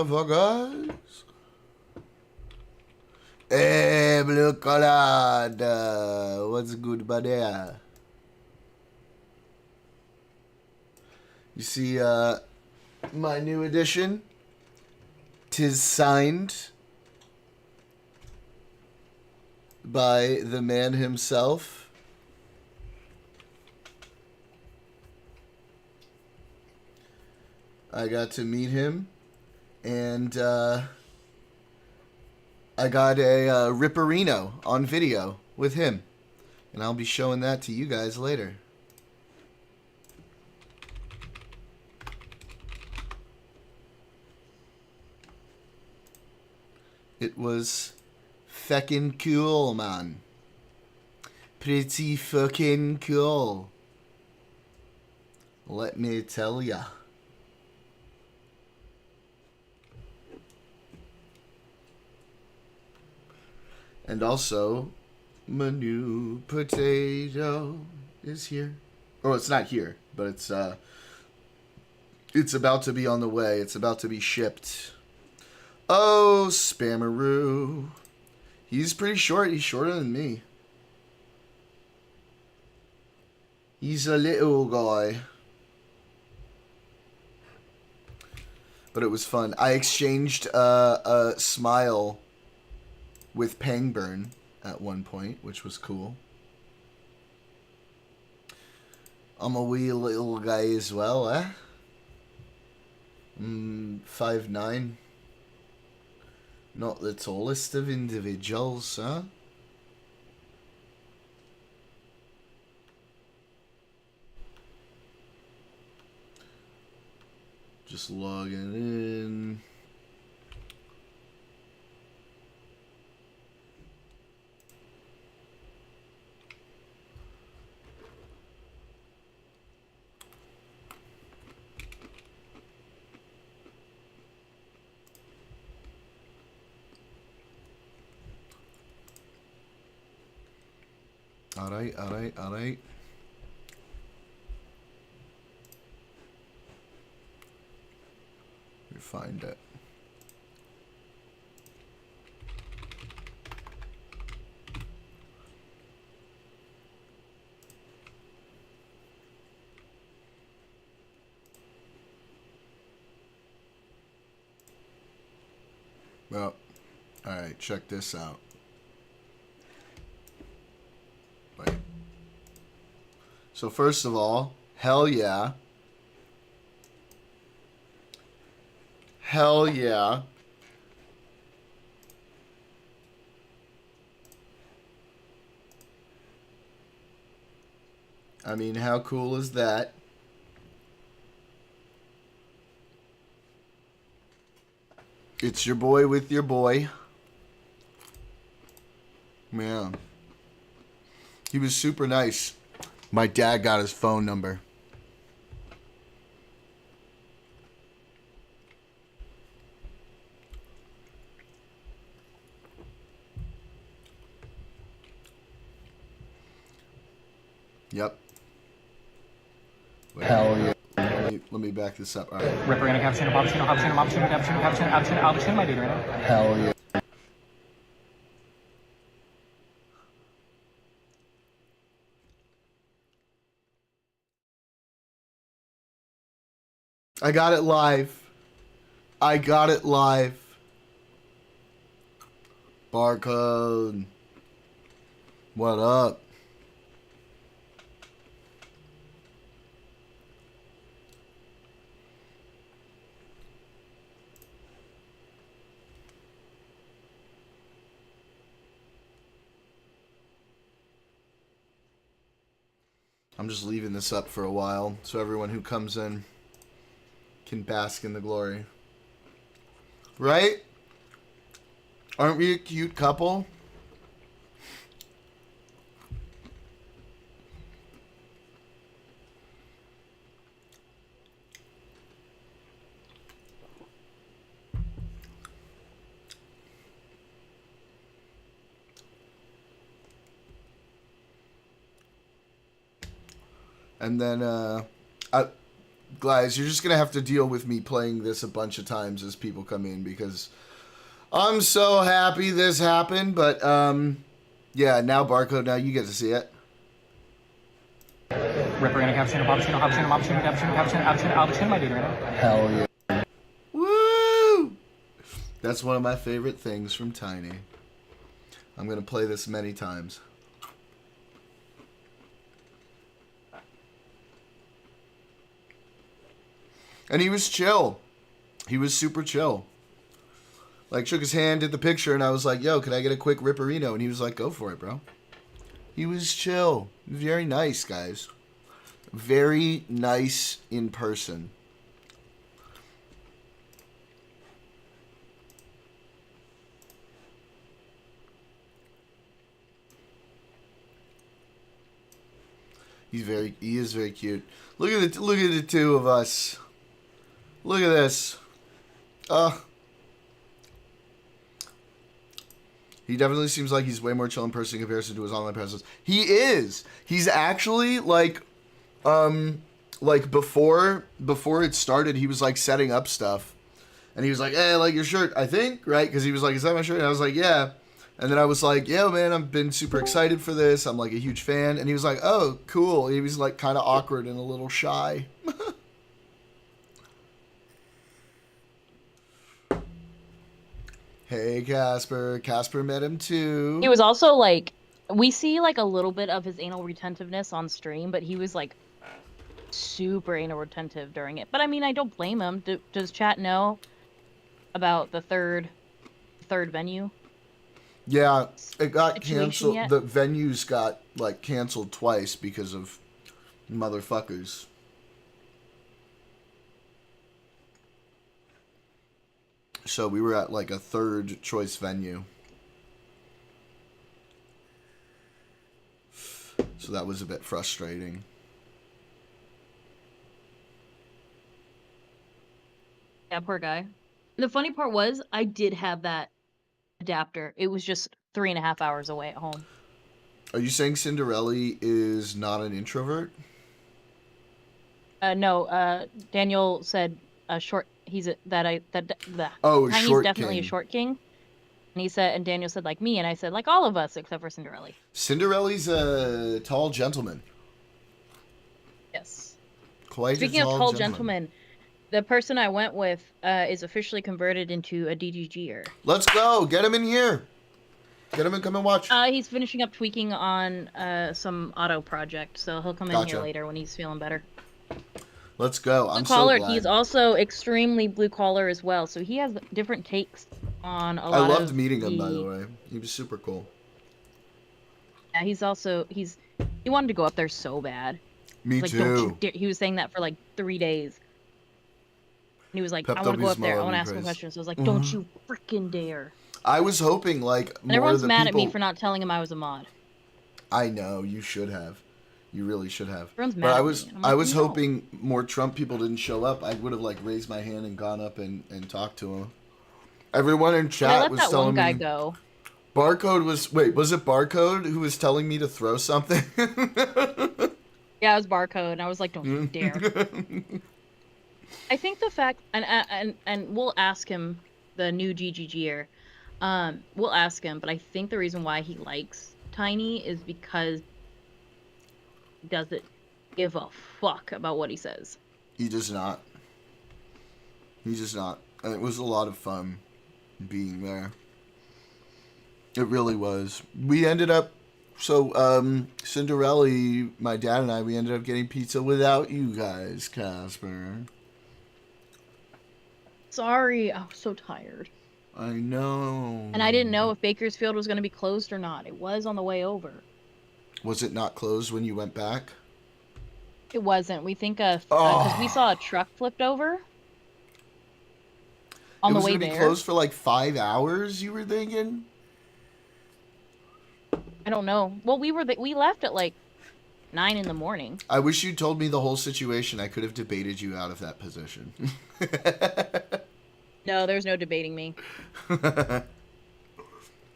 motherfuckers. Hey, blue colored. What's good, buddy? You see, my new edition? 'Tis signed by the man himself. I got to meet him, and I got a Ripperino on video with him, and I'll be showing that to you guys later. It was feckin' cool, man. Pretty fucking cool. Let me tell ya. And also, my new potato is here. Oh, it's not here, but it's about to be on the way. It's about to be shipped. Oh, Spammeroo. He's pretty short. He's shorter than me. He's a little guy. But it was fun. I exchanged a smile with Pangburn at one point, which was cool. I'm a wee little guy as well, eh? 5'9". Not the tallest of individuals, huh? Just logging in. Alright. Let me find it. Well, alright, check this out. Wait. So first of all, hell yeah. Hell yeah. I mean, how cool is that? It's your boy with your boy. Man. He was super nice. My dad got his phone number. Yep. Wait, Hell yeah. Let me back this up. All right. Ripper in a cappuccino, my dude right now. Hell yeah. I got it live. I got it live. Barcode. What up? I'm just leaving this up for a while so everyone who comes in can bask in the glory. Right? Aren't we a cute couple? And then, Guys, you're just gonna have to deal with me playing this a bunch of times as people come in because I'm so happy this happened. But yeah, now Barcode, now you get to see it. Ripper in a cappuccino, cappuccino, cappuccino, cappuccino, cappuccino, cappuccino, cappuccino, cappuccino, my dude right now. Hell yeah. Woo! That's one of my favorite things from Tiny. I'm going to play this many times. And he was chill. He was super chill. Like, shook his hand, did the picture, and I was like, yo, can I get a quick Ripperino? And he was like, go for it, bro. He was chill. Very nice, guys. Very nice in person. He is very cute. Look at the two of us. Look at this. He definitely seems like he's way more chill in person in comparison to his online presence. He is. He's actually like before it started, he was like setting up stuff, and he was like, "Hey, I like your shirt, I think, right?" Because he was like, "Is that my shirt?" And I was like, "Yeah." And then I was like, "Yeah, man, I've been super excited for this. I'm like a huge fan." And he was like, "Oh, cool." He was like kind of awkward and a little shy. Hey, Casper. Casper met him too. He was also like, we see like a little bit of his anal retentiveness on stream, but he was like super anal retentive during it. But I mean, I don't blame him. Does chat know about the third venue? Yeah, it got canceled. Yet? The venues got like canceled twice because of motherfuckers. So we were at like a third choice venue. So that was a bit frustrating. Yeah, poor guy. The funny part was I did have that adapter. It was just 3.5 hours away at home. Are you saying Cinderella is not an introvert? No, Daniel said short. He's Tiny's short definitely king. A short king. And he said, and Daniel said like me, and I said like all of us except for Cinderella. Cinderella's a tall gentleman. Yes. Quite Speaking a tall of tall gentleman, the person I went with is officially converted into a DGGer. Let's go. Get him in here. Get him and come and watch. He's finishing up tweaking on some auto project, so he'll come in here later when he's feeling better. Let's go. I'm so glad. He's also extremely blue collar as well, so he has different takes on a lot of I loved meeting him, by the way. He was super cool. Yeah, he wanted to go up there so bad. Me like, too. Don't you dare. He was saying that for like 3 days. And he was like, I want to go up there. I want to ask him questions. So I was like, don't you freaking dare. I was hoping like and everyone's mad at me for not telling him I was a mod. I know, you should have. You really should have. Everyone's mad at me. I was hoping more Trump people didn't show up. I would have like raised my hand and gone up and talked to him. Everyone in chat was telling me. I let that one guy go. Barcode was it Barcode who was telling me to throw something? Yeah, it was Barcode, and I was like, don't you dare. I think the fact, and we'll ask him, the new GGGer, we'll ask him, but I think the reason why he likes Tiny is because he doesn't give a fuck about what he says. He does not. He's just not. And it was a lot of fun being there. It really was. We ended up, Cinderella, my dad and I, we ended up getting pizza without you guys, Casper. Sorry, I was so tired. I know. And I didn't know if Bakersfield was going to be closed or not. It was on the way over. Was it not closed when you went back? It wasn't. We think because we saw a truck flipped over on the way there. It was going to be closed for like 5 hours, you were thinking? I don't know. Well, we left at like 9 in the morning. I wish you told me the whole situation. I could have debated you out of that position. No, there's no debating me.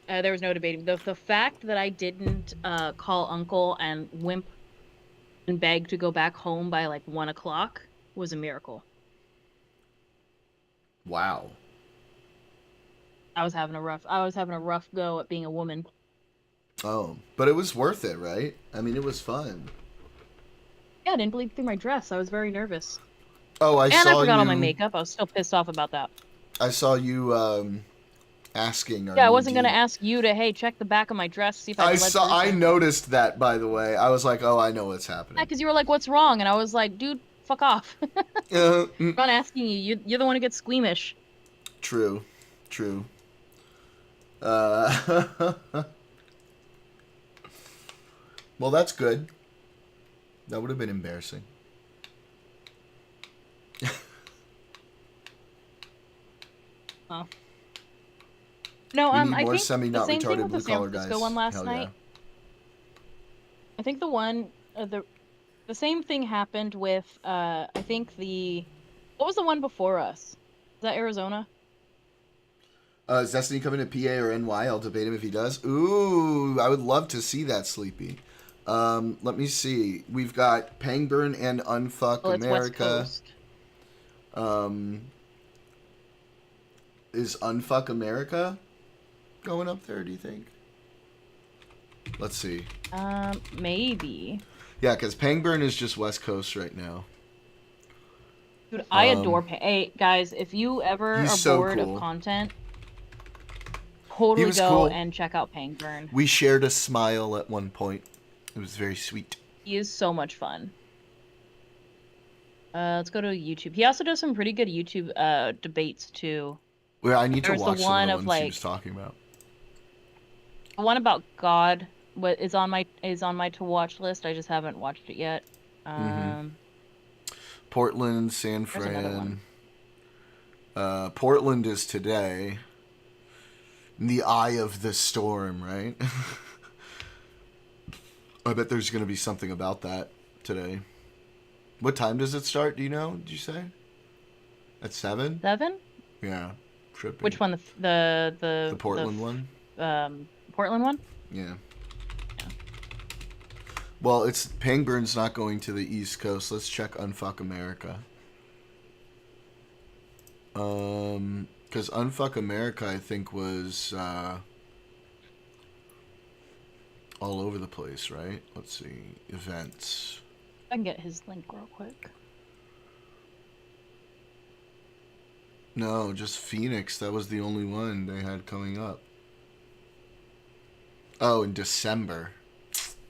There was no debating. The fact that I didn't call Uncle and wimp and beg to go back home by like 1 o'clock was a miracle. Wow. I was having a rough go at being a woman. Oh, but it was worth it, right? I mean, it was fun. Yeah, I didn't bleed through my dress. I was very nervous. Oh, And I forgot all my makeup. I was still pissed off about that. I saw you asking our Yeah, I new wasn't gonna D. ask you to, hey, check the back of my dress, see if I bled through I something. noticed that, by the way. I was like, oh, I know what's Yeah, happening. because you were like, what's wrong? And I was like, dude, fuck off. I'm Mm. not asking you. You're the one who gets squeamish. True. True. Uh, well, that's good. That would have been embarrassing. Oh. No, We need I more think the semi-not same thing retarded with the blue San collar Francisco guys. one last Hell night. yeah. I think the one, the same thing happened with, I think what was the one before us? Is that Arizona? Is Destiny coming to PA or NY? I'll debate him if he does. Ooh, I would love to see that, Sleepy. Let me see. We've got Pangburn and Unfuck Well, it's West America. Coast. Is Unfuck America going up there, do you think? Let's see. Maybe. Yeah, because Pangburn is just West Coast right now. Dude, I adore Hey, guys, if you ever are so bored cool. of content, He totally was go cool. and check out Pangburn. We shared a smile at one point. It was very sweet. He is so much fun. Let's go to YouTube. He also does some pretty good YouTube debates too. Well, I need to There's watch the some one of of the ones he like was talking about. the one about God. What is on my to watch list. I just haven't watched it yet. Portland, San There's another one. Fran. Portland is today. In the eye of the storm, right? I bet there's going to be something about that today. What time does it start? Do you know? Did you say? At 7? 7? Yeah. Trippy. Which one? The Portland one? Portland one? Yeah. Well, it's Pangburn's not going to the East Coast. Let's check Unfuck America. Because Unfuck America, I think, was all over the place, right? Let's see. Events. I can get his link real quick. No, just Phoenix. That was the only one they had coming up. Oh, in December.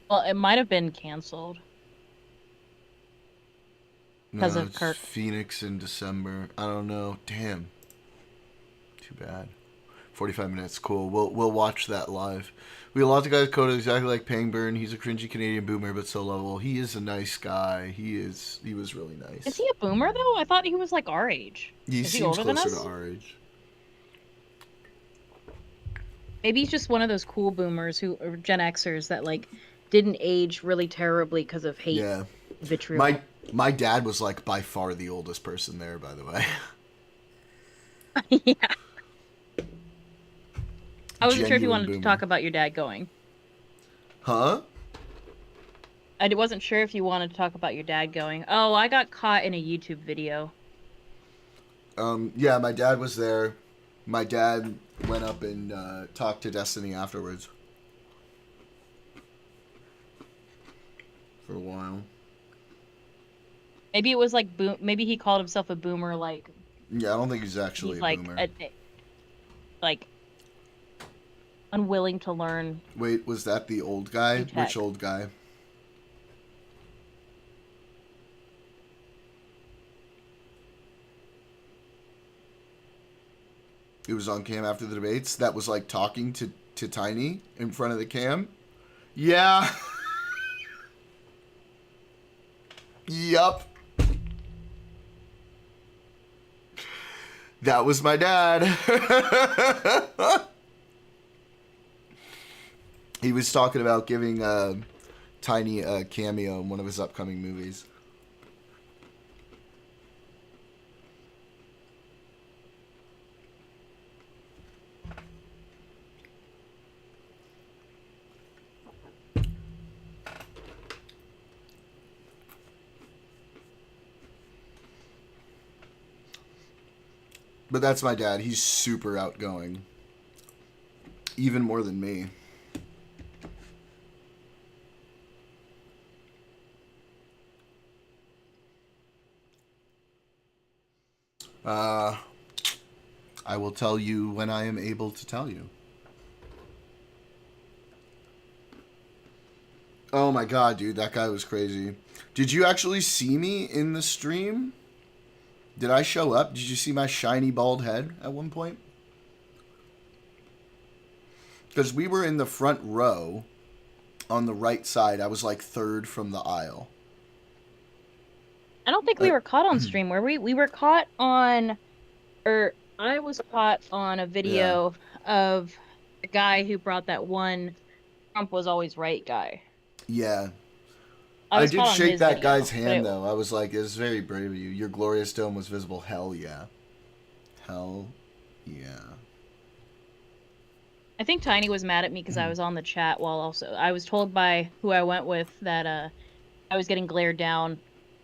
Well, it might have been canceled. Because of Kirk. Phoenix in December. I don't know. Damn. Too bad. 45 minutes. Cool. We'll watch that live. We lots of guys coded exactly like Pangburn. He's a cringy Canadian boomer, but so lovable. He is a nice guy. He was really nice. Is he a boomer though? I thought he was like our age. He is he seems older than closer us? to our age. Maybe he's just one of those cool boomers who or Gen Xers that like didn't age really terribly because of hate. Yeah. Vitriol. My dad was like by far the oldest person there, by the way. Yeah. I wasn't sure if you Genuine wanted boomer. to talk about your dad going. Huh? I wasn't sure if you wanted to talk about your dad going. Oh, I got caught in a YouTube video. Yeah, my dad was there. My dad went up and talked to Destiny afterwards. For a while. Maybe it was like maybe he called himself a boomer like Yeah, I don't think he's actually he's a like boomer. like unwilling to learn. Wait, was that the old guy? Tech. Which old guy? He was on cam after the debates. That was like talking to Tiny in front of the cam. Yeah. Yup. That was my dad. He was talking about giving Tiny a cameo in one of his upcoming movies. But that's my dad. He's super outgoing. Even more than me. I will tell you when I am able to tell you. Oh my god, dude, that guy was crazy. Did you actually see me in the stream? Did I show up? Did you see my shiny bald head at one point? Because we were in the front row on the right side. I was like third from the aisle. I don't think we were caught on stream, were we? We were caught on, or I was caught on a video of a guy who brought that one Trump was always right guy. Yeah. I did shake that video, guy's hand, though. I was like, it's very brave of you. Your glorious dome was visible. Hell yeah. Hell yeah. I think Tiny was mad at me because I was on the chat while also... I was told by who I went with that I was getting glared down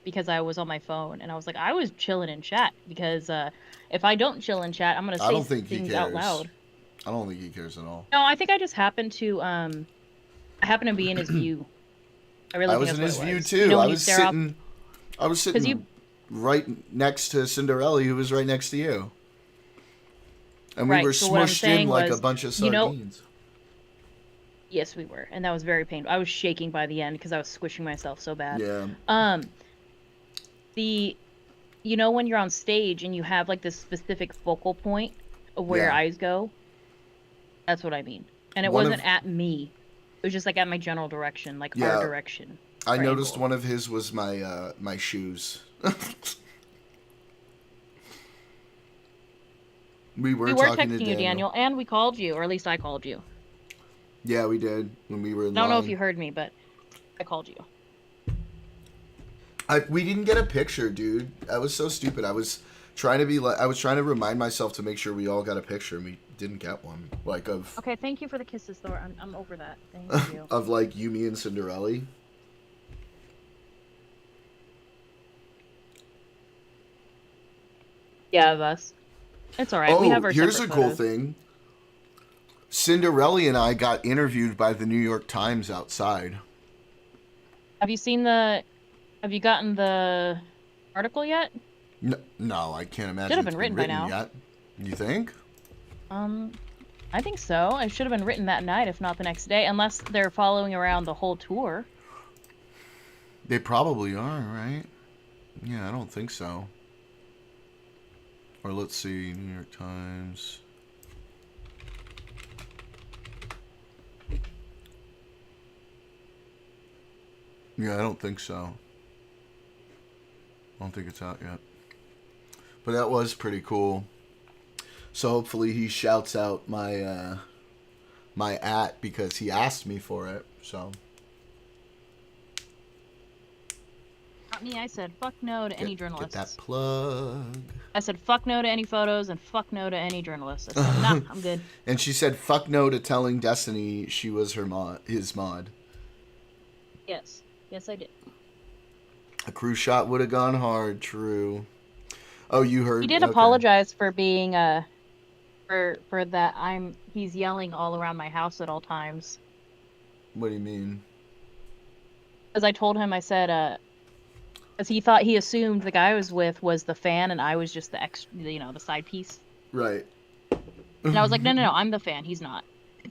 because I was on my phone. And I was like, I was chilling in chat because if I don't chill in chat, I'm going to say things out loud. I don't think he cares at all. No, I think I just happened to... I happened to be in his view. I was in his view too. You know, I was sitting right next to Cinderella, who was right next to you, and we were smushed in like a bunch of sardines. Yes, we were, and that was very painful. I was shaking by the end because I was squishing myself so bad. Yeah. You know when you're on stage and you have like this specific focal point of where your eyes go. That's what I mean, and it wasn't at me. It was just like at my general direction, like our direction. I noticed one of his was my my shoes. we were talking texting to you, Daniel, and we called you, or at least I called you. Yeah, we did when we were in I don't know if you heard me, but I called you. We didn't get a picture, dude. I was so stupid. I was trying to remind myself to make sure we all got a picture, and we didn't get one. Like of. Okay, thank you for the kisses, Thor. I'm over that. Thank you. Of like you, me, and Cinderella. Yeah, of us. It's all right. Oh, we have our here's a cool photos. thing. Cinderella and I got interviewed by the New York Times outside. Have you gotten the article yet? No, I can't imagine. Should have been written by now. Yet. You think? I think so. It should have been written that night, if not the next day, unless they're following around the whole tour. They probably are, right? Yeah, I don't think so. Or let's see, New York Times. Yeah, I don't think so. I don't think it's out yet. But that was pretty cool. So hopefully he shouts out my my @ because he asked me for it. So. Not me. I said fuck no to any journalists. Get that plug. I said fuck no to any photos and fuck no to any journalists. I said nah, I'm good. And she said fuck no to telling Destiny she was his mod. Yes. Yes, I did. A crew shot would have gone hard. True. Oh, you heard. He did apologize for being for that. He's yelling all around my house at all times. What do you mean? Because I told him, I said, because he assumed the guy I was with was the fan and I was just the extra, the side piece. Right. And I was like, no, I'm the fan. He's not.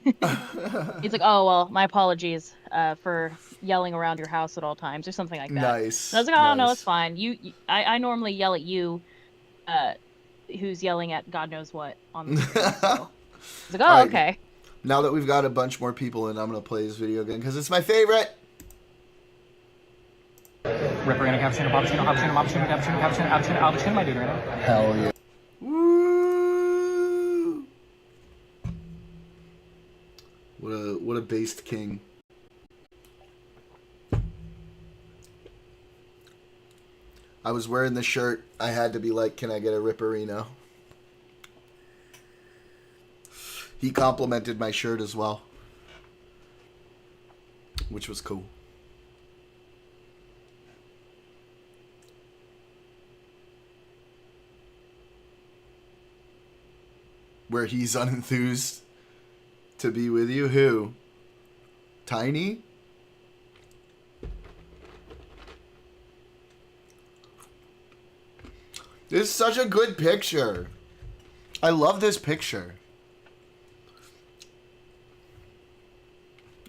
He's like, oh well, my apologies for yelling around your house at all times or something like that. Nice. And I was like, oh no, it's fine. I normally yell at you, who's yelling at God knows what on the screen. So. I was like, oh right. okay. Now that we've got a bunch more people in, I'm gonna play this video again because it's my favorite. Ripper in a cappuccino, cappuccino, cappuccino, cappuccino, cappuccino, cappuccino, cappuccino, cappuccino, my dude right now. Hell yeah. Woo! What a based king. I was wearing the shirt. I had to be like, can I get a Ripperino? He complimented my shirt as well, which was cool. where he's unenthused to be with you? Who? Tiny? This is such a good picture. I love this picture.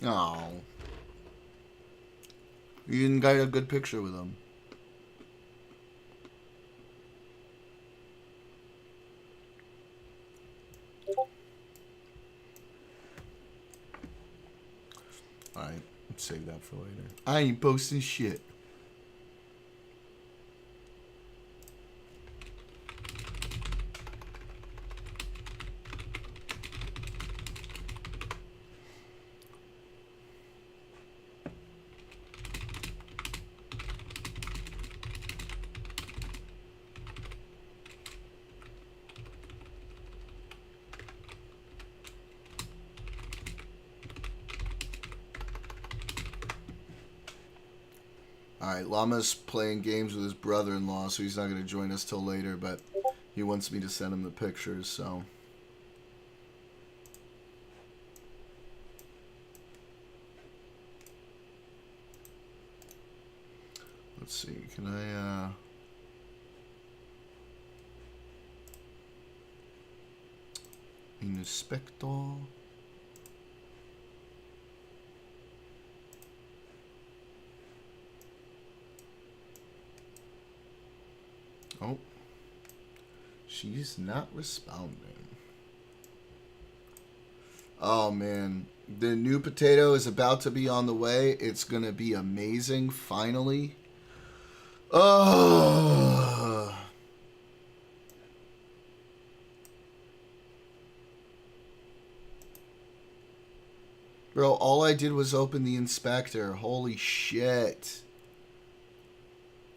Oh. You didn't get a good picture with him. Alright, let's save that for later. I ain't posting shit. Alright, Llama's playing games with his brother-in-law, so he's not going to join us till later, but he wants me to send him the pictures, so... Let's see, can I, Inspector... Oh, she's not responding. Oh man, the new potato is about to be on the way. It's gonna be amazing, finally. Oh, bro, all I did was open the inspector. Holy shit.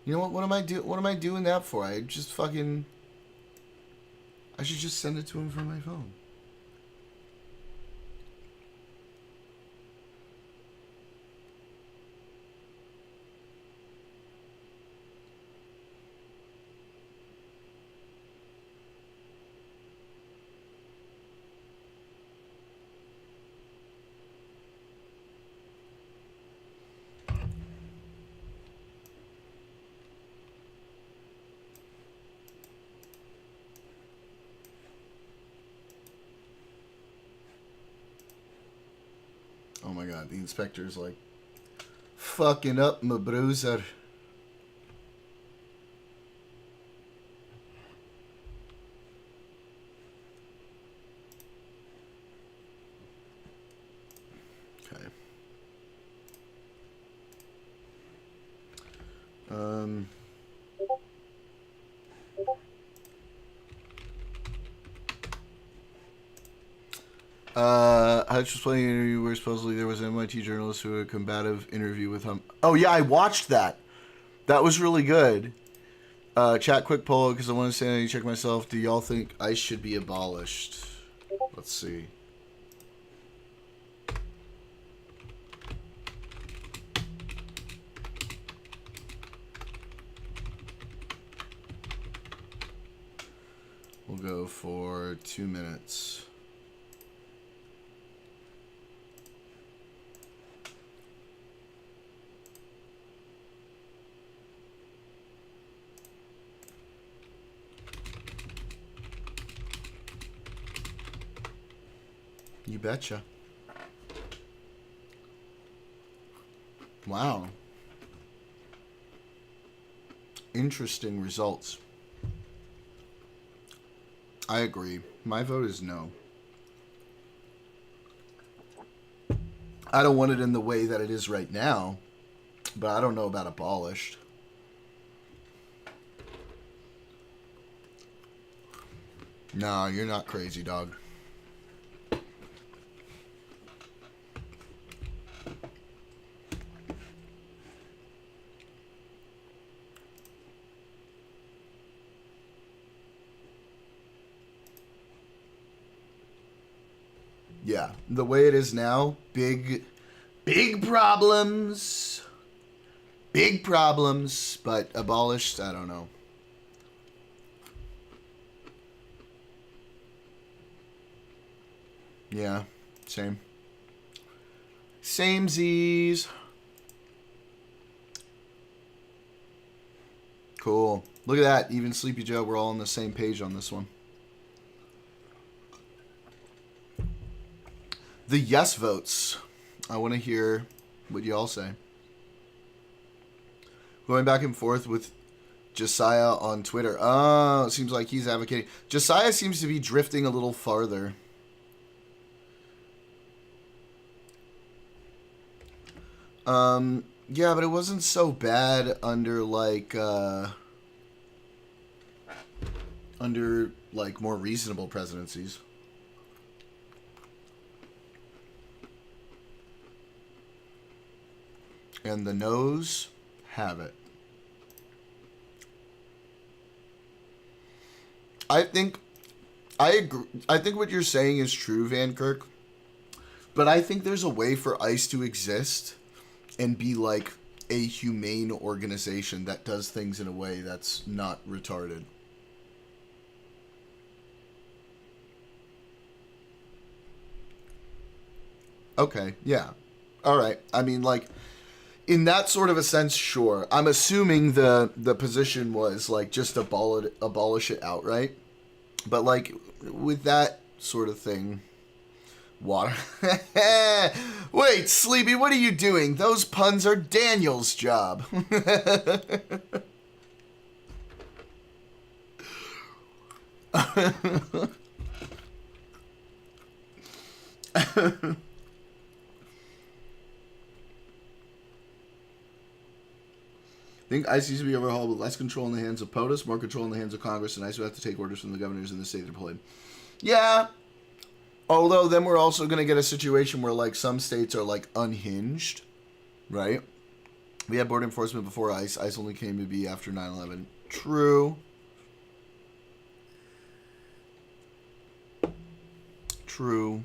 You know what? What am I doing that for? I just fucking... I should just send it to him from my phone. Oh my god, the inspector's like fucking up my bruiser. Okay. I was just playing an interview where supposedly there was an MIT journalist who had a combative interview with him. Oh yeah, I watched that. That was really good. Chat quick poll because I want to say I need to check myself. Do y'all think ICE should be abolished? Let's see. We'll go for 2 minutes. You betcha. Wow. Interesting results. I agree. My vote is no. I don't want it in the way that it is right now, but I don't know about abolished. Nah, you're not crazy, dog. Yeah, the way it is now, big problems. Big problems, but abolished, I don't know. Yeah, same. Same Z's. Cool. Look at that. Even Sleepy Joe, we're all on the same page on this one. The yes votes. I want to hear what y'all say. Going back and forth with Josiah on Twitter. Oh, it seems like he's advocating. Josiah seems to be drifting a little farther. Yeah, but it wasn't so bad under like more reasonable presidencies. And the no's have it. I think I agree. I think what you're saying is true, Van Kirk. But I think there's a way for ICE to exist and be like a humane organization that does things in a way that's not retarded. Okay, yeah. All right. I mean, like, in that sort of a sense, sure. I'm assuming the position was, like, just abolish it outright. But, like, with that sort of thing... Water. Wait, Sleepy, what are you doing? Those puns are Daniel's job. I think ICE needs to be overhauled with less control in the hands of POTUS, more control in the hands of Congress, and ICE would have to take orders from the governors in the state they're deployed. Yeah. Although then we're also going to get a situation where, like, some states are, like, unhinged, right? We had border enforcement before ICE. ICE only came to be after 9/11. True. True.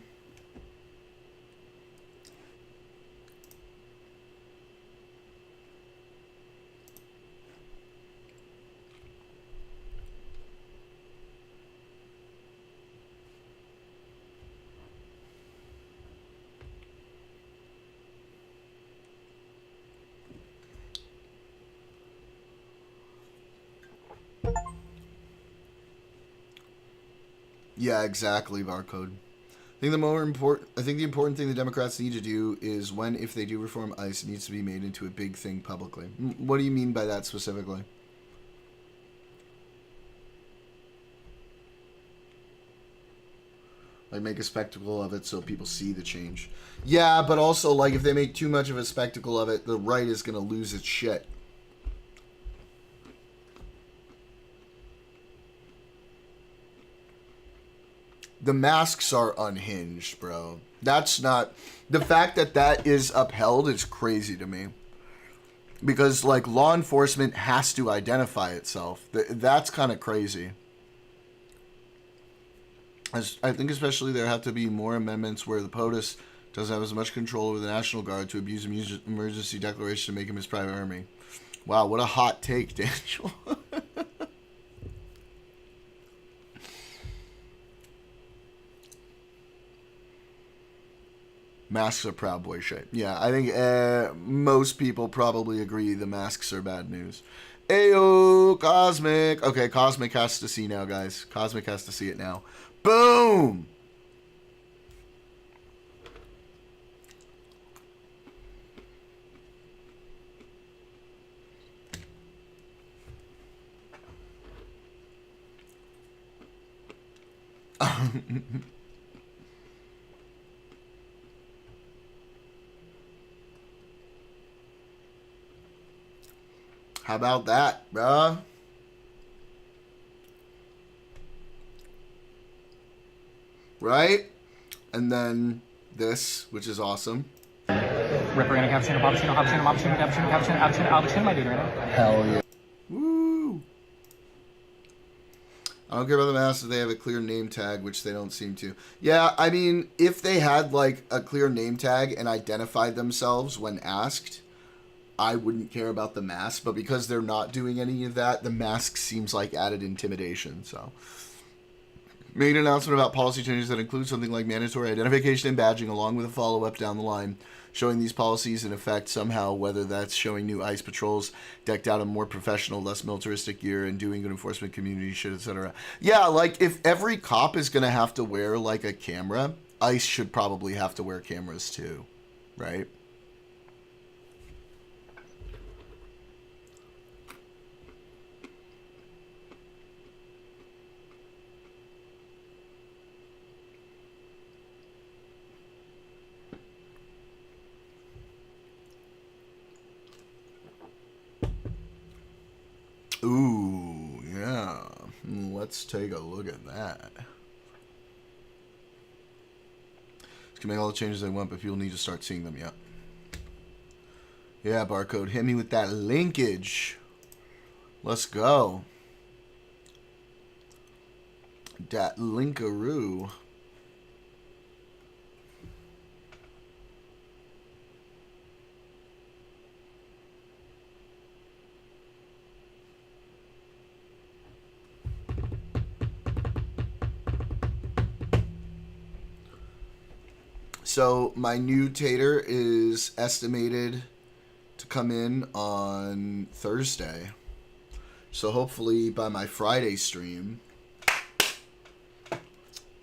Yeah, exactly, Barcode. I think the important thing the Democrats need to do is if they do reform ICE, it needs to be made into a big thing publicly. What do you mean by that specifically? Like, make a spectacle of it so people see the change. Yeah, but also, like, if they make too much of a spectacle of it, the right is going to lose its shit. The masks are unhinged, bro. That's not... The fact that that is upheld is crazy to me. Because, like, law enforcement has to identify itself. That's kind of crazy. I think especially there have to be more amendments where the POTUS doesn't have as much control over the National Guard to abuse emergency declaration to make him his private army. Wow, what a hot take, Daniel. Masks are Proud Boy shit. Yeah, I think most people probably agree the masks are bad news. Ayo, Cosmic. Okay, Cosmic has to see now, guys. Cosmic has to see it now. Boom! How about that, bruh? Right? And then this, which is awesome. Ripperino, cappuccino, cappuccino, cappuccino, cappuccino, cappuccino, cappuccino, cappuccino, cappuccino, my dude right now. Hell yeah. Woo! I don't care about the masks if they have a clear name tag, which they don't seem to. Yeah, I mean, if they had, like, a clear name tag and identified themselves when asked, I wouldn't care about the mask. But because they're not doing any of that, the mask seems like added intimidation, so... made an announcement about policy changes that include something like mandatory identification and badging, along with a follow-up down the line showing these policies in effect somehow, whether that's showing new ICE patrols decked out in more professional, less militaristic gear and doing good enforcement community shit, etc. Yeah, like, if every cop is going to have to wear, like, a camera, ICE should probably have to wear cameras too, right? Ooh, yeah. Let's take a look at that. You can make all the changes they want, but people need to start seeing them, yeah. Yeah, Barcode, hit me with that linkage. Let's go. Dat linkaroo. So my new tater is estimated to come in on Thursday. So hopefully by my Friday stream,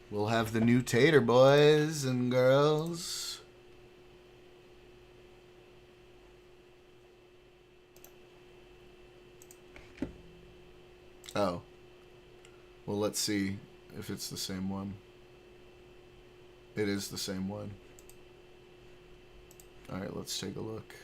we'll have the new tater, boys and girls. Oh. Well, let's see if it's the same one. It is the same one. Alright, let's take a look.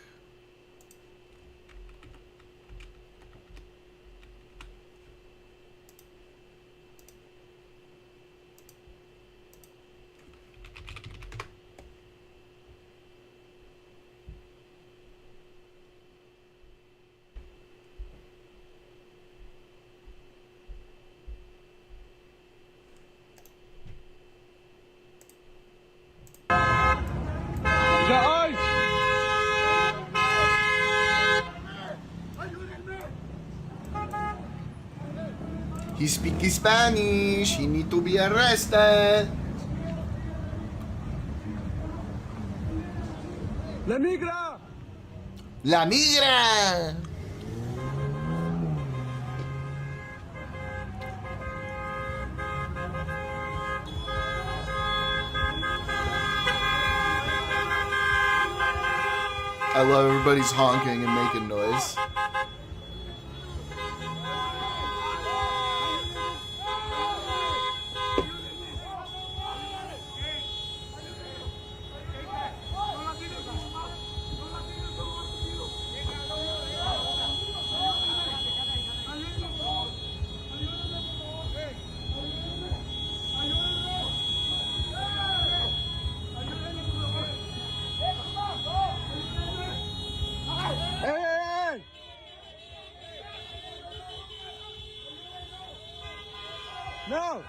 He speaks Spanish. He need to be arrested. La migra. La migra. I love everybody's honking and making noise. No.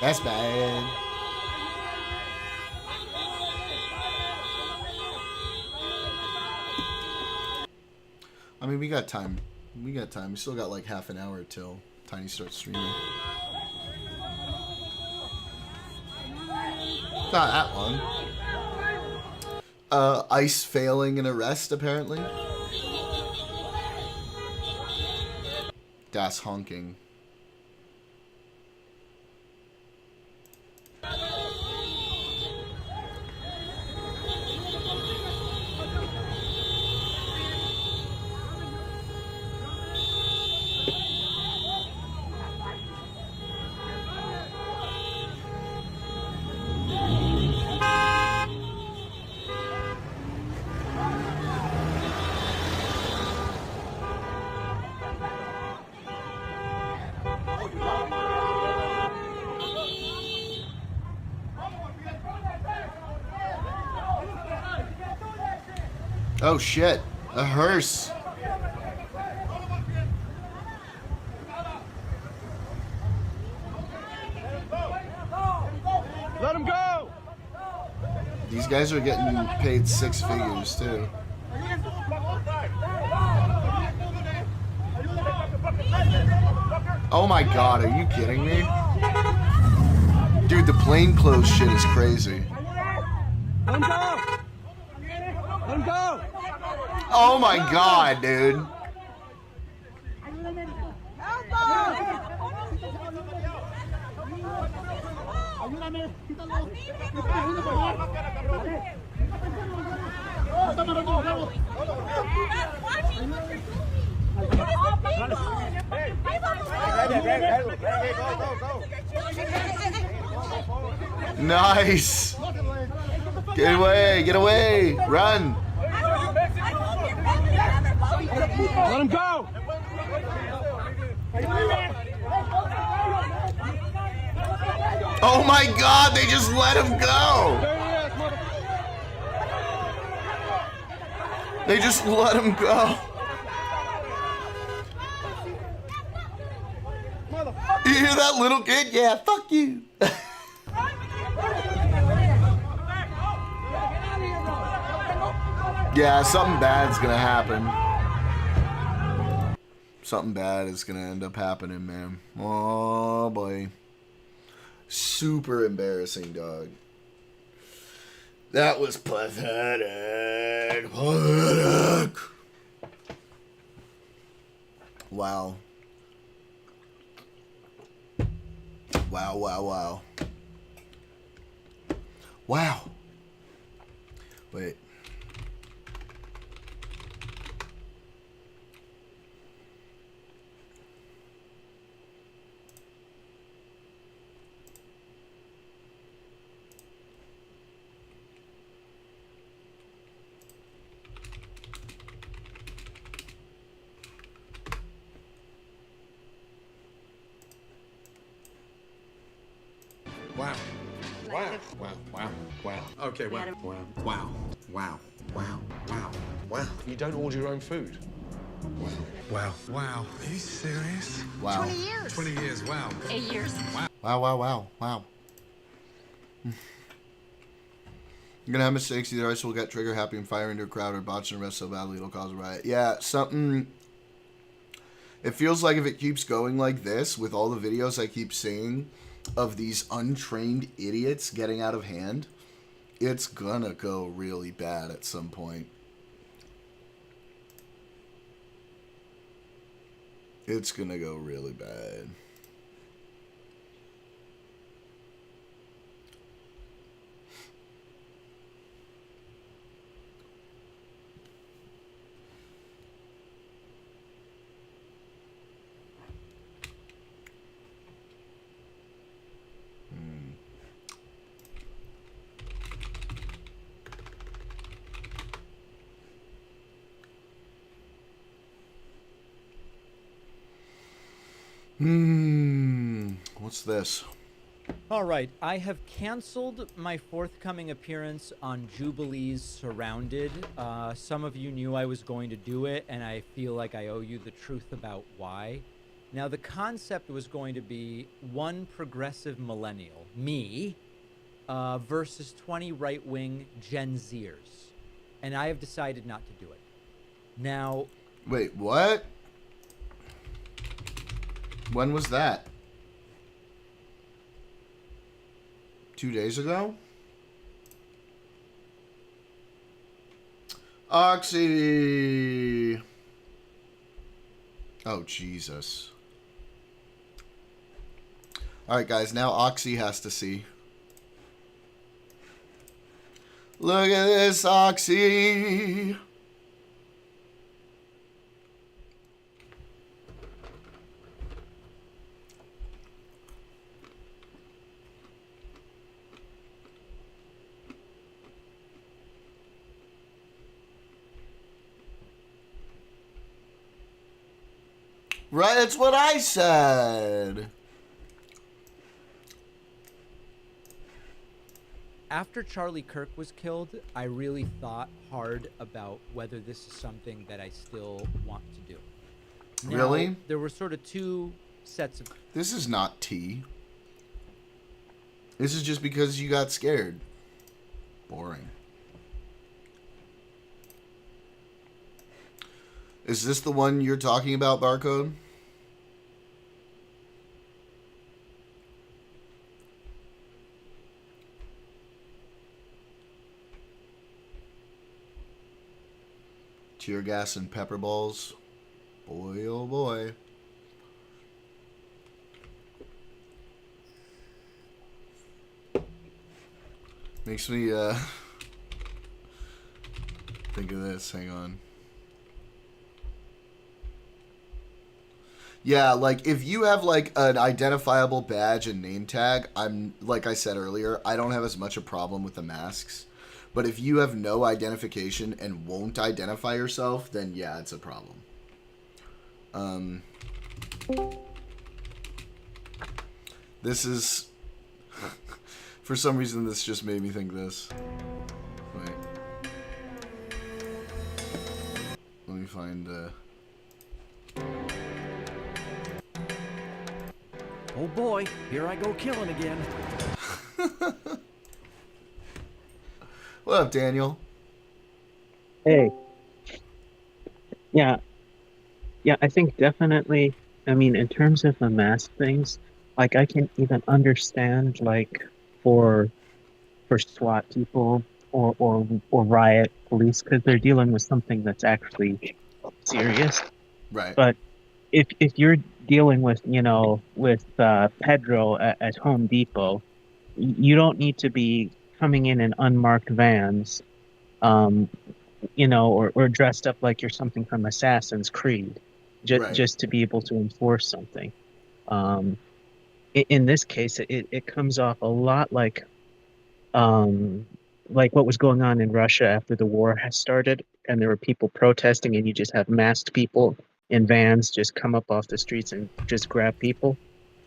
That's bad. I mean, we got time. We got time. We still got like half an hour till Tiny starts streaming. Not that long. ICE failing an arrest, apparently. Das honking. Oh shit, a hearse. Let him go. These guys are getting paid 6 figures too. Oh my god, are you kidding me? Dude, the plainclothes shit is crazy. Let him go! Let him go! Oh my god, dude. Nice. Get away, get away. Run. Let him go! Oh my god, they just let him go. They just let him go. You hear that little kid? Yeah, fuck you. Yeah, something bad's gonna happen. Something bad is gonna end up happening, man. Oh boy. Super embarrassing, dog. That was pathetic. Pathetic. Wow. Wow, wow, wow. Wow. Wait. Wow. Wow. Wow. Wow. Wow. Okay, wow. Wow. Wow. Wow. Wow. Wow. Wow. You don't order your own food? Wow. Wow. Wow. Are you serious? Wow. 20 years. 20 years, wow. 8 years. Wow, wow, wow, wow. You're gonna have mistakes. Either ice will get trigger happy and fire into a crowd, or botch and rest so badly it'll cause a riot. Yeah, something. It feels like if it keeps going like this, with all the videos I keep seeing of these untrained idiots getting out of hand, it's gonna go really bad at some point. It's gonna go really bad. What's this? All right, I have canceled my forthcoming appearance on Jubilee's Surrounded. Some of you knew I was going to do it, and I feel like I owe you the truth about why. Now, the concept was going to be one progressive millennial, me, versus 20 right-wing Gen Zers. And I have decided not to do it. Now... Wait, what? When was that? 2 days ago? Oxy! Oh, Jesus. Alright, guys, now Oxy has to see. Look at this, Oxy! Right, that's what I said. After Charlie Kirk was killed, I really thought hard about whether this is something that I still want to do. Now, Really? There were sort of two sets of... This is not tea. This is just because you got scared. Boring. Is this the one you're talking about, Barcode? Tear gas and pepper balls. Boy, oh boy. Makes me, think of this. Hang on. Yeah, like, if you have, like, an identifiable badge and name tag, like I said earlier, I don't have as much a problem with the masks. But if you have no identification and won't identify yourself, then yeah, it's a problem. This is... For some reason, this just made me think this. Wait. Let me find, Oh boy, here I go killing again. What up, Daniel? Hey, yeah, yeah, I think definitely, I mean, in terms of the mask things, like I can even understand like for SWAT people or riot police because they're dealing with something that's actually serious. Right. But if you're dealing with, you know, with Pedro at Home Depot, you don't need to be coming in unmarked vans, um, you know, or dressed up like you're something from Assassin's Creed, Right. just to be able to enforce something. In this case, it comes off a lot like what was going on in Russia after the war has started, and there were people protesting, and you just have masked people in vans just come up off the streets and just grab people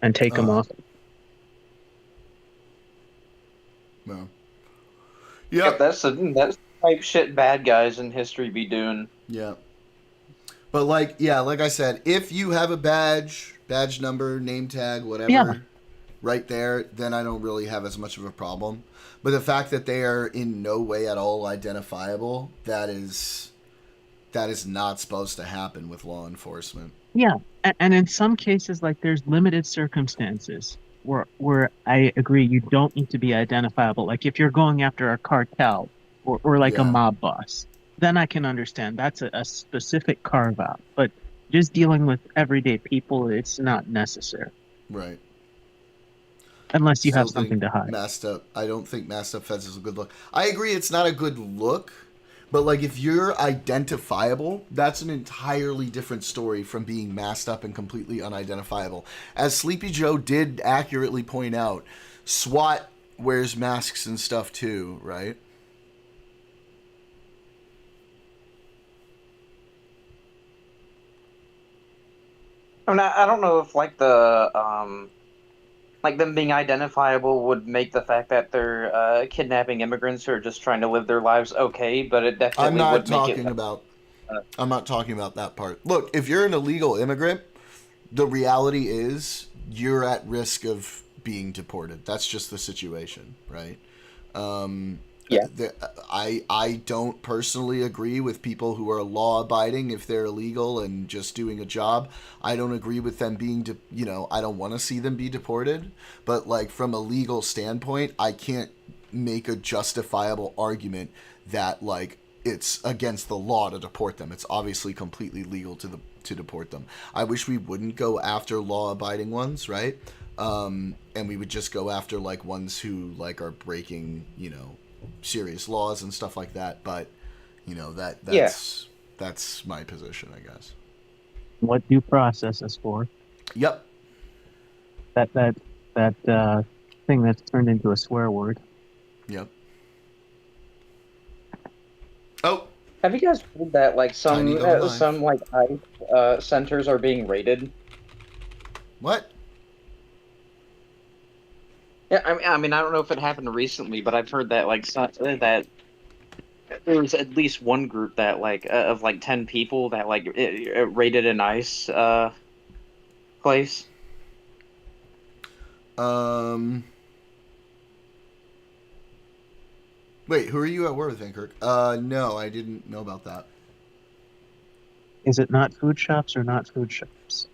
and take them off. No. Yep, Yep. that's the type shit bad guys in history be doing. Yeah. But like, yeah, like I said, if you have a badge number, name tag, whatever, Yeah. right there, then I don't really have as much of a problem. But the fact that they are in no way at all identifiable, that is not supposed to happen with law enforcement. Yeah, and in some cases, like there's limited circumstances where I agree you don't need to be identifiable. Like if you're going after a cartel or like a Yeah. mob boss, then I can understand that's a specific carve out. But just dealing with everyday people, it's not necessary Right. unless you Still have something to hide. masked up. I don't think masked up feds is a good look. I agree it's not a good look, but like if you're identifiable, that's an entirely different story from being masked up and completely unidentifiable. As Sleepy Joe did accurately point out, SWAT wears masks and stuff too, right? I mean, I don't know if like like them being identifiable would make the fact that they're kidnapping immigrants who are just trying to live their lives okay, but it definitely would make it. I'm not talking about that part. Look, if you're an illegal immigrant, the reality is you're at risk of being deported. That's just the situation, right? Yeah. I don't personally agree with people who are law-abiding if they're illegal and just doing a job. I don't agree with them being, I don't want to see them be deported. But, like, from a legal standpoint, I can't make a justifiable argument that, like, it's against the law to deport them. It's obviously completely legal to deport them. I wish we wouldn't go after law-abiding ones, right? And we would just go after, like, ones who, like, are breaking, serious laws and stuff like that. But, that's my position, I guess. What due process is for? Yep. That thing that's turned into a swear word. Yep. Oh. Have you guys heard that like some like ICE centers are being raided? What? Yeah, I mean, I don't know if it happened recently, but I've heard that that there's at least one group that of 10 people that raided an ICE place. Wait, who are you at war with, Vankirk? No, I didn't know about that. Is it not food shops or not food shops?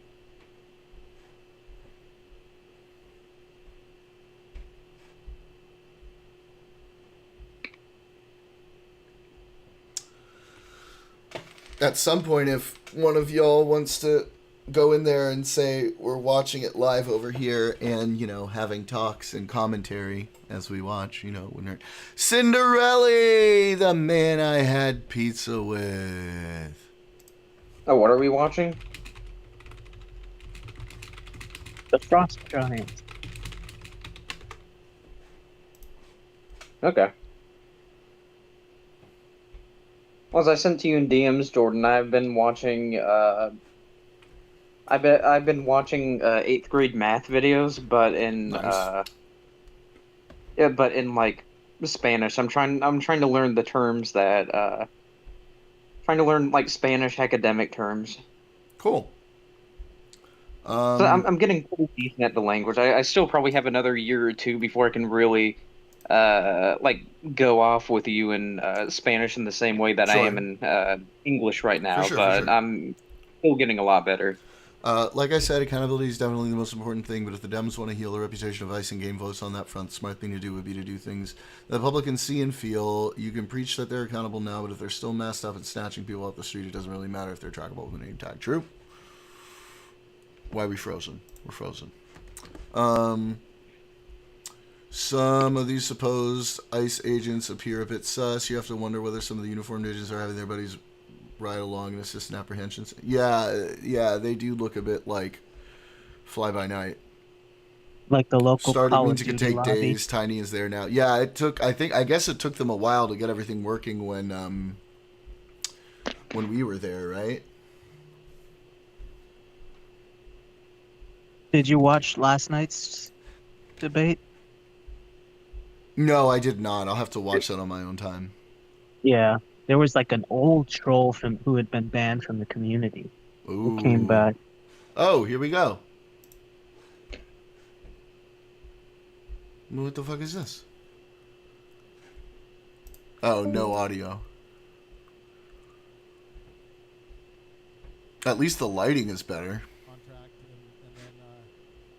at some point, if one of y'all wants to go in there and say we're watching it live over here and, you know, having talks and commentary as we watch, you know, when they're Cinderella, the man I had pizza with. Oh, what are we watching? The Frost Giants. Okay. Well, as I sent to you in DMs, Jordan, I've been watching. I've been watching 8th grade math videos, but in Nice. yeah, but in like Spanish. I'm trying to learn the terms that trying to learn like Spanish academic terms. Cool. So I'm getting pretty decent at the language. I still probably have another year or two before I can really like go off with you in Spanish in the same way that I Sure. am in English right now. For sure, but for sure. I'm still getting a lot better. Like I said, accountability is definitely the most important thing, but if the Dems want to heal the reputation of ICE and game votes on that front, the smart thing to do would be to do things the public can see and feel. You can preach that they're accountable now, but if they're still messed up and snatching people off the street, it doesn't really matter if they're trackable with a name tag. True? Why are we frozen? We're frozen. Some of these supposed ICE agents appear a bit sus. You have to wonder whether some of the uniformed agents are having their buddies ride along and assist in apprehensions. Yeah, they do look a bit like fly by night. Like the local Started Call means of it could Duty take lobby. days. Tiny is there now. Yeah, I guess it took them a while to get everything working when we were there, right? Did you watch last night's debate? No, I did not. I'll have to watch that on my own time. Yeah, there was like an old troll from who had been banned from the community Ooh. who came back. Oh, here we go. What the fuck is this? Oh, no audio. At least the lighting is better. Contract, and then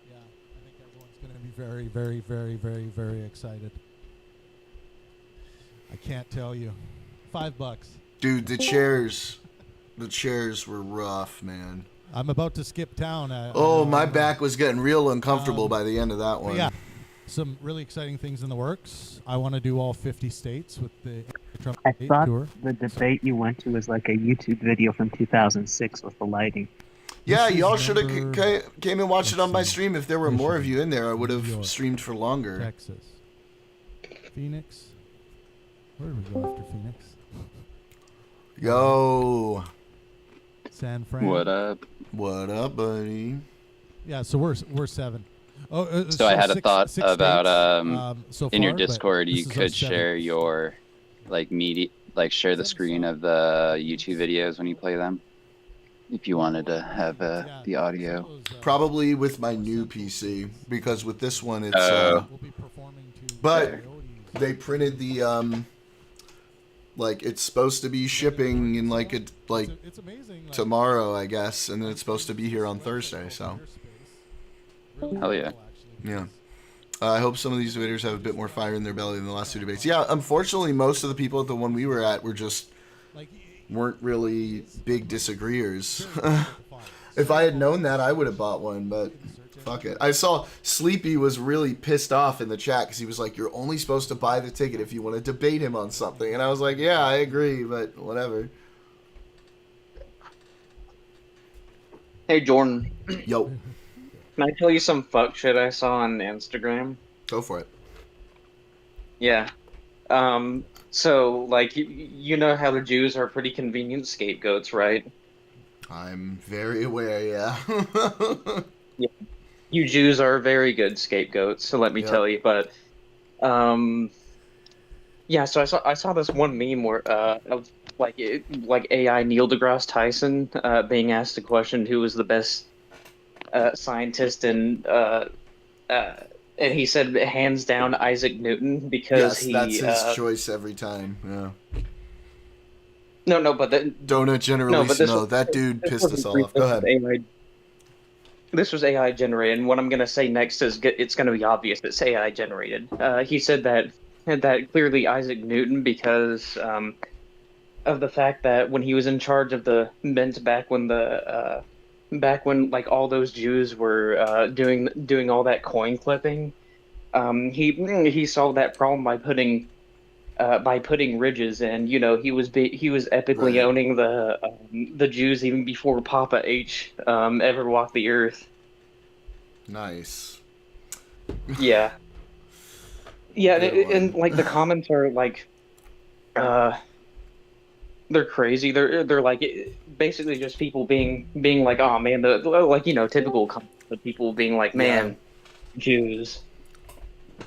yeah, I think everyone's going to be very, very, very, very, very excited. I can't tell you. $5. Dude, the chairs were rough, man. I'm about to skip town. My back was getting real uncomfortable by the end of that one. Yeah, some really exciting things in the works. I want to do all 50 states with the Trump I thought tour. the debate you went to was like a YouTube video from 2006 with the lighting. Yeah, This is y'all should have number- came and watched it on my let's see. stream. If there were more of you in there, I would New have York, streamed for longer. Texas, Phoenix. Where did we go after Phoenix? Yo, San Fran. What up? what up, buddy? Yeah, so we're 7. Oh, So I had a thought six about states, so in your far, but Discord, this you is our could 7th. share your like media, like share the screen of the YouTube videos when you play them. If you wanted to have Yeah, the audio. some of those, Probably with my new PC, because with this one it's Oh. we'll be performing to but Coyotes. they printed the like it's supposed to be shipping in like It's amazing. Like, tomorrow, I guess, and then it's supposed to be here on Thursday. So Hell yeah. yeah. I hope some of these debaters have a bit more fire in their belly than the last two debates. Yeah, unfortunately, most of the people at the one we were at weren't really big disagreeers. If I had known that, I would have bought one, but fuck it. I saw Sleepy was really pissed off in the chat because he was like, you're only supposed to buy the ticket if you want to debate him on something. And I was like, yeah, I agree, but whatever. Hey, Jordan. Yo, Can I tell you some fuck shit I saw on Instagram? go for it. Yeah. So, like, you know how the Jews are pretty convenient scapegoats, right? I'm very aware, yeah. You Jews are very good scapegoats, so let me Yep. tell you. But, yeah. So I saw this one meme where of like AI Neil deGrasse Tyson being asked the question who was the best scientist and he said hands down Isaac Newton because Yes, that's his choice every time. Yeah. No, but Donut Generation. That dude pissed us all off. Go ahead. This was AI generated, and what I'm gonna say next is it's gonna be obvious it's AI generated. He said that clearly Isaac Newton because of the fact that when he was in charge of the mint back when like all those Jews were doing all that coin clipping, he solved that problem by putting ridges, and he was epically Right. owning the Jews even before Papa H ever walked the earth. Nice. Yeah. Yeah, Good one. and like the comments are like, uh, they're crazy. They're like basically just people being like, oh man, like typical comments of people being like, Yeah. man, Jews.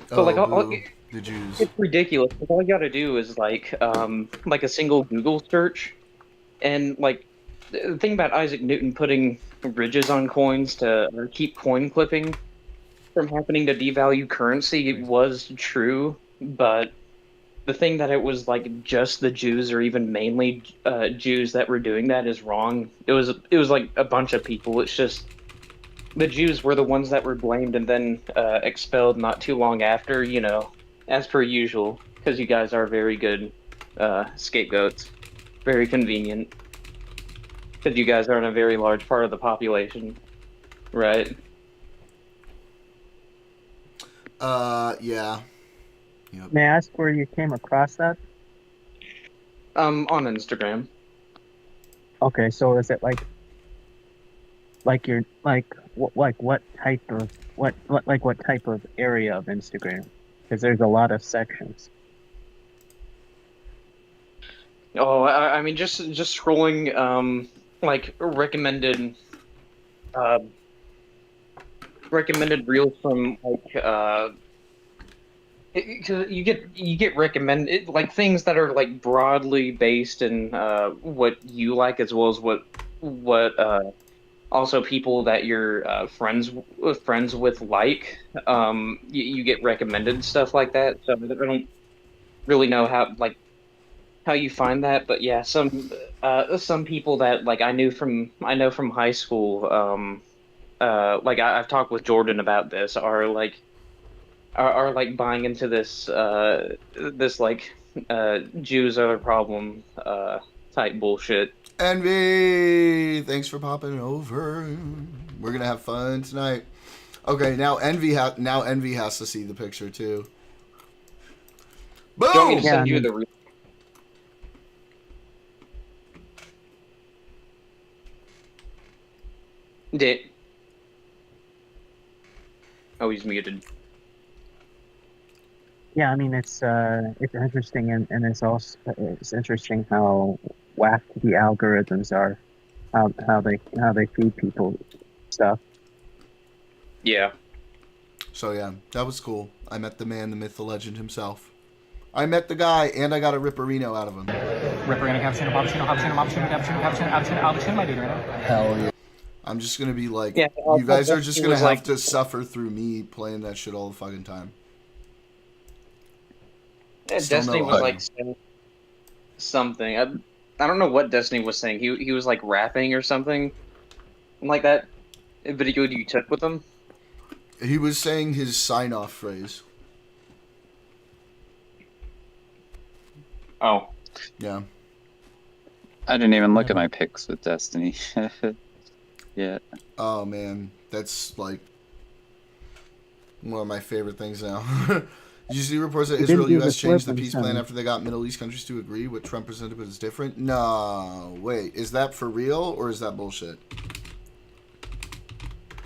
But like, Oh, boo. The Jews. it's ridiculous. 'Cause all you got to do is like a single Google search, and like the thing about Isaac Newton putting ridges on coins to or keep coin clipping from happening to devalue currency was true, but the thing that it was like just the Jews or even mainly Jews that were doing that is wrong. It was like a bunch of people. It's just the Jews were the ones that were blamed and then expelled not too long after, as per usual, because you guys are very good scapegoats, very convenient, because you guys aren't a very large part of the population, right? Yeah. Yep. May I ask where you came across that? On Instagram. Okay, so is it like you're like what type of what type of area of Instagram? Because there's a lot of sections. Oh, I mean, just scrolling, like uh, recommended reels from you get recommended like things that are like broadly based in what you like as well as what also people that you're friends with like you get recommended stuff like that. So I don't really know how you find that, but yeah, some people that like I know from high school, like I've talked with Jordan about this, are like buying into this like Jews are the problem type bullshit. Envy, thanks for popping over. We're gonna have fun tonight. Okay, now Envy has to see the picture too. Boom! Do you want me to send you the real? Did Oh, he's muted. Yeah, I mean it's interesting and it's interesting how whack the algorithms are, how they feed people stuff. Yeah. So yeah, that was cool. I met the man, the myth, the legend himself. I met the guy, and I got a Ripperino out of him. Ripper gonna cappuccino, cappuccino, cappuccino, cappuccino, cappuccino, cappuccino, cappuccino, cappuccino, my dude right now. Hell yeah. I'm just gonna be like, Yeah, you guys are just gonna have to suffer through me playing that shit all the fucking time. Yeah, Destiny was like saying something. I don't know what Destiny was saying. He was like rapping or something like that. Video you took with him. He was saying his sign-off phrase. Oh. Yeah. I didn't even look at my picks with Destiny. Yeah. Oh man, that's like one of my favorite things now. Did you see reports that Israel U.S. changed the peace plan after they got Middle East countries to agree? What Trump presented was different? No, wait, is that for real or is that bullshit?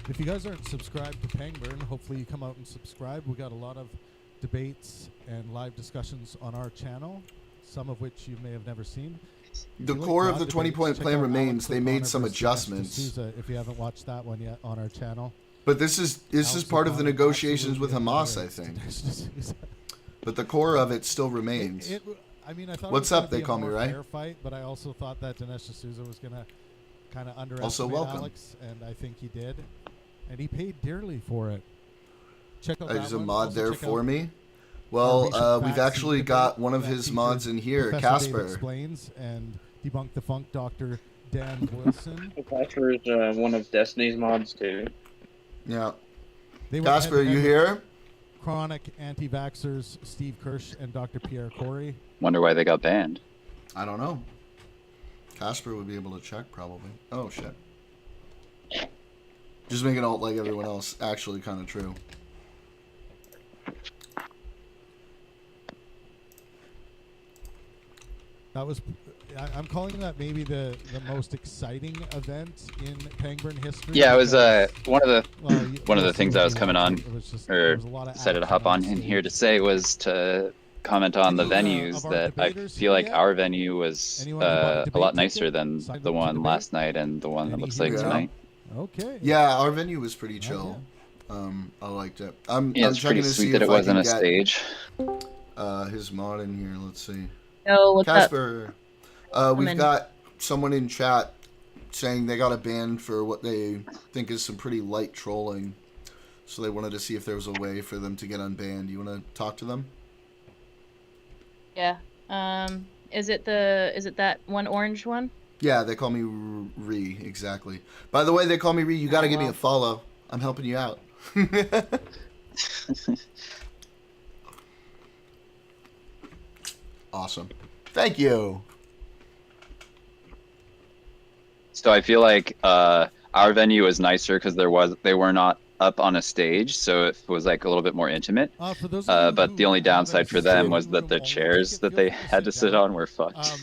If you guys aren't subscribed to Pangburn, hopefully you come out and subscribe. We got a lot of debates and live discussions on our channel, some of which you may have never seen. The core of the 20-point plan remains. They made some adjustments. If you haven't watched that one yet on our channel. But this is part of the negotiations with Hamas, I think. But the core of it still remains. I mean, I thought what's up? They call me, right? Fair fight, but I also thought that Dinesh D'Souza was gonna kind of underestimate also welcome. Alex, and I think he did, and he paid dearly for it. Check out There's that a one. mod Also there check for out me. Well, we've recent actually fact got one of that his mods in here, Professor Dave Casper. Explains and Debunk the Funk, Dr. Dan Wilson. Casper is one of Destiny's mods too. Yeah. They went Casper, head-to-head you with here? Chronic anti-vaxxers Steve Kirsch and Dr. Pierre Corey. Wonder why they got banned. I don't know. Casper would be able to check probably. Oh shit. Just making it like everyone else actually kind of true. That was, I'm calling that maybe the most exciting event in Pangburn history. Yeah, it was one of the well, one of the things I was coming on there or was a lot of decided to action hop on in stage. here to say was to comment on the Any, venues of our that I debaters feel like yet? our venue was Anyone who bought a a debate lot ticket? nicer than Signed the up to one debate? last night and the one that Any looks like here? tonight. Okay. Yeah, our venue was pretty Not chill. yet. I liked it. I'm Yeah, it's checking pretty to sweet see that if it I wasn't can a get stage. his mod in here. Let's see. Yo, what's up? Casper, we've in. got someone in chat saying they got a ban for what they think is some pretty light trolling. So they wanted to see if there was a way for them to get unbanned. You want to talk to them? Yeah. Is it that one orange one? Yeah, they call me Ree, exactly. By the way, they call me Ree. You got to give me a follow. I'm helping you out. Awesome. Thank you. So I feel like our venue was nicer because they were not up on a stage, so it was like a little bit more intimate. For those of you But the only who haven't downside for them seen was that the room only chairs ticket, that feel they free to had to sit down. on were fucked.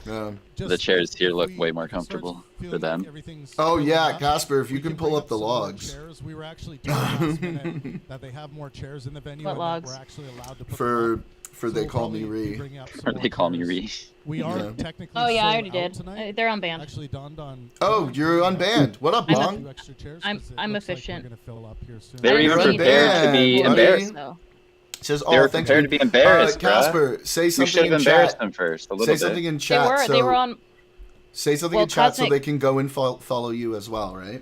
The Just chairs here if look we- way more if it starts comfortable feeling for like them. everything's Oh filling yeah, up, Casper, if we you can can pull bring up the some more logs. chairs. We were actually told last minute that they have more chairs in the venue What and logs? that we're actually allowed to put them For up. for So they we'll call me probably be Ree. bringing up some Or more they call me chairs. Ree. We are Yeah. technically Oh yeah, I already sold out did. tonight. They're unbanned. Actually dawned on. Oh, you're unbanned. What up, I'm a- Bong? Two extra chairs I'm 'cause it I'm looks like efficient. We're gonna fill up here soon. They were I even didn't see prepared to be anything. embarrassed. So. Says, They oh, were thanks. prepared to be embarrassed, bruh. Casper, say We should something have in embarrassed chat. them first, a Say little bit. something in chat. They were so on. say something Well, in chat so Cosmic- they can go and follow you as well, right?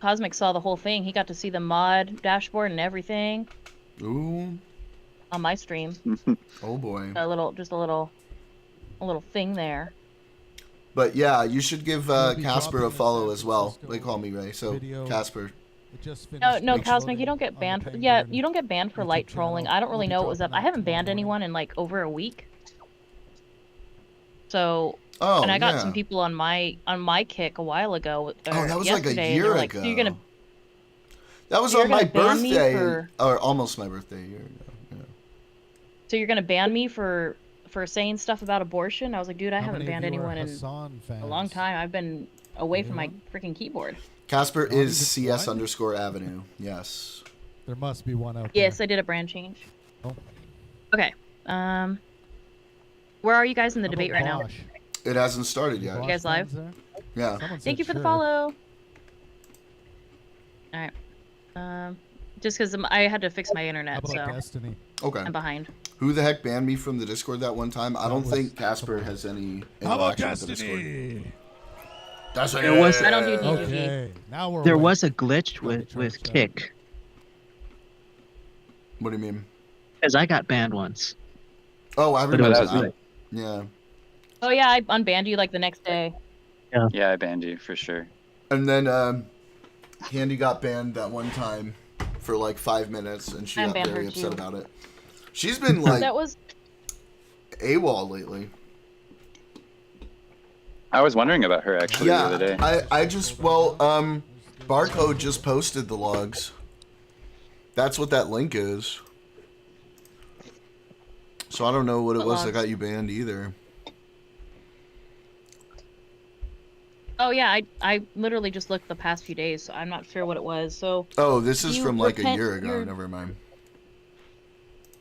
Cosmic saw the whole thing. He got to see the mod dashboard and everything Ooh, on my stream. oh boy. A little thing there. But yeah, you should give We'll be Casper dropping a the follow San as well. Francisco They call me Ray, so video. Casper. It just No, finished no, Make Cosmic, uploading you don't get on the banned. For, Pangburn yeah, you don't get banned for YouTube light channel. trolling. I don't We'll really be know what was up. dropping I that haven't tomorrow banned morning. anyone in like over a week. So, Oh, and I got yeah. some people on my kick a while ago. Oh, that was like a yesterday, and year they were like, ago. So you're gonna That was you're on my gonna ban me birthday, for- or almost my birthday a year ago. Yeah. So you're gonna ban me for saying stuff about abortion? I was like, dude, I How haven't many of banned you are anyone in Hassan a long fans? time. I've been away from my freaking keyboard. Casper Not is even CS one? underscore Avenue. Yes. There must be one out Yes, there. I did a brand change. Oh. Okay. Where are you guys in the How debate about right now? Bosch? It hasn't started You yet. guys live? fans there? Yeah. Someone Thank said you for the sure. follow. All right. Just because I had to fix my How internet, about so Destiny? Okay. I'm behind. Who the heck banned me from the Discord that one time? I That don't was- think Casper has any How about interaction with the Discord. Destiny? There was- I don't do DGG. Okay, now we're There awake. was a glitch Let me with charge that. Kick, What do you mean? because I got banned once. Oh, I But it remember was that. like- Yeah. Oh yeah, I unbanned you like the next day. Yeah, I banned you for sure. And then Candy got banned that one time for like 5 minutes, and she I got banned very her, upset too. about it. She's been like That was AWOL lately. I was wondering about her actually the other day. I just Barcode just posted the logs. That's what that link is. So I don't know what it What was that logs? got you banned either. Oh yeah, I literally just looked the past few days, so I'm not sure what it was. So Oh, this is You from like a repent year ago. your- Never mind.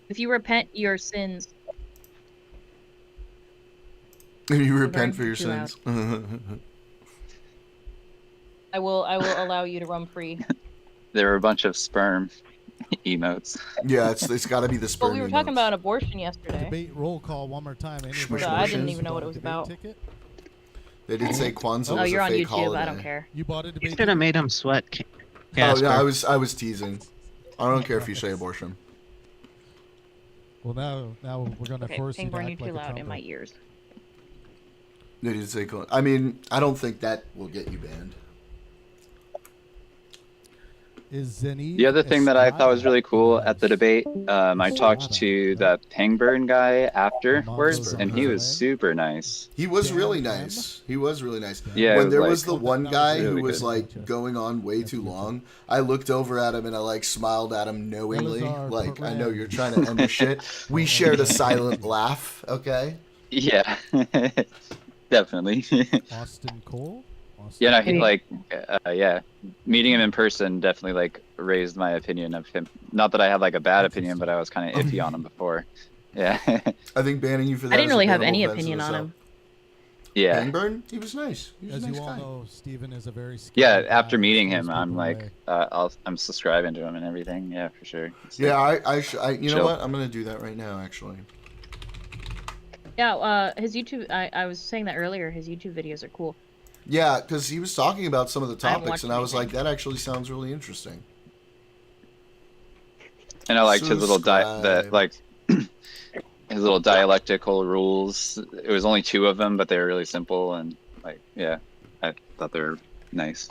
if you repent your sins, You I'm repent for very your too loud. sins. I will allow you to roam free. There were a bunch of sperm emotes. Yeah, it's got to be the sperm. Well, we were talking about abortion yesterday. Debate roll call one more time. Anybody So I didn't who even know what it bought a was debate about. ticket? They did say Kwanzaa Oh, was you're a on fake YouTube. holiday. I don't care. You bought a You debate should have ticket? made him sweat, Oh Casper. yeah, I was teasing. I don't care if you say abortion. Well, now we're gonna Okay, force you to Pangburn, you're act too like a loud in my Trumper. ears. They did say. I mean, I don't think that will get you banned. Is Zenith The other thing that I thought was Estrada. really cool at the debate, I talked to the Pangburn guy afterwards, and he was super nice. He was Dan really M? nice. He was really nice. Yeah, When it there was was the like- one that was guy really who was good. like going on way too long, I looked over at him and I like smiled at him knowingly. Eleazar Like, I Perez. know you're trying to end the shit. We shared a silent laugh, okay? Yeah, definitely. Austin Cole. Yeah, no, he Hey. like, yeah, meeting him in person definitely like raised my opinion of him. Not that I had like a bad opinion, but I was kind of iffy on him before. Yeah, I think banning you for that I didn't is a really have bannable any offense in opinion on itself. him. yeah, Pangburn? He was nice. He was As a nice you all guy. know, Steven is a very yeah. scary After guy. meeting He him, scares I'm people like, away. I'm subscribing to him and everything. Yeah, for sure. It's Yeah, like- you know chill. what? I'm gonna do that right now, actually. Yeah, his YouTube. I was saying that earlier. His YouTube videos are cool. Yeah, because he was talking about some of the I haven't topics, watched and I was like, anything. that actually sounds really interesting. And I liked his little Subscribe. his little dialectical rules. It was only 2 of them, but they were really simple and like, yeah, I thought they were nice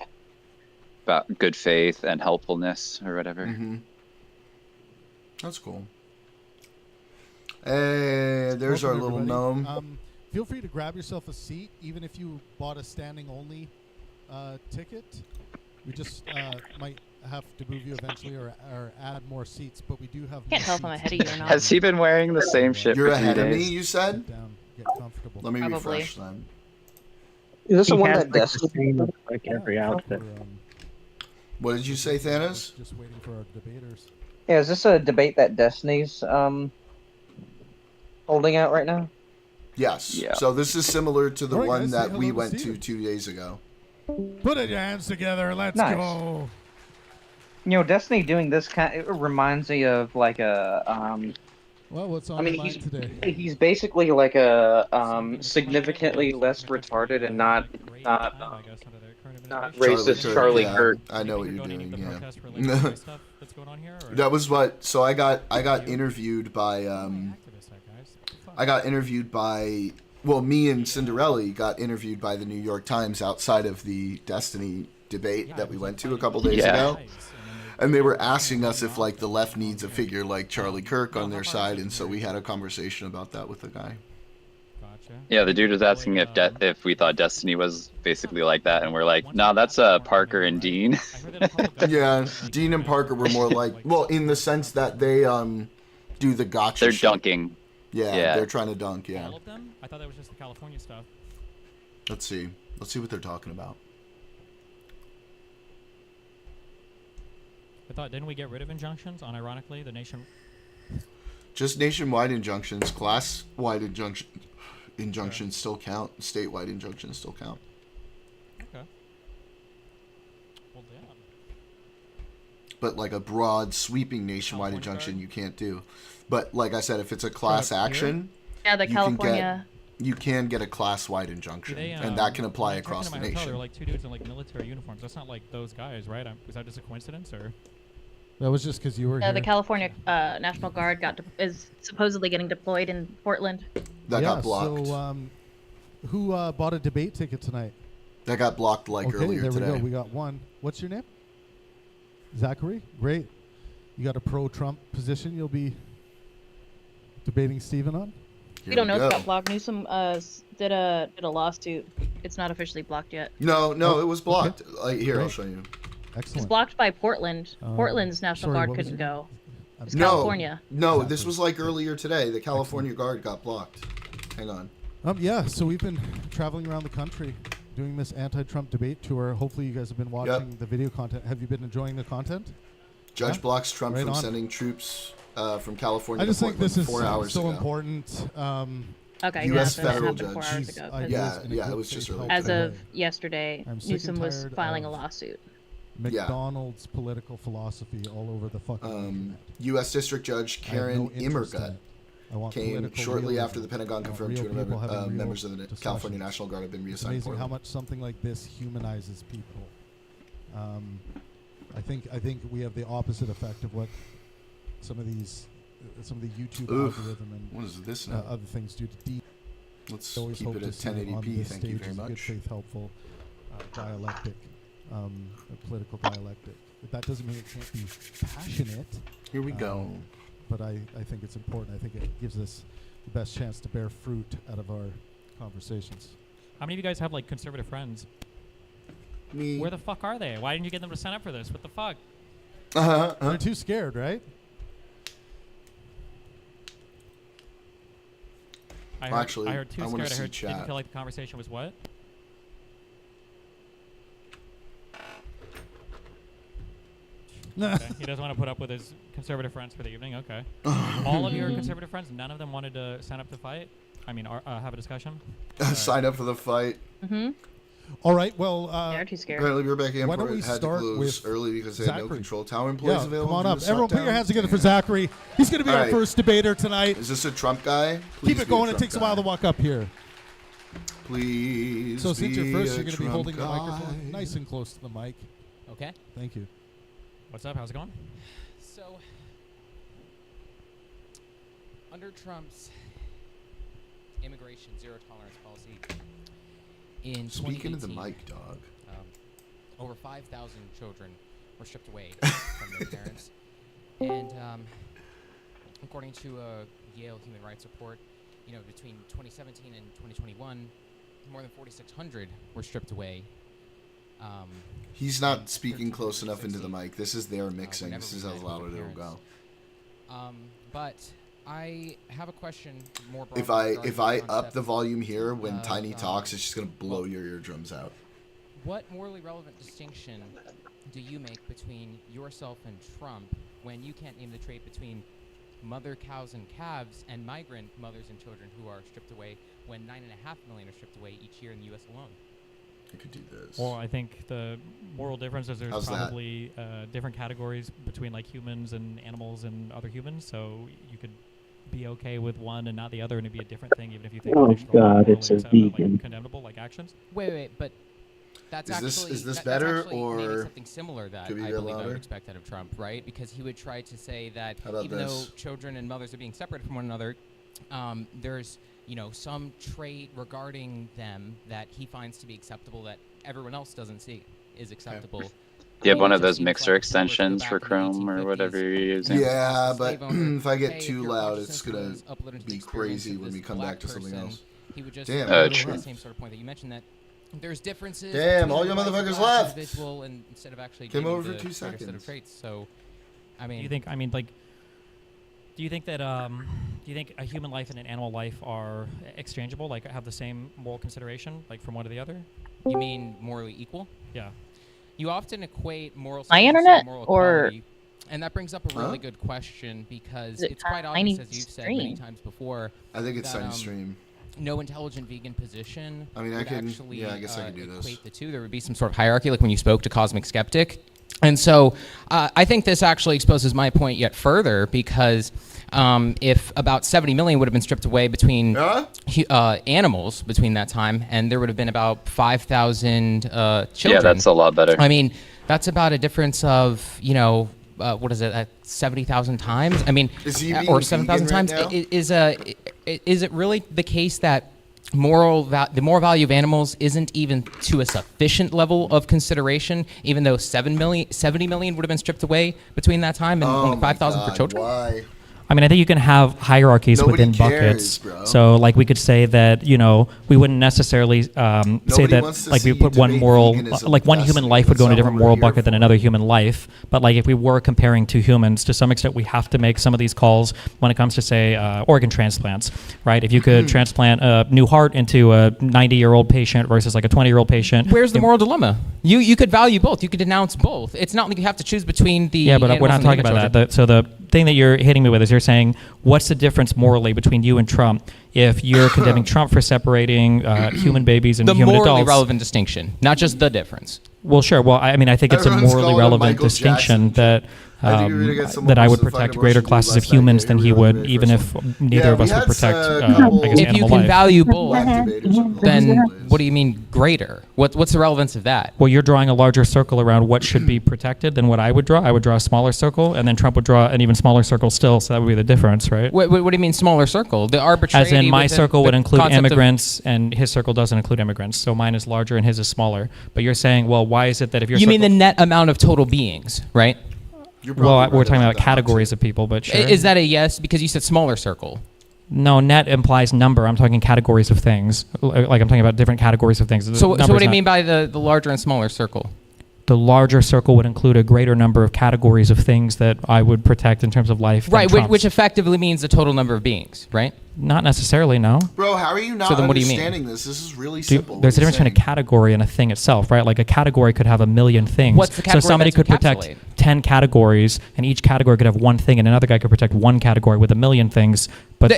about good faith and helpfulness or whatever. Mm-hmm. That's cool. Hey, there's our Welcome, little everybody. gnome. Feel free to grab yourself a seat, even if you bought a standing only ticket. We just might have to move you eventually or add more seats, but we do have Can't more tell if I'm seats. ahead of you or not. Has he been wearing the same shit You're for 3 ahead of me, days? you said? Sit down, get comfortable. Let me Probably. refresh then. Is this the He one has that like the Destiny? same like every outfit. What did you say, Thanos? Just waiting for our debaters. Yeah, is this a debate that Destiny's holding out right now? Yes. Yeah. So this is similar to the Alright, one guys, say that hello we to went to Steven. 2 days ago. Put your hands together, let's Nice. go. You know, Destiny doing this it reminds me of like a Well, what's on I mean, your mind today? he's basically like a significantly less retarded and not racist Charlie yeah, Kirk. I know what you're doing. The Yeah. protest related stuff that's going on here? Or? That was what. So I got interviewed by well, me and Cinderelli got interviewed by the New York Times outside of the Destiny debate that we went to a couple days Yeah. ago. And they were asking us if like the left needs a figure like Charlie Kirk on their side, and so we had a conversation about that with the guy. Gotcha. Yeah, the dude was asking if we thought Destiny was basically like that, and we're like, no, that's Parker and Dean. Yeah, Dean and Parker were more like, well, in the sense that they do the gotcha. They're shit. dunking. Yeah, Yeah. they're trying to dunk. Yeah. All of them? I thought that was just the California stuff. Let's see what they're talking about. I thought, didn't we get rid of injunctions on, ironically, the nation? Just nationwide injunctions, class-wide injunctions still count. Statewide injunctions still count. Okay. Well, damn. But like a broad, sweeping nationwide California injunction, guard? you can't do. But like I said, if it's a class here? action, Yeah, the you can California. you can get a class-wide injuction, and that can apply when I checked across into the my hotel, nation. There were like 2 dudes in like military uniforms. That's not like those guys, right? Was that just a coincidence, or? That was just because you were here. The California National Guard is supposedly getting deployed in Portland. That got blocked. So, who bought a debate ticket tonight? That got blocked like Okay, earlier there today. we go. We got one. What's your name? Zachary. Great. You got a pro-Trump position you'll be debating Steven on? We don't know if it got blocked. Newsom did a lawsuit. It's not officially blocked yet. No, Oh, it was blocked. okay. Like, here, I'll Great. show you. It's Excellent. blocked by Portland. Portland's National sorry, Guard what was couldn't your go. I'm It's sorry. California. No, Exactly. this was like earlier today. The California Guard got blocked. Hang on. Yeah, so we've been traveling around the country doing this anti-Trump debate tour. Hopefully you guys have been watching the video content. Have you been enjoying the content? Judge Yeah. blocks Trump Right from on. sending troops from California I just to think Portland this is 4 hours so ago. important. Okay, U.S. yeah, that federal happened 4 judge. hours She's ago. ideas 'cause in a Yeah, it good was just faith earlier As helpful of way. yesterday, I'm sick Newsom and was tired filing a of lawsuit. McDonald's political philosophy all over the fucking internet. U.S. District Judge I have Karen no interest in Immergut it. I want came political shortly realism. after the Pentagon I want confirmed real 200 people having real members of the California discussions. National Guard have been It's reassigned. amazing how Portland. much something like this humanizes people. I think we have the opposite effect of what some of the YouTube Oof. algorithm and What is this now? other things do to deep. Let's Always keep hope it to at see on 1080p. this Thank you stage very is good much. faith, helpful dialectic, political dialectic. that doesn't mean it can't be passionate. Here we go. But I think it's important. I think it gives us the best chance to bear fruit out of our conversations. How many of you guys have like conservative friends? Me. Where the fuck are they? Why didn't you get them to sign up for this? What the fuck? They're too scared, right? I Well, actually, heard too I wanna scared. I see heard chat. didn't feel like the conversation was what? Okay. He doesn't want to put up with his conservative friends for the evening. Okay. All of your conservative friends, none of them wanted to sign up to fight? I mean, have a discussion? Sign up for the fight. Mm-hmm. All right, well... They're too scared. Apparently, Rebecca Why don't Emperor we had to start close with early because they had no Zachary? control tower employees Yeah, available. come on due up. to Everyone put your lockdown. hands together for Zachary. He's going to be All our right. first debater tonight. Is this a Trump guy? Please Keep it be a going. It Trump takes a guy. while to walk up here. Please. So since you're be first, a you're going to be Trump holding the guy. microphone nice and close to the mic. Okay. Thank you. What's up? How's it going? So, under Trump's immigration zero tolerance policy, in Speaking of the 2018, mic, dog. over 5,000 children were stripped away from their parents. And according to a Yale Human Rights Report, between 2017 and 2021, more than 4,600 were stripped away. He's not speaking close enough into the mic. This is their mixing. This is how loud it'll go. But I have a question more broadly. If I regarding the up the concept volume here when of, Tiny talks, it's just gonna blow your eardrums out. What morally relevant distinction do you make between yourself and Trump when you can't name the trait between mother cows and calves and migrant mothers and children who are stripped away when 9.5 million are stripped away each year in the U.S. alone? I could do this. Well, I think the moral difference is there's How's that? probably different categories between like humans and animals and other humans. So you could be okay with one and not the other, and it'd be a different thing, even if you think Oh, additional God, morally it's a acceptable, vegan. like, condemnable like actions. Wait, but that's Is this that's better, actually maybe or something similar that could we I be believe I louder? would expect out of Trump, right? Because he would try to say that How about even this? though children and mothers are being separated from one another, there's some trait regarding them that he finds to be acceptable that everyone else doesn't see is acceptable. Do you have I one mean, of it just those seems mixer like if we were to go extensions back for in the Chrome or 1850s, whatever you're using? Yeah, but slave owner, if I get hey, too your loud, consciousness it's gonna was uploaded to the be experience crazy of when this we come black back to something person, else. He would just Damn. make True. the same sort of point that you mentioned, that there's differences. Damn, between all the you white and motherfuckers black left. individual, and instead of actually Came naming over the for 2 greater set of seconds. traits. So, I mean, Do you think that do you think a human life and an animal life are exchangeable, like have the same moral consideration, like from one to the other? you mean morally equal? Yeah. You often equate moral My sufficiency internet and moral or- equality, and that brings up a really good question because Is it it's quite tiny obvious, as you've said many stream? times before. I think it's that, Tiny Stream. No intelligent vegan position. I mean, I would can- actually, yeah, I guess I can do this. equate the two. There would be some sort of hierarchy, like when you spoke to Cosmic Skeptic. And so I think this actually exposes my point yet further because if about 70 million would have been stripped away between animals between that time, and there would have been about 5,000 children. Yeah, that's a lot better. I mean, that's about a difference of, what is it, 70,000 times? I mean, Is he being or 7,000 vegan times. right now? Is it really the case that the moral value of animals isn't even to a sufficient level of consideration, even though 70 million would have been stripped away between that time and only 5,000 for children? Why? I mean, I think you can have hierarchies Nobody within cares, buckets. bro. So, like, we could say that, we wouldn't necessarily say Nobody that, wants to like, we see put one debate moral, veganism. like, one That's human the- life would go in a that's different what moral we're here bucket than for. another human life. But, like, if we were comparing two humans, to some extent, we have to make some of these calls when it comes to, say, organ transplants, right? If you could transplant a new heart into a 90-year-old patient versus, like, a 20-year-old patient. Where's the moral dilemma? You could value both. You could denounce both. It's not like you have to choose between the Yeah, but we're not talking about that. So the thing that you're hitting me with is you're saying, what's the difference morally between you and Trump if you're condemning Trump for separating human babies and The human morally adults? relevant distinction, not just the difference. Well, sure. Well, I mean, I think it's a Everyone's morally calling him relevant Michael distinction Jackson. I think you're gonna get someone that I who's would the protect fucking greater Russian classes dude of last night, humans yeah, than you he really would, made even first if neither of we us would had protect, a I couple- guess, If you animal can life. value both, Black debaters on the then list. what do you mean greater? What's the relevance of that? Well, you're drawing a larger circle around what should be protected than what I would draw. I would draw a smaller circle, and then Trump would draw an even smaller circle still, so that would be the difference, right? What do you mean smaller circle? The arbitrary. As in, my circle would include immigrants, and his circle doesn't include immigrants. So mine is larger and his is smaller. But you're saying, well, why is it that if your You mean the circle- net amount of total beings, right? Well, we're talking about categories of people, but sure. Is that a yes? Because you said smaller circle. No, net implies number. I'm talking categories of things. Like I'm talking about different categories of things. So what do you mean by the larger and smaller circle? The larger circle would include a greater number of categories of things that I would protect in terms of life. Right, which effectively means the total number of beings, right? Not necessarily, no. Bro, how are you not So then what do you mean? understanding this? This is really Dude, simple. there's a What difference you're between a category and a thing itself, right? Like a category could have a million things. What's the category so somebody that's could protect encapsulate? 10 categories, and each category could have one thing, and another guy could protect one category with a million things. But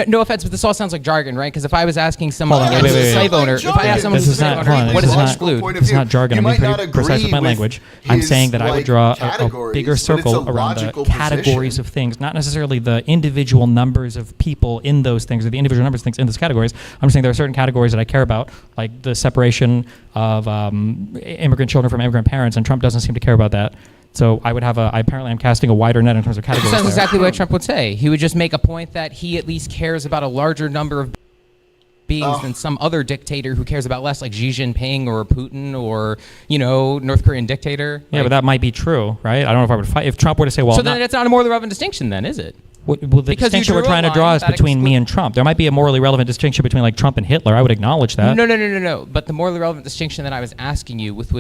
No offense, but this all sounds like jargon, right? Because if I was asking someone, Hold on, who's wait. a slave owner, if I asked someone This who's is a slave not, owner, hold on, what this does is it not, exclude? this is not jargon. I'm You being might pretty not precise with my agree language. with I'm his, saying that I would like, draw a categories, bigger but it's a circle around the logical categories position. of things, not necessarily the individual numbers of people in those things or the individual numbers of things in those categories. I'm saying there are certain categories that I care about, like the separation of immigrant children from immigrant parents, and Trump doesn't seem to care about that. So I would have apparently I'm casting a wider net in terms of categories. That's there. exactly what Trump would say. He would just make a point that he at least cares about a larger number of beings than some other dictator who cares about less, like Xi Jinping or Putin or, North Korean dictator. Yeah, but that might be true, right? I don't know if I would fight if Trump were to say, well, So then it's not a morally relevant distinction then, is it? Well, the Because you distinction we're drew a trying to draw line is that between me and Trump. There might be a morally relevant distinction between like Trump and Hitler. I would acknowledge that. No. But the morally relevant distinction that I was asking you was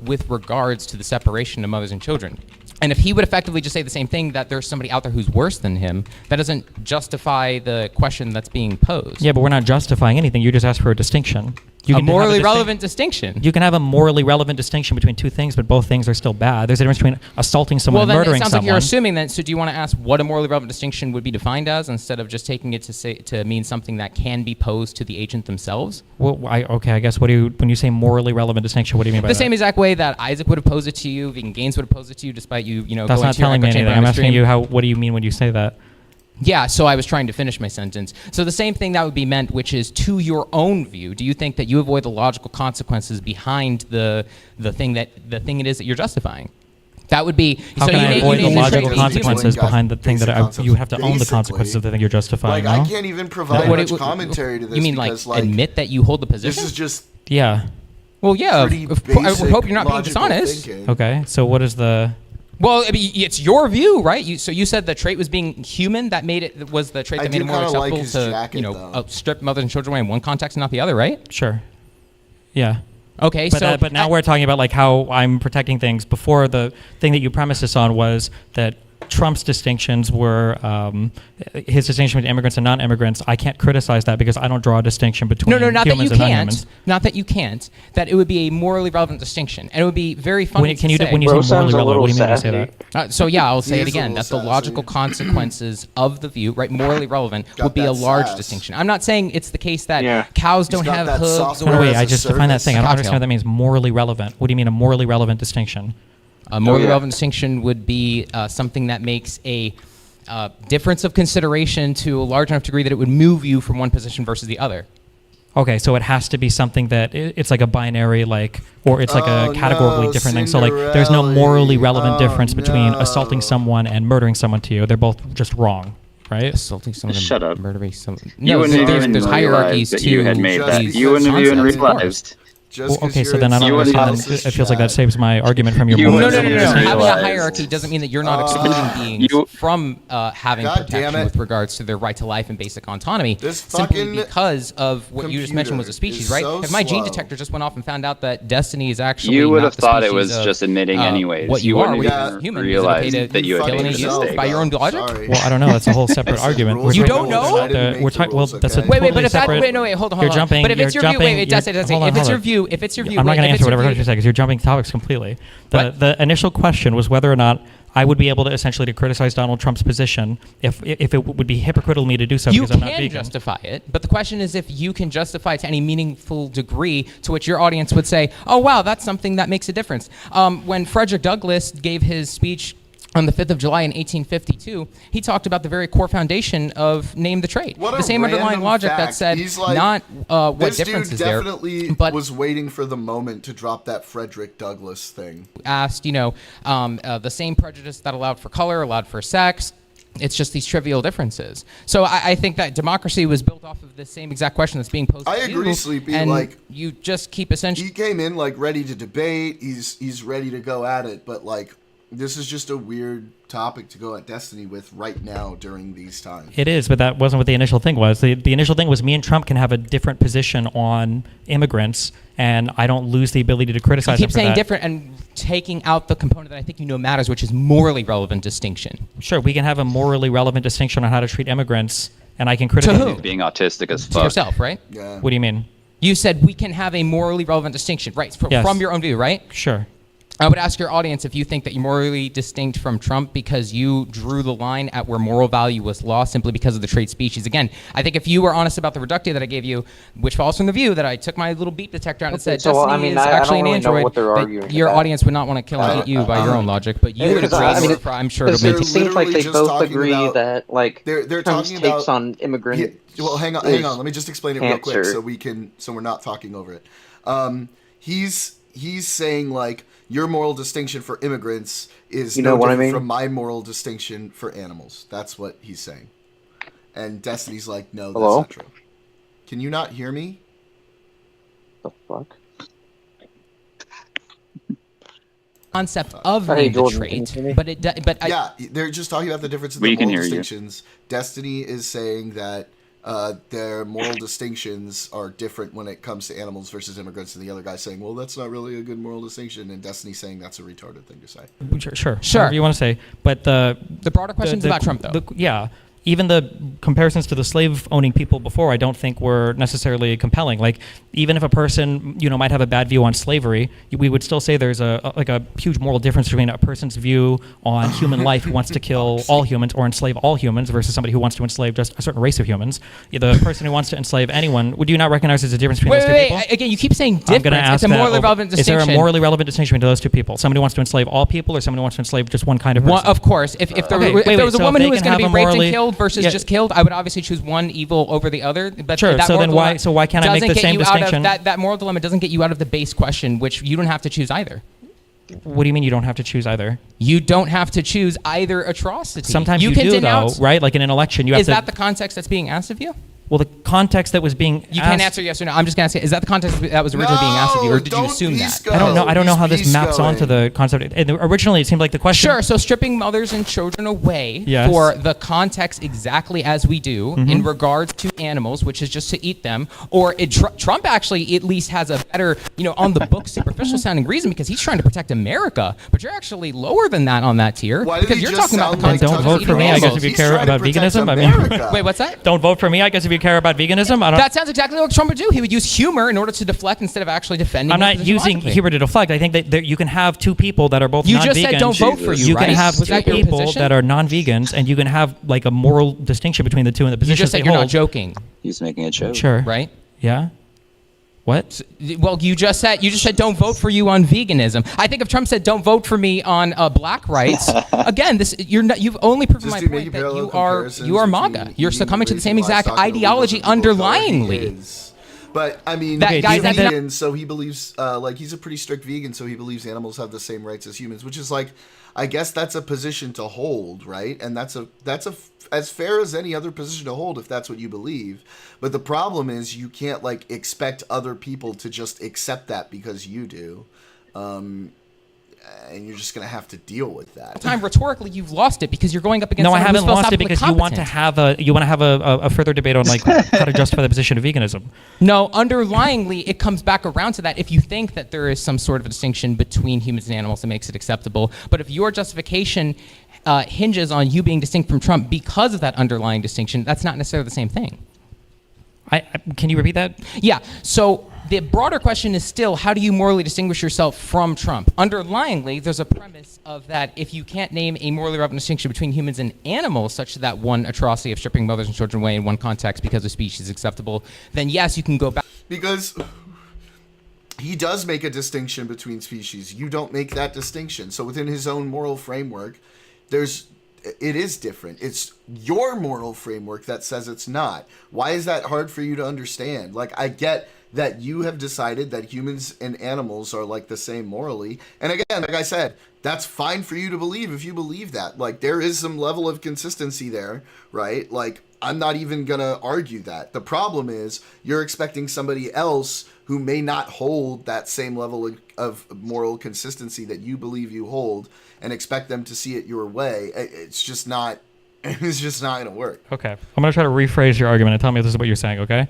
with regards to the separation of mothers and children. And if he would effectively just say the same thing, that there's somebody out there who's worse than him, that doesn't justify the question that's being posed. Yeah, but we're not justifying anything. You just asked for a distinction. You A can have morally distinc- relevant distinction. You can have a morally relevant distinction between two things, but both things are still bad. There's a difference between assaulting someone Well, and then it murdering sounds someone. like you're assuming then. So do you want to ask what a morally relevant distinction would be defined as, instead of just taking it to mean something that can be posed to the agent themselves? Well, I guess when you say morally relevant distinction, what do you mean by The that? same exact way that Isaac would have posed it to you, Vegan Gaines would have posed it to you, despite you, That's going not to your telling me echo chamber anything. on I'm the asking stream. you what do you mean when you say that? Yeah, so I was trying to finish my sentence. So the same thing that would be meant, which is to your own view. Do you think that you avoid the logical consequences behind the thing it is that you're justifying? That would be. How so can you I name- avoid you the name logical trait- consequences behind the thing that you have to own the basically. consequences of the thing you're justifying? Like, I no? can't even provide What much it- commentary to this. You mean because, like admit that you hold the position? This is just Yeah. Well, yeah. pretty I would basic hope you're not being logical dishonest. thinking. Okay. So what is the? Well, I mean, it's your view, right? So you said the trait was being human. That was the trait I that made do it more kinda like acceptable his to jacket, though. strip mothers and children away in one context and not the other, right? Sure. Yeah. Okay, But now we're talking about like how I'm protecting things. Before, the thing that you premised this on was that Trump's distinctions were his distinction between immigrants and non-immigrants. I can't criticize that because I don't draw a distinction between No, not that you humans and can't. non-humans. Not that you can't. That it would be a morally relevant distinction, and it would be very funny When you to say. when you say morally relevant, what do you mean when you say that? So yeah, I'll say He it is a again. little That the sassy. logical consequences of the view, right, morally relevant, Got would be a that large sass. distinction. I'm not saying it's the case that Yeah. cows He's don't got have that hooves. software No, wait, as I a just defined that service. thing. I don't Cocktail. understand what that means. Morally relevant. What do you mean a morally relevant distinction? A morally yeah. relevant distinction would be something that makes a difference of consideration to a large enough degree that it would move you from one position versus the other. Okay, so it has to be something that it's like a binary, or it's like a categorically no, different thing. So like, there's no morally relevant Oh, difference between no. assaulting someone and murdering someone to you. They're both just wrong, right? Assaulting someone, Shut up. murdering someone. You No, wouldn't have there's, even there's hierarchies realized that to you had made Just that. because You wouldn't have even concepts, of course. realized. Just Well, 'cause okay, so you're then I in don't You wouldn't understand. someone It feels like that else's saves my argument from your You point. No, wouldn't no, no, have no, no. even Having a realized. hierarchy doesn't mean that you're not excluding beings You- from having God damn protection it. with regards to their right to life and basic autonomy. This simply fucking because of what you just mentioned was a computer species, is right? so If my gene slow. detector just went off and found out that destiny is actually You would not have the thought it species was of, just admitting anyways. what you You are, wouldn't which have is even human. realized Is it okay that you had kill an made a angel mistake. by your own logic? Sorry. Well, I don't know. That's a whole separate This is argument. rules. You We're don't talking- know? I didn't make We're the talking. Well, rules, that's a okay? Wait, totally but if that, separate. wait, no, wait, hold on, You're hold on. jumping. But if it's you're your view, jumping, wait, that's it, that's it. hold on, If it's hold your on. view, if it's your view, I'm not wait, going to if it's answer your whatever view- you say because you're jumping topics completely. What? The initial question was whether or not I would be able to essentially to criticize Donald Trump's position if it would be hypocritical of me to do so You because I'm not can vegan. justify it, but the question is if you can justify it to any meaningful degree to which your audience would say, oh, wow, that's something that makes a difference. When Frederick Douglass gave his speech on the 5th of July in 1852, he talked about the very core foundation of name the trade. What the a same underlying random logic that fact. said He's like, not what this difference dude is there. definitely But was waiting for the moment to drop that Frederick Douglass thing. asked, the same prejudice that allowed for color, allowed for sex. It's just these trivial differences. So I think that democracy was built off of the same exact question that's being posed I to agree, you. Sleepy. And like, you just keep essentially... He came in, like, ready to debate. He's ready to go at it. But, like, this is just a weird topic to go at Destiny with right now during these times. It is, but that wasn't what the initial thing was. The initial thing was me and Trump can have a different position on immigrants, and I don't lose the ability to criticize You him keep for saying that. different and taking out the component that I think matters, which is morally relevant distinction. Sure, we can have a morally relevant distinction on how to treat immigrants, and I can criticize who? Being autistic as To fuck. yourself, right? Yeah. What do you mean? You said we can have a morally relevant distinction, right? Yes. From your own view, right? Sure. I would ask your audience if you think that you're morally distinct from Trump because you drew the line at where moral value was lost simply because of the trait species. Again, I think if you were honest about the reductio that I gave you, which falls from the view that I took my little beep detector out and said so, Destiny I mean, is I actually don't an really know android, what they're that arguing your about. audience would not want to kill and eat you by your own logic, but you would Because, agree. I mean, I'm sure it'll they're make It seems like literally they just both talking agree about- that, like, They're Trump's talking takes about on immigrant. well, hang on. Let me just explain it real quick cancer. so we're not talking over it. He's saying like your moral distinction for immigrants is You know what I different mean? from my moral distinction for animals. That's what he's saying. And Destiny's like, no, that's Hello? not true. Can you not hear me? The fuck? concept of Hey, name the Jordan, can you trait, hear me? but Yeah, they're just talking about the difference in We the can moral hear you. distinctions. Destiny is saying that their moral distinctions are different when it comes to animals versus immigrants, and the other guy's saying, well, that's not really a good moral distinction, and Destiny's saying that's a retarded thing to say. Sure. Sure. Whatever you want to say. But the broader question is about Trump, though. Yeah. Even the comparisons to the slave-owning people before, I don't think were necessarily compelling. Like, even if a person, might have a bad view on slavery, we would still say there's a huge moral difference between a person's view on human life who wants to kill all humans or enslave all humans versus somebody who wants to enslave just a certain race of humans. The person who wants to enslave anyone, would you not recognize there's a difference between those two people? Again, you keep saying I'm gonna difference. ask It's a that morally over- relevant Is distinction. there a morally relevant distinction between those two people? Somebody who wants to enslave all people or somebody who wants to enslave just one kind of person? Of course. If there, Okay, if wait, there was a so if woman they who was can going to have be a raped morally- and killed versus Yeah. just killed, I would obviously choose one evil over the other. But Sure, that so moral then why- dilemma so why can't I make doesn't the get same you out of- distinction? That moral dilemma doesn't get you out of the base question, which you don't have to choose either. What do you mean you don't have to choose either? You don't have to choose either atrocity. Sometimes you can do, denounce. though, right? Like in an election, you have Is to... that the context that's being asked of you? Well, the context that was being You asked... can't answer yes or no. I'm just going to ask you, is that the context that was originally being asked of you, or did you assume that? I don't know how this maps onto the concept. Originally, it seemed like the question... Sure, so stripping mothers and children away Yes. for the context exactly as we do in regards to animals, which is just to eat them, or Trump actually at least has a better, on the book, superficial sounding reason because he's trying to protect America, but you're actually lower than that on that tier Why did because he you're just talking about the sound like context Don't of vote for eating me, I guess, animals. if you He's care trying to about protect veganism. America. Wait, what's that? Don't vote for me, I guess, if you care about veganism. I don't... That sounds exactly like what Trump would do. He would use humor in order to deflect instead of actually defending. I'm his not position using logically. humor to deflect. I think that you can have two people that are both You non-vegans. just said don't vote for you, You can right? have Was two that your people position? that are non-vegans, and you can have like a moral distinction between the two in the You positions just said they you're hold. not joking, He's making a joke. Sure. right? Yeah. What? Well, you just said don't vote for you on veganism. I think if Trump said don't vote for me on black rights, again, you've only proven Just my to point make that parallel you are comparisons MAGA. between You're eating, succumbing to the same raising exact livestock, and ideology illegal people, underlyingly. he is. But I mean, Okay, he's do you think that- vegan, so he believes he's a pretty strict vegan, so he believes animals have the same rights as humans, which is like, I guess that's a position to hold, right? And that's as fair as any other position to hold if that's what you believe. But the problem is you can't like expect other people to just accept that because you do. And you're just gonna have to deal with that. Time rhetorically, you've lost it because you're going up against. No, I someone who's haven't lost it philosophically because you want to competent. have a further debate on like how to justify the position of veganism. No, underlyingly, it comes back around to that. If you think that there is some sort of a distinction between humans and animals that makes it acceptable, but if your justification hinges on you being distinct from Trump because of that underlying distinction, that's not necessarily the same thing. Can you repeat that? Yeah. So the broader question is still, how do you morally distinguish yourself from Trump? Underlyingly, there's a premise of that if you can't name a morally relevant distinction between humans and animals, such that one atrocity of stripping mothers and children away in one context because of speech is acceptable, then yes, you can go back. Because he does make a distinction between species. You don't make that distinction. So within his own moral framework, it is different. It's your moral framework that says it's not. Why is that hard for you to understand? Like, I get that you have decided that humans and animals are like the same morally. And again, like I said, that's fine for you to believe if you believe that. Like, there is some level of consistency there, right? Like, I'm not even going to argue that. The problem is you're expecting somebody else who may not hold that same level of moral consistency that you believe you hold and expect them to see it your way. It's just not going to work. Okay. I'm going to try to rephrase your argument and tell me if this is what you're saying, okay?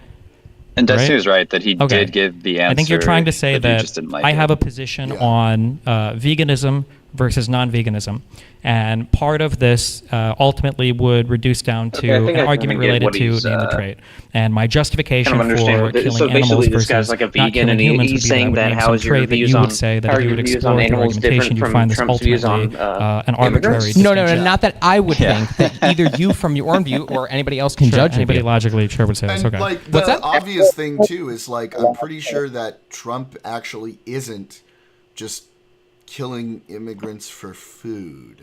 And Destiny was right that he Okay. did give the answer. I think you're trying to say but you that just didn't like I it. have a position on veganism versus non-veganism, and part of this ultimately would reduce down to Okay, I think an I kinda argument get related what to he's, name the trait. And my justification kind of for understand what killing so animals basically this versus guy's like a not vegan killing and humans he's would be saying that I would that name how some is your trait that views you on would say that how if are you your would views explore on with your animals argumentation, different you from find this Trump's views ultimately on an arbitrary immigrants? No, distinction. not that I would Yeah. think that either you from your own view or anybody else can Sure, judge anybody it. logically sure would say this. And Okay. like What's the that? obvious thing too is like I'm pretty sure that Trump actually isn't just killing immigrants for food.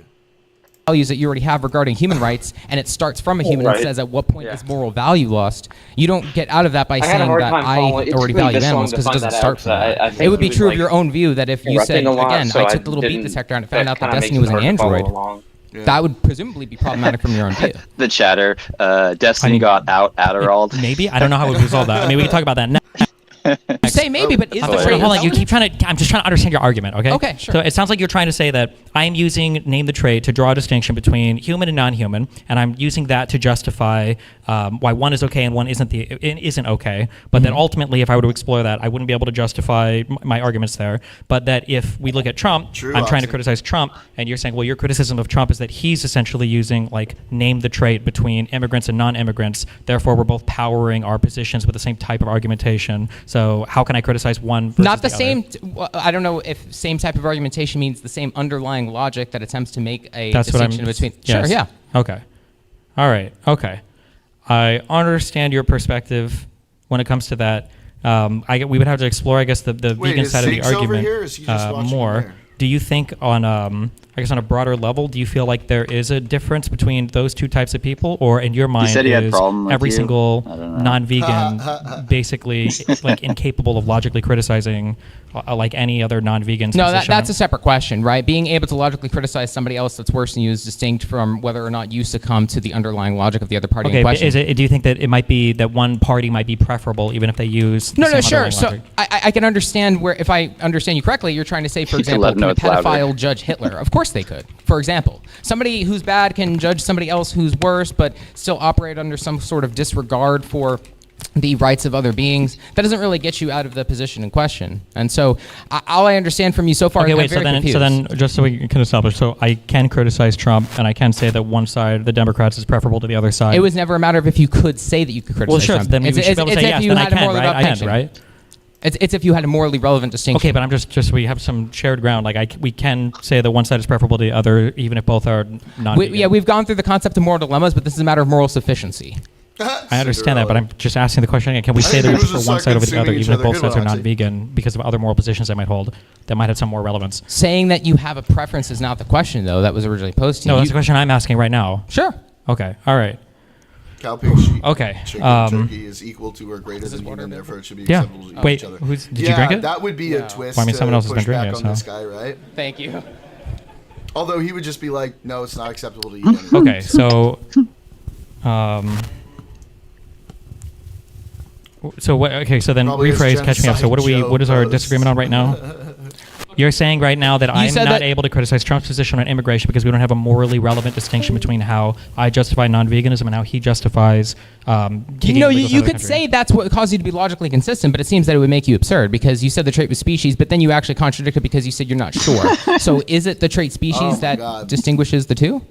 Values that you already have regarding human rights, and it starts from a human and Right. says at what point Yeah. is moral value lost. You don't get out of that by I had a saying hard that time I following. It already took me value this long animals to because it find doesn't that start out, from so that. I think It would he be was, true like, of your own view that if you said, interrupting a lot, again, so I I took the little beat didn't- detector and found out that kinda makes Destiny it was an hard to follow android, along. Yeah. that would presumably be problematic from your own view. The chatter. Destiny I mean, got out Adderall. Maybe. I don't know how we resolve that. I mean, we can talk about that now. You say maybe, but is the hilarious. trait Hold on, you keep intelligent? trying to. I'm just trying to understand your argument. Okay. Okay, sure. So it sounds like you're trying to say that I'm using name the trait to draw a distinction between human and non-human, and I'm using that to justify why one is okay and one isn't okay. But then ultimately, if I were to explore that, I wouldn't be able to justify my arguments there. But that if we look at Trump, True, I'm trying to Austin. criticize Trump, and you're saying, well, your criticism of Trump is that he's essentially using like name the trait between immigrants and non-immigrants. Therefore, we're both powering our positions with the same type of argumentation. So how can I criticize one versus Not the other? same. Well, I don't know if same type of argumentation means the same underlying logic that attempts to make a That's what I'm. distinction between. Yes. Sure, yeah. Okay. All right. Okay. I understand your perspective when it comes to that. We would have to explore, I guess, the Wait, vegan is side of the Ziggs over argument here, or is he just watching more. there? Do you think on, I guess, on a broader level, do you feel like there is a difference between those two types of people, or in your mind, said he had is problem with every you. single I don't know. non-vegan basically like incapable of logically criticizing like any other non-vegan? No, that's a separate question, right? Being able to logically criticize somebody else that's worse than you is distinct from whether or not you succumb to the underlying logic of the other party Okay, in but question. do you think that it might be that one party might be preferable even if they use the No, same sure. underlying So logic? I can understand where, if I understand you correctly, you're trying to say, for You can example, let them can know a it's louder. pedophile judge Hitler? Of course they could. For example, somebody who's bad can judge somebody else who's worse, but still operate under some sort of disregard for the rights of other beings. That doesn't really get you out of the position in question. And so, all I understand from you so far Okay, is wait. I'm very confused. So then, just so we can establish, so I can criticize Trump, and I can say that one side, the Democrats, is preferable to the other side. It was never a matter of if you could say that you could criticize well, sure. Trump. Then we should be able to it's say if yes. you Then I had a can, morally right? I can, distinction. right? It's if you had a morally relevant distinction. Okay, but I'm just we have some shared ground. Like we can say that one side is preferable to the other, even if both are non-vegan. We've gone through the concept of moral dilemmas, but this is a matter of moral sufficiency. I understand that, but I'm just asking the question again. Can we say that we prefer one side over the other, even if both sides are non-vegan, because of other moral positions they might hold that might have some more relevance? Saying that you have a preference is not the question, though. That was originally posed to you. No, that's the question I'm asking right now. Sure. Okay. All right. Cow, pig, sheep, Okay, chicken, turkey is equal to or greater than human, therefore it should be Yeah. acceptable to Wait, each other. did you drink it? That would be a twist. Well, I mean, someone else to has push been drinking back it, on so. this guy, right? Thank you. Although he would just be like, no, it's not acceptable to eat anymore. Okay, so, so then Probably is rephrase, catch me up. So genocide what is our Joe disagreement on right now? You're saying right now that I'm said not that- able to criticize Trump's position on immigration because we don't have a morally relevant distinction between how I justify non-veganism and how he justifies taking You know, illegals out you of the could country. say that's what caused you to be logically consistent, but it seems that it would make you absurd because you said the trait was species, but then you actually contradicted because you said you're not sure. So is it the trait species Oh my that God. distinguishes the two?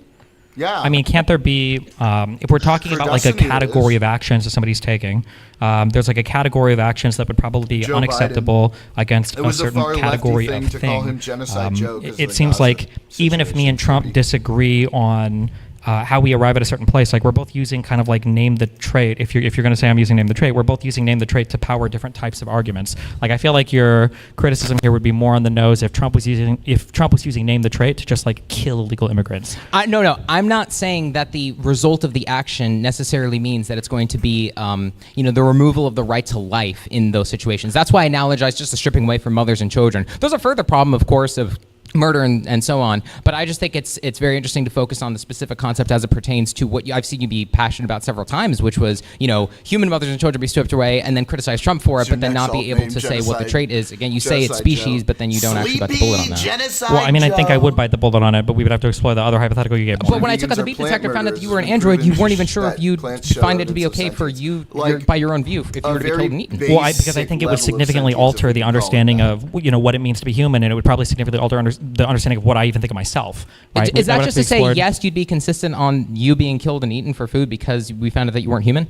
Yeah. I mean, can't there be, if we're talking For about like a Destiny it category is. of actions that somebody's taking, there's like a category of actions that would probably be Joe unacceptable against It a was a certain far lefty category thing of to thing. call him genocide Joe 'cause It of the seems Gaza like even if me and Trump disagree on how we arrive at a certain place. Like we're both using kind of like name the trait. If you're going to say I'm using name the trait, we're both using name the trait to power different types of arguments. Like I feel like your criticism here would be more on the nose if Trump was using name the trait to just like kill illegal immigrants. No, I'm not saying that the result of the action necessarily means that it's going to be, the removal of the right to life in those situations. That's why I analogize just the stripping away from mothers and children. There's a further problem, of course, of murder and so on, but I just think it's very interesting to focus on the specific concept as it pertains to what I've seen you be passionate about several times, which was human mothers and children be stripped away and then criticize Trump for it, but then not be able to say what the trait is. Again, you say it's species, but then you don't actually bite the bullet on that. Genocide Well, I mean, I think I Joe. would bite the bullet on it, but we would have to explore the other hypothetical you gave. But when I took out the beat detector, found out that you were an android, you weren't even sure if you'd find it to be okay for you, by your own view, if you were to be killed and eaten. Well, because I think it would significantly alter the understanding of what it means to be human, and it would probably significantly alter the understanding of what I even think of myself. Right? Is that just to say yes, you'd be consistent on you being killed and eaten for food because we found out that you weren't human?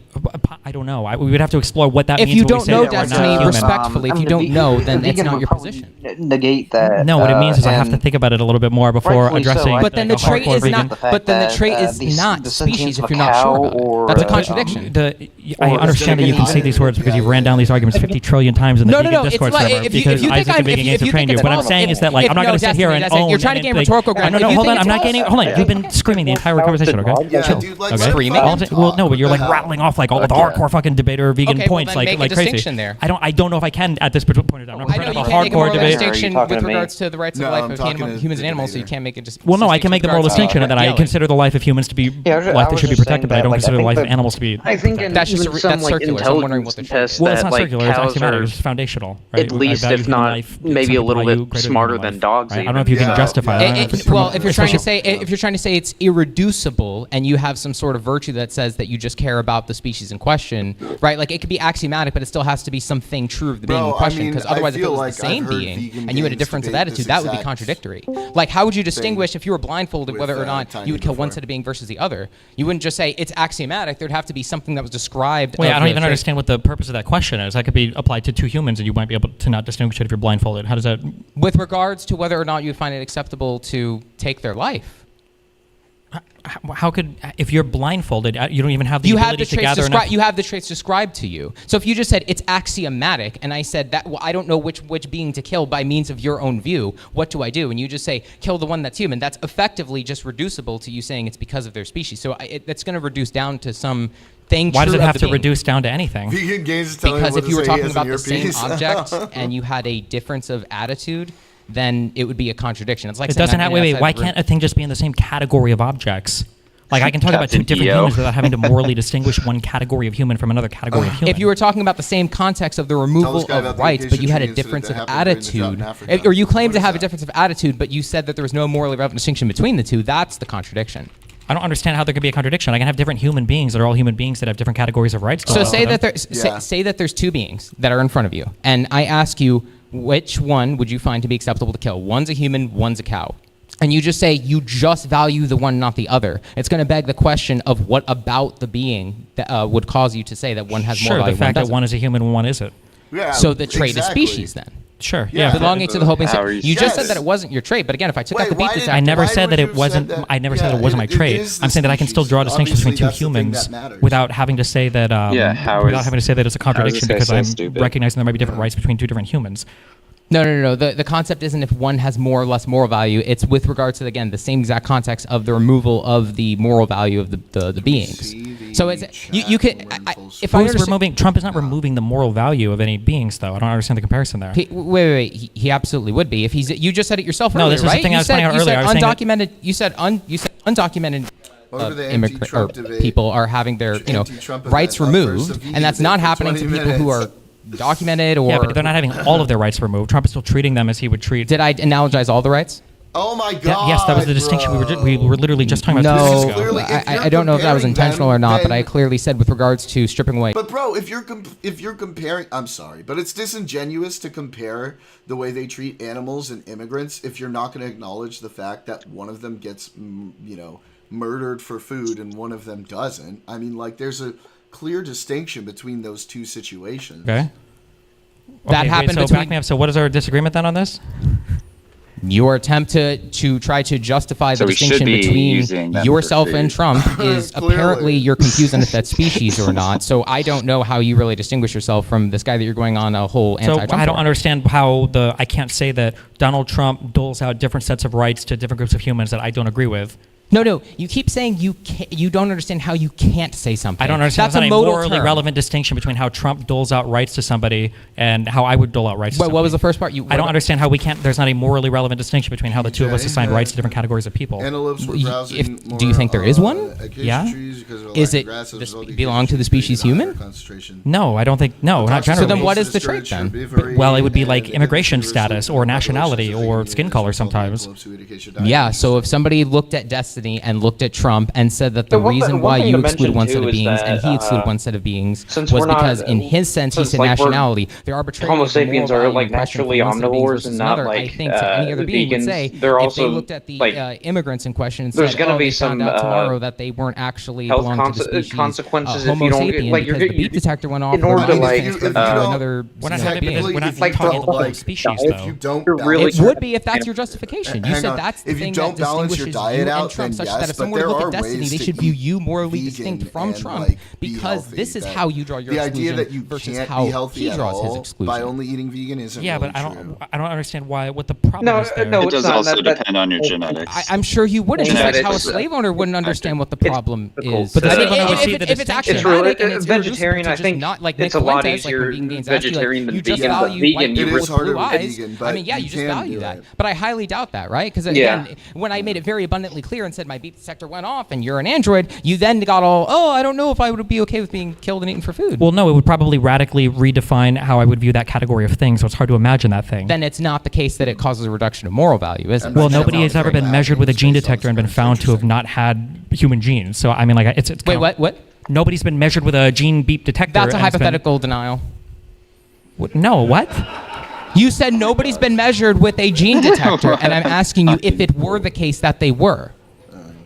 I don't know. We would have to explore what that if means. You don't know, Destiny, respectfully, if you don't know, then it's not your position. Negate that. No, what it means is I have to think about it a little bit more before addressing. But then the trait is not. But then the trait is not species if you're not sure about it. That's a contradiction. I understand that you can say these words because you've ran down these arguments 50 trillion times in the vegan Discord server because Isaac and Vegan Games have trained you. What I'm saying is that I'm not going to sit here and own. You're trying to gain rhetorical ground. No, hold on. I'm not gaining. Hold on. You've been screaming the entire conversation. Okay. Yeah, dude, like screaming. Well, no, but you're like rattling off like all the hardcore fucking debater vegan points like crazy. There. I don't know if I can at this point in time. I'm not I know going you to have a can't make a hardcore moral debate. distinction with regards to the rights of life of humans and animals, so you can't make it just. Well, no, I can make the moral distinction that I consider the life of humans to be life that should be protected, but I don't consider the life of animals to be. I think that's just that's circular. So I'm wondering what the test well, it's not that circular. It's cows axiomatic. are It's foundational. Right? at least, if not maybe a little bit smarter than dogs. I don't know if you can justify that. Well, if you're trying to say it's irreducible and you have some sort of virtue that says that you just care about the species in question, right? Like it could be axiomatic, but it still has to be something true of the being in question. Because otherwise, if it was the same being and you had a difference of attitude, that would be contradictory. Like, how would you distinguish if you were blindfolded whether or not you would kill one set of being versus the other? You wouldn't just say it's axiomatic. There'd have to be something that was described. Wait, I don't even understand what the purpose of that question is. That could be applied to two humans, and you might be able to not distinguish it if you're blindfolded. How does that? With regards to whether or not you find it acceptable to take their life. How could, if you're blindfolded, you don't even have the ability to gather enough. You have the traits described to you. So if you just said it's axiomatic, and I said that I don't know which being to kill by means of your own view, what do I do? And you just say kill the one that's human. That's effectively just reducible to you saying it's because of their species. So that's going to reduce down to some thing. Why does it have to reduce down to anything? Vegan Games is telling because me what if you to were say talking is about in the same your piece. object and you had a difference of attitude, then it would be a contradiction. It's like it doesn't have. Wait. Why can't a thing just be in the same category of objects? Like I can talk about two different humans without having to morally distinguish one category of human from another category of human. If you were talking about the same context of the removal of rights, but you had a difference of attitude, or you claimed to have a difference of attitude, but you said that there was no morally relevant distinction between the two, that's the contradiction. I don't understand how there could be a contradiction. I can have different human beings that are all human beings that have different categories of rights. So say that there's two beings that are in front of you, and I ask you which one would you find to be acceptable to kill? One's a human, one's a cow. And you just say you just value the one, not the other. It's going to beg the question of what about the being that would cause you to say that one has more value. Sure, the fact that one is a human and one isn't. Yeah, so the trait is species then. Sure. Yeah. Belonging to the whole being. You just said that it wasn't your trait, but again, if I took out the beat detector, I never said that it wasn't. I never said that it wasn't my trait. I'm saying that I can still draw distinctions between two humans without having to say that. Without having to say that it's a contradiction because I'm recognizing there might be different rights between two different humans. No. The concept isn't if one has more or less moral value. It's with regards to, again, the same exact context of the removal of the moral value of the beings. So it's you can. If I removing Trump is not removing the moral value of any beings, though. I don't understand the comparison there. Wait. He absolutely would be if he's. You just said it yourself earlier, no, this is right? the thing I was pointing out earlier. Undocumented. You said undocumented. People are having their rights removed, and that's not happening to people who are documented or. Yeah, but they're not having all of their rights removed. Trump is still treating them as he would treat. Did I analogize all the rights? Oh my God! Yes, that was the distinction we were literally just talking about. No, I don't know if that was intentional or not, but I clearly said with regards to stripping away. But bro, if you're comparing, I'm sorry, but it's disingenuous to compare the way they treat animals and immigrants if you're not going to acknowledge the fact that one of them gets, murdered for food and one of them doesn't. I mean, like, there's a clear distinction between those two situations. Okay. That happened so between. Back me up. So what is our disagreement then on this? Your attempt to try to justify So the we should distinction be between using them for yourself and food. Trump is Clearly. apparently you're confused on if that's species or not. So I don't know how you really distinguish yourself from this guy that you're going on a whole So anti-Trump I don't for. understand how I can't say that Donald Trump doles out different sets of rights to different groups of humans that I don't agree with. No, you keep saying you don't understand how you can't say something. I don't understand. That's That's not a modal morally term. relevant distinction between how Trump doles out rights to somebody and how I would dole out rights to Wait, somebody. what was the first part? I don't understand how we can't. There's not a morally relevant distinction between how the two of us assign rights to different categories of people. Antelopes were browsing do you think there is one? acacia Yeah. trees because of a Is lack it of grass as a result of the belong to the acacia species trees having a human? concentration. No, I don't think. No, not toxic generally. So then what is the discouraged trait then? herbivory Well, it would be and like immigration individuals status with or populations nationality of or vegan skin humans color result in sometimes. antelopes who eat acacia diet. Yeah, so if somebody looked at Destiny and looked at Trump and said that the So one reason thing- why one thing you to exclude mention, one set too, of is beings and he that, excluded one set of beings since was we're not- because in his sense he since, said like, we're- nationality. They're arbitrary. Homo sapiens are like naturally omnivores and not another, I like think to any other being would vegans. say They're if also they looked at the like immigrants in question and there's said, gonna oh, be they found some, out tomorrow that they weren't actually health belonging to the species consequences if Homo you don't get- sapien like, you're because the get- beat detector went off. in order or to, was like, transferred if you to don't- another We're not scenario. talking, we're not if you talking don't, about like, species if though. you don't You're really- balance It would be if that's your justification. You Hang said on. that's the If you thing don't that balance your distinguishes diet you out, and Trump, then such yes, that if but someone were to there look at are Destiny, ways they to should view eat you morally vegan distinct from and, Trump like, be because healthy. this is That- how you draw your the exclusion idea that you versus can't how be healthy he at draws his all exclusion. by only eating vegan isn't Yeah, really but true. I don't understand what the problem No, is there. no, It it's does not also that- depend on your genetics. I'm sure you wouldn't. Just like Genetics how a is a slave owner wouldn't understand what the problem difficult is. to- But the I mean, slave owner would if see it- the if it's distinction. It's really axiomatic and it's vegetarian. irreducible I to think just not like it's Nick a lot Fuentes, like when easier vegan gains ask you, vegetarian like, than you just vegan. value Vegan, white you people It with is harder blue with eyes. vegan, I but mean, yeah, you you just can value do that. it. But I highly doubt that, right? Because Yeah. again, when I made it very abundantly clear and said my beep detector went off and you're an android, you then got all, oh, I don't know if I would be okay with being killed and eaten for food. Well, no, it would probably radically redefine how I would view that category of thing, so it's hard to imagine that thing. Then it's not the case that it causes a reduction of moral value, is it? Well, That's nobody not has ever very been measured with a bad. gene It's detector and been also found to have interesting. not had human genes. So I mean, like, it's Wait, kind of- what? Nobody's been measured with a gene beep detector. That's a and it's been- hypothetical denial. No, what? You said nobody's been measured with a gene detector, and I'm asking you if it were the case that they were.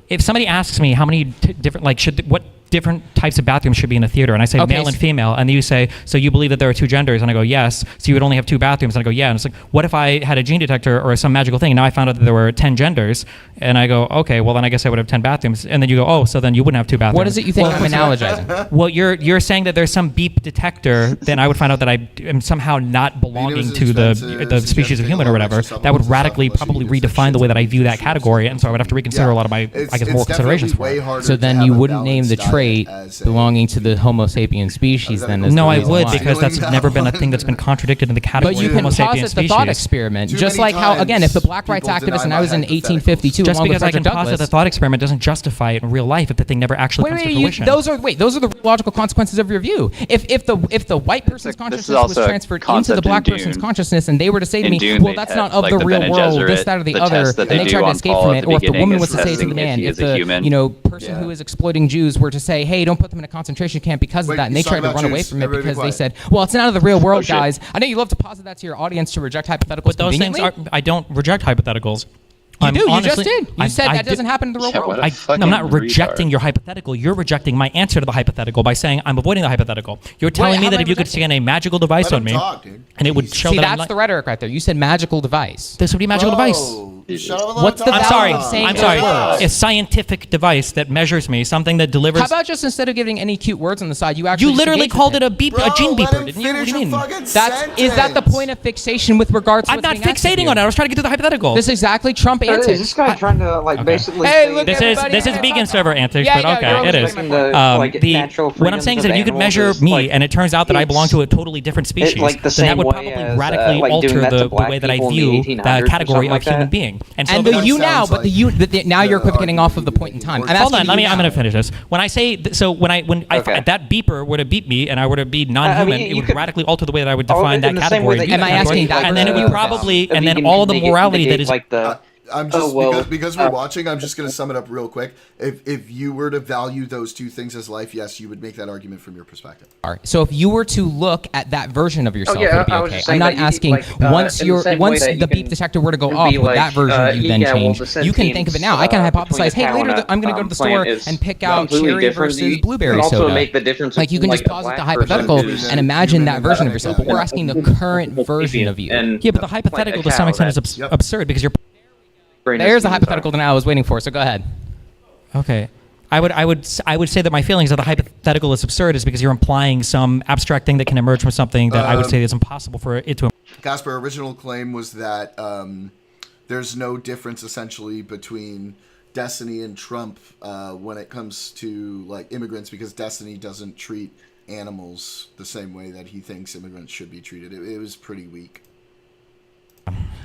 If somebody asks me how many different, like, what different types of bathrooms should be in a theater, and I say Okay, male and female, and you say, so you believe that there are two genders, and I go, yes, so you would only have two bathrooms, and I go, yeah, and it's like, what if I had a gene detector or some magical thing, and now I found out that there were 10 genders, and I go, okay, well then I guess I would have 10 bathrooms, and then you go, oh, so then you wouldn't have two bathrooms. What is it you think I'm analogizing? Well, you're saying that there's some beep detector, then I would find out that I am somehow not belonging Venus to expensive, the species of suggesting human a or lot of whatever. extra That would supplements radically unless you probably use redefine the way that I view that nutrition category, and so I would have to reconsider a lot of my, I guess, moral considerations for it. So then you wouldn't name the trait belonging to the Homo sapien species then as No, the I reason would, why. because that's never been a thing that's been contradicted in the category But you of can Homo sapien posit the thought species. experiment, Too just many like how, again, if the times black rights people activist deny and I my was in hypotheticals. 1852 Just along with because I Frederick can posit Douglass. the thought experiment doesn't justify it in real life if the thing never actually comes to fruition. those are the logical consequences of your view. If the white person's consciousness was also a transferred into concept the black in person's Dune. consciousness, and they were to say to In me, Dune, well, they that's had, not of like, the the real Bene world, this, Gesserit, that, or the the other, test that and they they do tried to on escape Paul from at it, the or if the beginning woman is was to say to assessing the if man, he if is a the human. person who is exploiting Jews were to say, hey, don't put them in a concentration camp because Wait, of that, and they he's tried to talking run about away Jews. from it Everybody be because they quiet. said, well, it's not of the real world, shit. guys. I know you love to posit that to your audience to reject hypotheticals But those things conveniently. are, I don't reject hypotheticals. You I'm do. You honestly- just did. You said I that doesn't happen in the real Yeah, world. what a fucking I'm not retard. rejecting your hypothetical. You're rejecting my answer to the hypothetical by saying I'm avoiding the hypothetical. You're telling me how that am I if you could rejecting scan a magical device Let on him me, talk, dude. and it would show See, that I'm that's not, the rhetoric right there. You said magical device. this would be a magical device. Shut up and let What's him the talk. I'm sorry. of saying I'm those sorry. words? A scientific device that measures me, something that delivers. How about just instead of giving any cute words on the side, you actually You just literally engage with called it a beep, Bro, a gene let beeper, him didn't you? What finish do you a mean? fucking Is that the sentence. point of fixation with regards to I'm what's not being asked of fixating you? on it. I was trying to get to the hypothetical. This is exactly Trump Is antics. this guy trying to like basically? Hey, say look, This everybody, is everybody vegan talk. server antics, Yeah, but yeah, okay, you're it is. respecting the, like, natural What I'm saying is that if you could freedoms of measure animals me, is, and it turns out that I it's- belong to a totally different species, like the then same that would way probably as, radically like, doing alter that to the black way that I people in the view 1800s the or category something of like human that. being. And so the what you I'm- now, sounds but the like you now you're the picking off of the argument point in you time. would I'm Hold asking on, you I'm now. going to finish this. When I say Okay. that beeper were to beep me and I were to be non-human, you it would could- radically alter the way that I would Oh, define in that the same way category. that Am I asking that and then it would vegan probably, a and then vegan all can the morality that negate, is like the I'm just because we're watching. I'm just going to sum it up real quick. If you were to value those two things as life, yes, you would make that argument from your perspective. So if you were to look at that version of yourself, yeah, would it be I was okay? just I'm saying not that asking once in the same way that the you beep can detector were to go be off, would that like, version you then yeah, well, change? the You can think of it now. I can hypothesize, hey, later I'm going to go to the store and pick out cherry versus blueberry also soda. make the difference Like you can just between, pause like, the the black hypothetical version and imagine that version of yourself. But we're asking the current version of you. and Yeah, but the hypothetical to some extent is absurd because you're. There's the hypothetical that I was waiting for. So go ahead. Okay. I would say that my feelings that the hypothetical is absurd is because you're implying some abstract thing that can emerge from something that I would say is impossible for it to. Casper, original claim was that there's no difference essentially between Destiny and Trump when it comes to like immigrants because Destiny doesn't treat animals the same way that he thinks immigrants should be treated. It was pretty weak.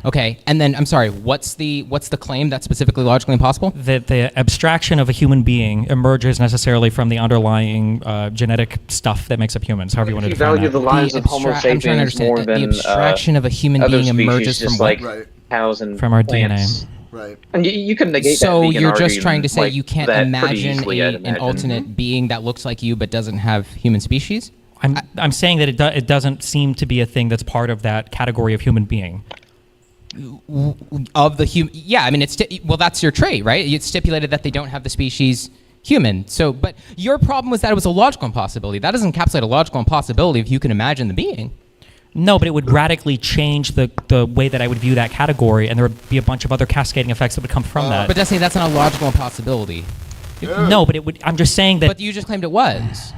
Okay, and then I'm sorry. What's the claim that's specifically logically impossible? That the abstraction of a human being emerges necessarily from the underlying genetic stuff that makes up humans. However you want to define value that. the lives of Homo I'm trying to sapiens understand. more than The abstraction of a human other being emerges species, from just what? like cows and From our plants. DNA. Right. And you can negate So that vegan you're just argument, trying to say like, you can't that pretty imagine easily, I'd an imagine. alternate being that looks like you but doesn't have human species? I'm saying that it doesn't seem to be a thing that's part of that category of human being. Of the human, yeah. I mean, well, that's your trait, right? It's stipulated that they don't have the species human. So, but your problem was that it was a logical impossibility. That doesn't encapsulate a logical impossibility if you can imagine the being. No, but it would radically change the way that I would view that category, and there would be a bunch of other cascading effects that would come from that. But Destiny, that's not a logical impossibility. No, but it would. I'm just saying that. But you just claimed it was.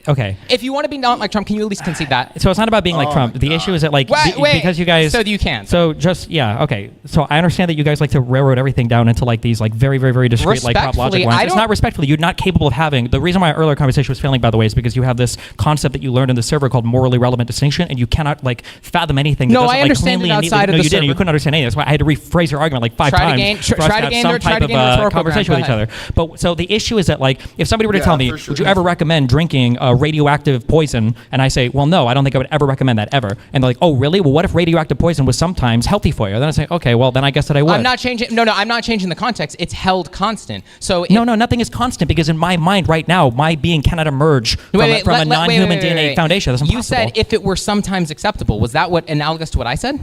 Okay. If you want to be not like Trump, can you at least concede that? So it's not about being like Trump. The issue is that like Wait, because you guys. So you can. So just okay. So I understand that you guys like to railroad everything down into like these like very very very discrete like prop logic ones. It's not respectfully. You're not capable of having. The reason why our earlier conversation was failing, by the way, is because you have this concept that you learned in the server called morally relevant distinction, and you cannot like fathom anything. That No, doesn't, I understand like, it outside of the you didn't. server. You couldn't understand anything. That's why I had to rephrase your argument like 5 times for us to have some type of conversation with each other. But so the issue is that like if somebody were to tell me, would you ever recommend drinking radioactive poison, and I say, well, no, I don't think I would ever recommend that ever. And they're like, oh, really? Well, what if radioactive poison was sometimes healthy for you? Then I say, okay, well, then I guess that I would. I'm not changing. No, I'm not changing the context. It's held constant. So no, nothing is constant because in my mind right now, my being cannot emerge from a non-human DNA foundation. That's impossible. You said if it were sometimes acceptable. Was that what analogous to what I said?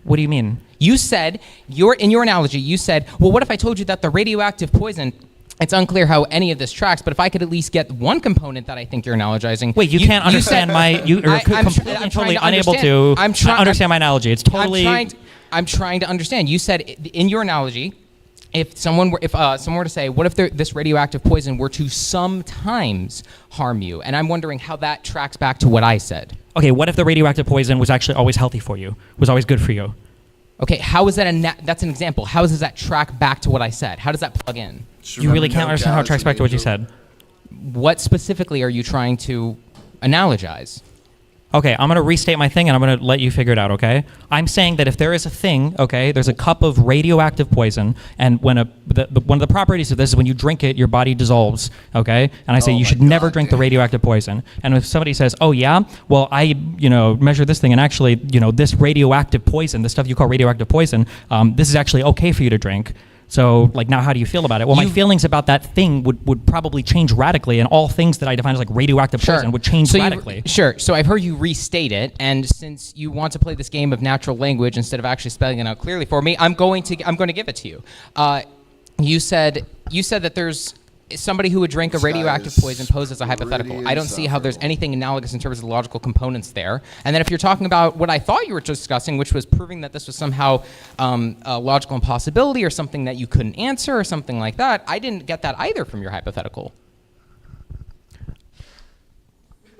What do you mean? You said in your analogy, you said, well, what if I told you that the radioactive poison? It's unclear how any of this tracks, but if I could at least get one component that I think you're analogizing. Wait, you can't understand you're completely totally unable to understand my analogy. It's totally. I'm trying to understand. You said in your analogy, if someone were to say, what if this radioactive poison were to sometimes harm you? And I'm wondering how that tracks back to what I said. Okay, what if the radioactive poison was actually always healthy for you? Was always good for you? Okay, how is that that's an example. How does that track back to what I said? How does that plug in? You really can't understand how it tracks back to what you said. What specifically are you trying to analogize? Okay, I'm going to restate my thing and I'm going to let you figure it out, okay? I'm saying that if there is a thing, okay, there's a cup of radioactive poison, and when one of the properties of this is when you drink it, your body dissolves, okay? And I say you should never drink the radioactive poison. And if somebody says, oh yeah, well I, measure this thing and actually, this radioactive poison, the stuff you call radioactive poison, this is actually okay for you to drink. So, like, now how do you feel about it? Well, my feelings about that thing would probably change radically, and all things that I define as, like, radioactive poison would change radically. So I've heard you restate it, and since you want to play this game of natural language instead of actually spelling it out clearly for me, I'm going to give it to you. You said that there's somebody who would drink a radioactive poison posed as a hypothetical. I don't see how there's anything analogous in terms of the logical components there. And then if you're talking about what I thought you were discussing, which was proving that this was somehow a logical impossibility or something that you couldn't answer or something like that, I didn't get that either from your hypothetical.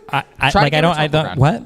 What?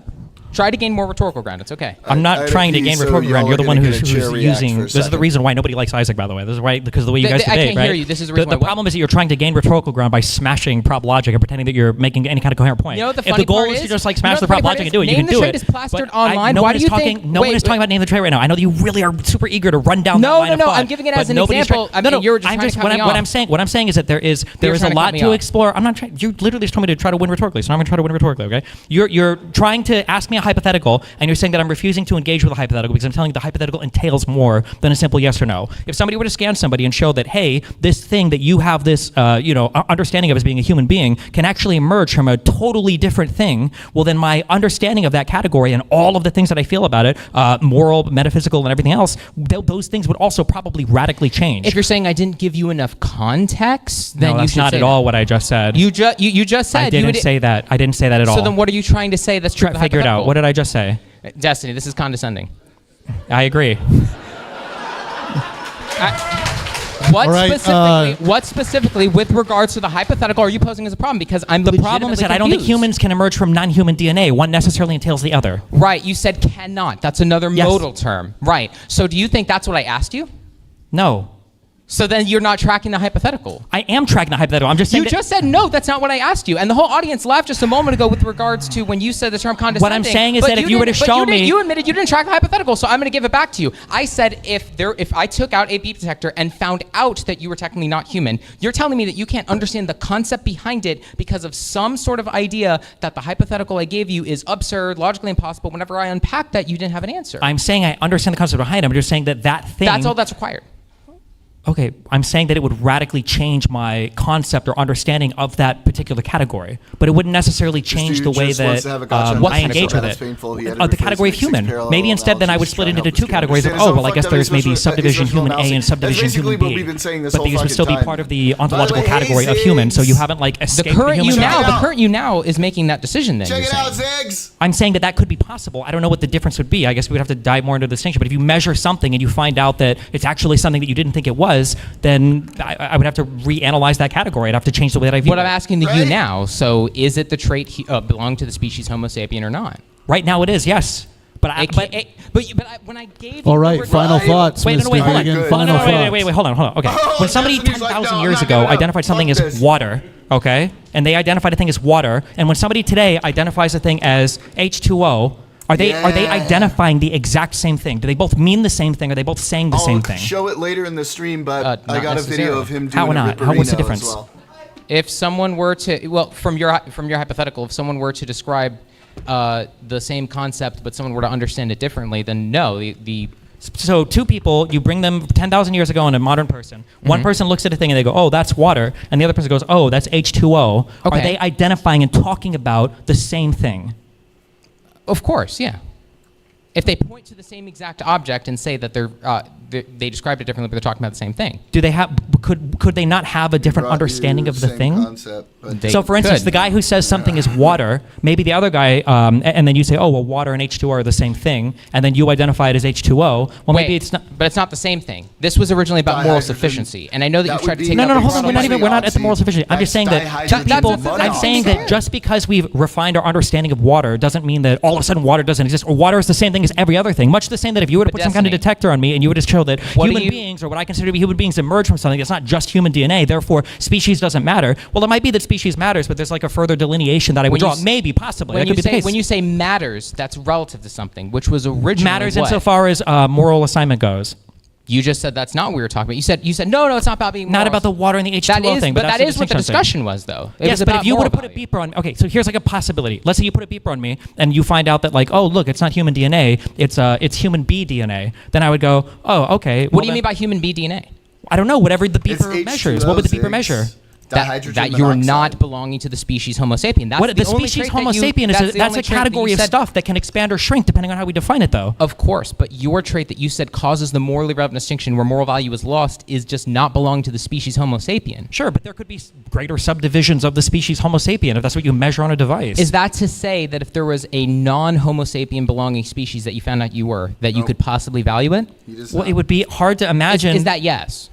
Try to gain more rhetorical ground. It's okay. I'm not trying to gain rhetorical ground. You're the one who's using. This is the reason why nobody likes Isaac, by the way. This is why, because of the way you guys debate, I can't right? hear you. This is the reason the problem is that you're trying to gain rhetorical ground by smashing prop logic and pretending that you're making any kind of coherent point. You know what the if funny the goal part is to just like smash the prop logic and do it, you Name can do the it. trait is plastered But online. no Why one do is you talking. think? No one is talking about name the trait right now. I know that you really are super eager to run down that line of thought. I'm giving it as but an nobody's example. trying- No, you're just trying to cut me off. What I'm saying is that there is a lot to explore. I'm not trying. You literally just told me to try to win rhetorically, so I'm going to try to win rhetorically. Okay? You're trying to ask me a a hypothetical, and you're saying that I'm refusing to engage with a hypothetical because I'm telling you the hypothetical entails more than a simple yes or no. If somebody were to scan somebody and show that, hey, this thing that you have this, understanding of as being a human being can actually emerge from a totally different thing, well, then my understanding of that category and all of the things that I feel about it, moral, metaphysical, and everything else, those things would also probably radically change. If you're saying I didn't give you enough context, then no, you that's should not say at all that. what I just said. You just said I didn't say that. I didn't say that at all. So then what are you trying to say that's true? Figure it out. What did I just say? Destiny, this is condescending. I agree. What specifically, with regards to the hypothetical, are you posing as a problem? Because I'm the problem is that I don't think humans can emerge from non-human DNA. One necessarily entails the other. Right. You said cannot. That's another modal term. Right. So do you think that's what I asked you? No. So then you're not tracking the hypothetical. I am tracking the hypothetical. I'm just saying. You just said no. That's not what I asked you. And the whole audience laughed just a moment ago with regards to when you said the term condescending. What I'm saying is that if you were to show me, you admitted you didn't track the hypothetical. So I'm going to give it back to you. I said if I took out a beep detector and found out that you were technically not human, you're telling me that you can't understand the concept behind it because of some sort of idea that the hypothetical I gave you is absurd, logically impossible. Whenever I unpacked that, you didn't have an answer. I'm saying I understand the concept behind it. I'm just saying that thing. That's all that's required. Okay, I'm saying that it would radically change my concept or understanding of that particular category, but it wouldn't necessarily change the way that I engage with it. The category of human. Maybe instead then I would split it into two categories of, oh, well, I guess there's maybe subdivision human A and subdivision human B. But these would still be part of the ontological category of human, so you haven't like escaped the current human. The current you now is making that decision then. Check it out, Ziggs! I'm saying that could be possible. I don't know what the difference would be. I guess we would have to dive more into the distinction. But if you measure something and you find out that it's actually something that you didn't think it was, then I would have to reanalyze that category. I'd have to change the way that I view it. What I'm asking you now, so is it the trait belong to the species Homo sapien or not? Right now it is, yes. But when I gave you... All right, final thoughts, wait, Mr. wait, hold on. Hagen, final thoughts. Wait, hold on. Okay. When somebody 10,000 years ago identified something as water, okay, and they identified a thing as water, and when somebody today identifies a thing as H2O, are they identifying the exact same thing? Do they both mean the same thing? Are they both saying the same thing? Show it later in the stream, but I got a video of him doing How not? What's the difference? Well. If someone were to, from your hypothetical, if someone were to describe the same concept, but someone were to understand it differently, then no. So two people, you bring them 10,000 years ago and a modern person. One person looks at a thing and they go, oh, that's water. And the other person goes, oh, that's H2O. Okay. Are they identifying and talking about the same thing? Of course, yeah. If they point to the same exact object and say that they described it differently, but they're talking about the same thing. Do they have? Could they not have a different understanding of the thing? So, for instance, the guy who says something is water, maybe the other guy, and then you say, oh, well, water and H2O are the same thing, and then you identify it as H2O. Well, maybe it's not. But it's not the same thing. This was originally about moral sufficiency, and I know that you tried to take. No, hold on. We're not at the moral sufficiency. I'm just saying I'm saying that just because we've refined our understanding of water doesn't mean that all of a sudden water doesn't exist, or water is the same thing as every other thing. Much the same that if you were to put some kind of detector on me and you were to show that human beings, or what I consider to be human beings, emerge from something that's not just human DNA, therefore species doesn't matter. Well, it might be that species matters, but there's like a further delineation that I would draw. Maybe, possibly. That could be the case. When you say matters, that's relative to something, which was originally matters insofar as moral assignment goes. You just said that's not what we were talking about. You said no, it's not about being not about the water and the H2O thing. But that is what the discussion was, though. Yes, but if you would have put a beeper on, okay, so here's like a possibility. Let's say you put a beeper on me, and you find out that like, oh, look, it's not human DNA, it's human B DNA. Then I would go, oh, okay. What do you mean by human B DNA? I don't know. Whatever the beeper measures. What would the beeper measure? That you're not belonging to the species Homo sapien. That's the species Homo sapien is that's a category of stuff that can expand or shrink depending on how we define it, though. Of course, but your trait that you said causes the morally relevant distinction where moral value is lost is just not belonging to the species Homo sapien. Sure, but there could be greater subdivisions of the species Homo sapien if that's what you measure on a device. Is that to say that if there was a non-Homo sapien belonging species that you found out you were, that you could possibly value it? Well, it would be hard to imagine. Is that yes?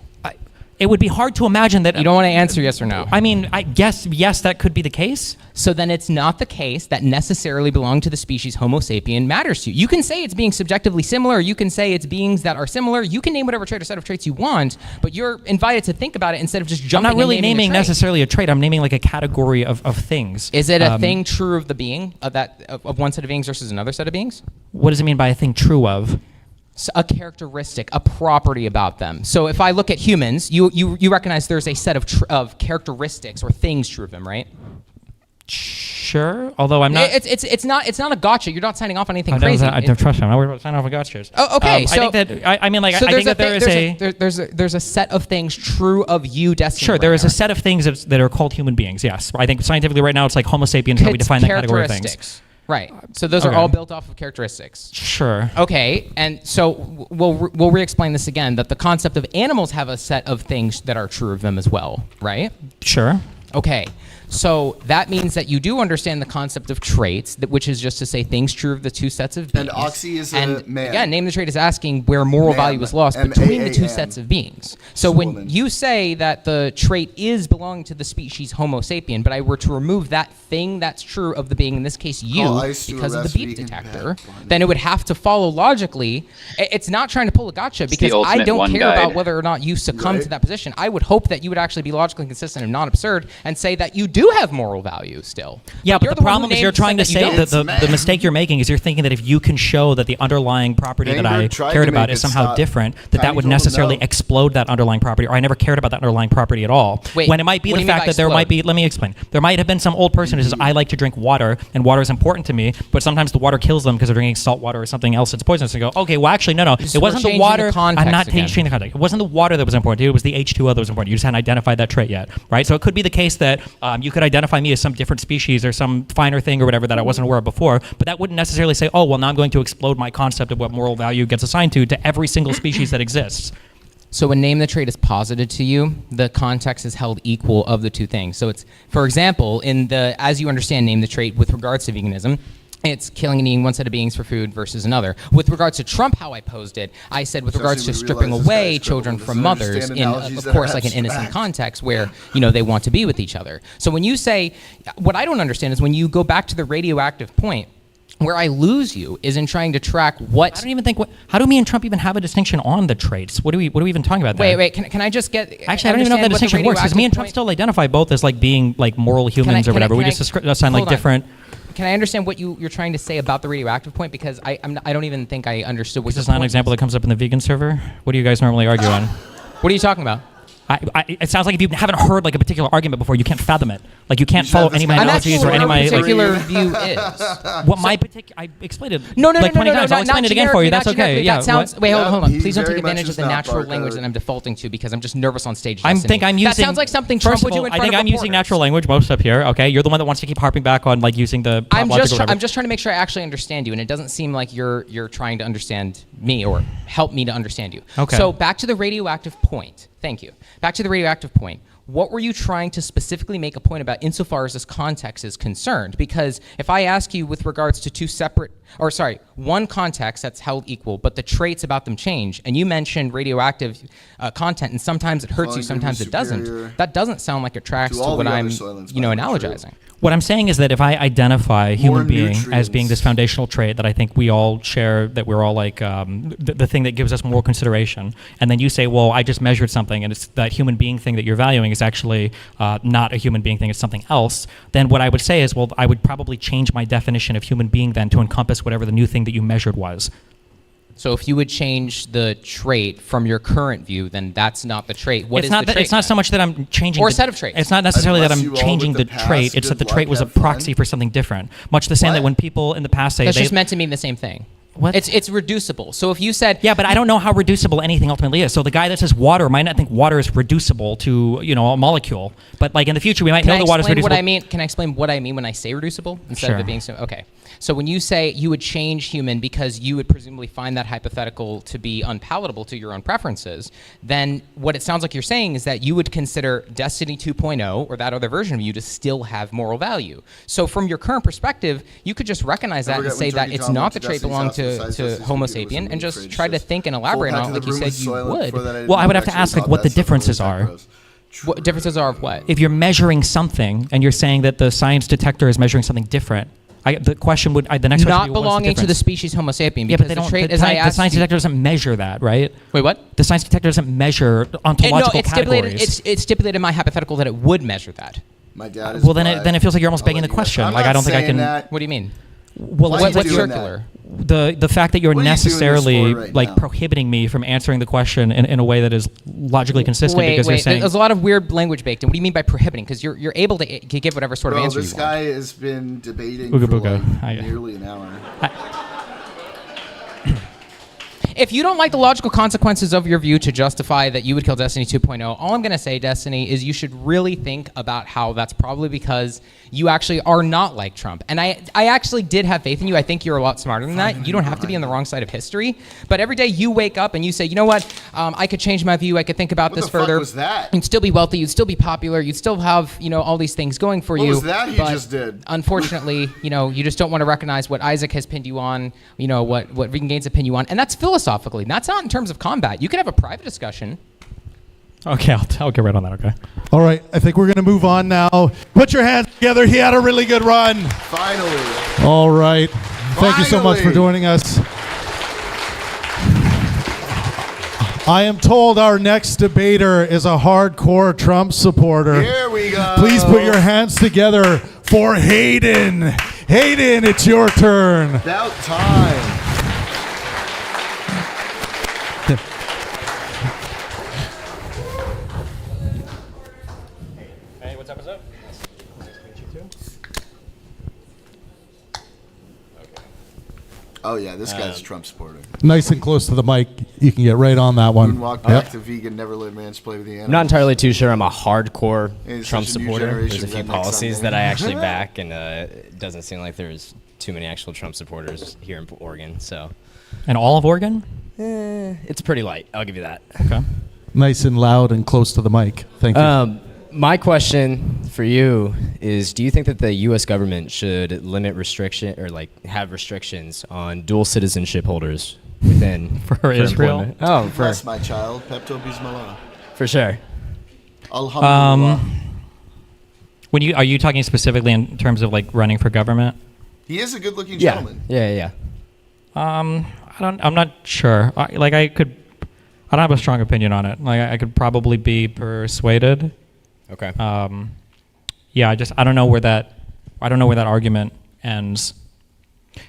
It would be hard to imagine that. You don't want to answer yes or no. I mean, I guess yes, that could be the case. So then it's not the case that necessarily belong to the species Homo sapien matters to you. You can say it's being subjectively similar, or you can say it's beings that are similar. You can name whatever trait or set of traits you want, but you're invited to think about it instead of just jumping. I'm not really and naming necessarily a trait. I'm naming like a category of things. Is it a thing true of the being of one set of beings versus another set of beings? What does it mean by a thing true of? A characteristic, a property about them. So if I look at humans, you recognize there's a set of characteristics or things true of them, right? Sure, although I'm not. It's not a gotcha. You're not signing off on anything I crazy. don't trust him. I'm not worried about signing off on gotchas. Oh, okay. So I think that I mean, like, I think that there's a set of things true of you, Destiny. Sure, there is a set of things that are called human beings. Yes, I think scientifically right now it's like Homo sapiens how we define that category of things. Right. So those are all built off of characteristics. Sure. Okay. And so we'll re-explain this again, that the concept of animals have a set of things that are true of them as well, right? Sure. Okay. So that means that you do understand the concept of traits, which is just to say things true of the two sets of beings. And Oxy is a man. Again, name the trait is asking where moral value is lost between the two sets of beings. So when you say that the trait is belonging to the species Homo sapien, but I were to remove that thing that's true of the being, in this case you, because of the beep detector, then it would have to follow logically. It's not trying to pull a gotcha, because I don't care about whether or not you succumb to that position. I would hope that you would actually be logically consistent and not absurd and say that you do have moral value still. Yeah, but the problem is you're trying to say that the mistake you're making is you're thinking that if you can show that the underlying property that I cared about is somehow different, that would necessarily explode that underlying property, or I never cared about that underlying property at all. Wait, when it might be the fact that there might be, let me explain, there might have been some old person who says, I like to drink water, and water is important to me, but sometimes the water kills them because they're drinking salt water or something else that's poisonous. And go, okay, well actually, no, it wasn't the water. I'm not changing the context. It wasn't the water that was important. It was the H2O that was important. You just hadn't identified that trait yet, right? So it could be the case that you could identify me as some different species or some finer thing or whatever that I wasn't aware of before, but that wouldn't necessarily say, oh, well, now I'm going to explode my concept of what moral value gets assigned to every single species that exists. So when name the trait is posited to you, the context is held equal of the two things. So it's, for example, in the, as you understand name the trait with regards to veganism, it's killing and eating one set of beings for food versus another. With regards to Trump, how I posed it, I said with regards to stripping away children from mothers in, of course, like an innocent context where, you know, they want to be with each other. So when you say, what I don't understand is when you go back to the radioactive point, where I lose you is in trying to track what. I don't even think. How do me and Trump even have a distinction on the traits? What are we even talking about there? Wait. Can I just get? Actually, I don't even know if that distinction works because me and Trump still identify both as like being like moral humans or whatever. We just assign like different. Can I understand what you're trying to say about the radioactive point? Because I don't even think I understood what. This is not an example that comes up in the vegan server. What do you guys normally argue on? What are you talking about? It sounds like if you haven't heard like a particular argument before, you can't fathom it. Like you can't follow any of my analogies or any of my particular view is. What my particular, I explained it no, like 20 times. I'll explain it again for you. That's okay. Yeah. That sounds. Wait, hold on. Please don't take advantage of the natural language that I'm defaulting to because I'm just nervous on stage. I'm using. That sounds like something Trump would do in front of I think I'm using natural language most up here. Okay, you're the one that wants to keep harping back on like using the. I'm just trying to make sure I actually understand you, and it doesn't seem like you're trying to understand me or help me to understand you. Okay. So back to the radioactive point. Thank you. Back to the radioactive point. What were you trying to specifically make a point about insofar as this context is concerned? Because if I ask you with regards to one context that's held equal, but the traits about them change, and you mentioned radioactive content, and sometimes it hurts you, sometimes it doesn't. That doesn't sound like it tracks to what I'm, analogizing. What I'm saying is that if I identify human being as being this foundational trait that I think we all share, that we're all like the thing that gives us moral consideration, and then you say, well, I just measured something, and it's that human being thing that you're valuing is actually not a human being thing, it's something else, then what I would say is, well, I would probably change my definition of human being then to encompass whatever the new thing that you measured was. So if you would change the trait from your current view, then that's not the trait. What is the trait? It's not so much that I'm changing. Or a set of traits. It's not necessarily that I'm changing the trait. It's that the trait was a proxy for something different. Much the same that when people in the past say that's just meant to mean the same thing. What? It's reducible. So if you said but I don't know how reducible anything ultimately is. So the guy that says water might not think water is reducible to a molecule, but like in the future we might know the water is reducible. Can I explain what I mean when I say reducible instead of it being so? Okay. So when you say you would change human because you would presumably find that hypothetical to be unpalatable to your own preferences, then what it sounds like you're saying is that you would consider Destiny 2.0 or that other version of you to still have moral value. So from your current perspective, you could just recognize that and say that it's not the trait belonging to Homo sapien and just try to think and elaborate on it like you said you would. Well, I would have to ask like what the differences are. What differences are of what? If you're measuring something and you're saying that the science detector is measuring something different, the question would the next question not belonging to the species Homo sapien. Yeah, but the science detector doesn't measure that, right? Wait, what? The science detector doesn't measure ontological categories. It's stipulated in my hypothetical that it would measure that. My dad is then it feels like you're almost begging the question. Like I don't think I can. What do you mean? Well, Why are you what's doing circular? the fact that you're What are you doing this necessarily for right like now? prohibiting me from answering the question in a way that is logically consistent because you're saying There's a lot of weird language baked in. What do you mean by prohibiting? Because you're able to give whatever sort of Bro, answer this you want. guy has been debating Ooga for booga. like nearly an hour. If you don't like the logical consequences of your view to justify that you would kill Destiny 2.0, all I'm going to say, Destiny, is you should really think about how that's probably because you actually are not like Trump. And I actually did have faith in you. I think you're a lot smarter than that. You don't have to be on the wrong side of history. But every day you wake up and you say, you know what, I could change my view. I could think about this further. What was that? You'd still be wealthy. You'd still be popular. You'd still have, all these things going for you. What was that he But just did? Unfortunately, you just don't want to recognize what Isaac has pinned you on, what Regan Gaines has pinned you on. And that's philosophically. That's not in terms of combat. You could have a private discussion. okay, I'll get right on that. Okay. All right, I think we're going to move on now. Put your hands together. He had a really good run. Finally. All right. Thank you so much for Finally. joining us. I am told our next debater is a hardcore Trump supporter. Here we go. Please put your hands together for Hayden. Hayden, it's your turn. About time. Hey, what's up? What's up? Oh yeah, this guy's a Trump supporter. Nice and close to the mic. You can get right on that one. Moonwalk back to vegan, never let man's play with the animals. I'm not entirely too sure I'm a hardcore It's Trump such a new supporter. generation There's a few that makes policies something. that I actually back, and it doesn't seem like there's too many actual Trump supporters here in Oregon. So And all of Oregon? it's pretty light. I'll give you that. Okay. Nice and loud and close to the mic. Thank you. My question for you is: do you think that the U.S. government should limit restriction or have restrictions on dual citizenship holders within For Israel? employment? Oh, Bless my child, Pepto Bismillah. for sure. Alhamdulillah. Are you talking specifically in terms of like running for government? He is a good-looking Yeah, gentleman. yeah. I'm not sure. I don't have a strong opinion on it. Like I could probably be persuaded. Okay. Yeah, I don't know where that argument ends.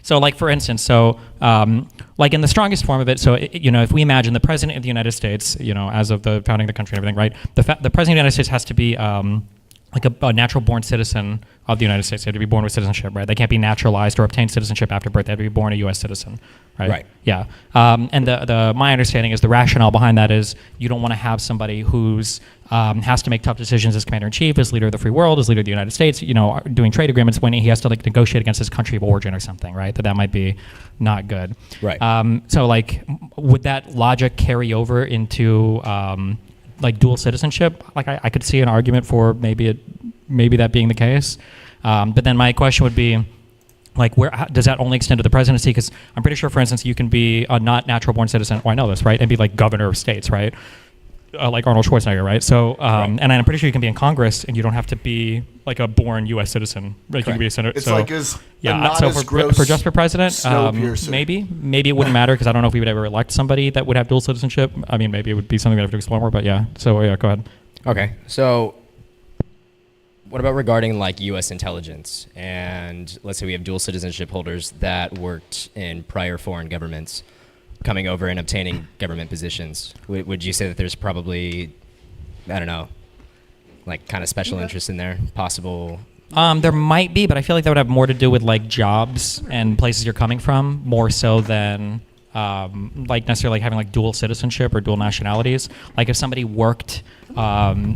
So, like for instance, like in the strongest form of it, so if we imagine the president of the United States, as of the founding of the country and everything, right? The president of the United States has to be like a natural born citizen of the United States. They have to be born with citizenship, right? They can't be naturalized or obtain citizenship after birth. They have to be born a U.S. citizen, right? Right. Yeah. And my understanding is the rationale behind that is you don't want to have somebody who's has to make tough decisions as commander in chief, as leader of the free world, as leader of the United States, doing trade agreements when he has to negotiate against his country of origin or something, right? That might be not good. Right. So would that logic carry over into dual citizenship? I could see an argument for maybe that being the case. But then my question would be, where does that only extend to the presidency? Because I'm pretty sure, for instance, you can be a not natural born citizen. Oh, I know this, right? And be like governor of states, right? Like Arnold Schwarzenegger, right? So, and I'm pretty sure you can be in Congress, and you don't have to be like a born U.S. citizen. Like you can be a senator. It's so, like as yeah. not So as for gross just for president, Snowpiercer. maybe it wouldn't matter because I don't know if we would ever elect somebody that would have dual citizenship. I mean, maybe it would be something we have to explore more. But yeah. So yeah, go ahead. Okay. So what about regarding U.S. intelligence? And let's say we have dual citizenship holders that worked in prior foreign governments coming over and obtaining government positions. Would you say that there's probably, I don't know, kind of special interest in there, possible? There might be, but I feel like that would have more to do with jobs and places you're coming from, more so than necessarily having dual citizenship or dual nationalities. Like if somebody worked, in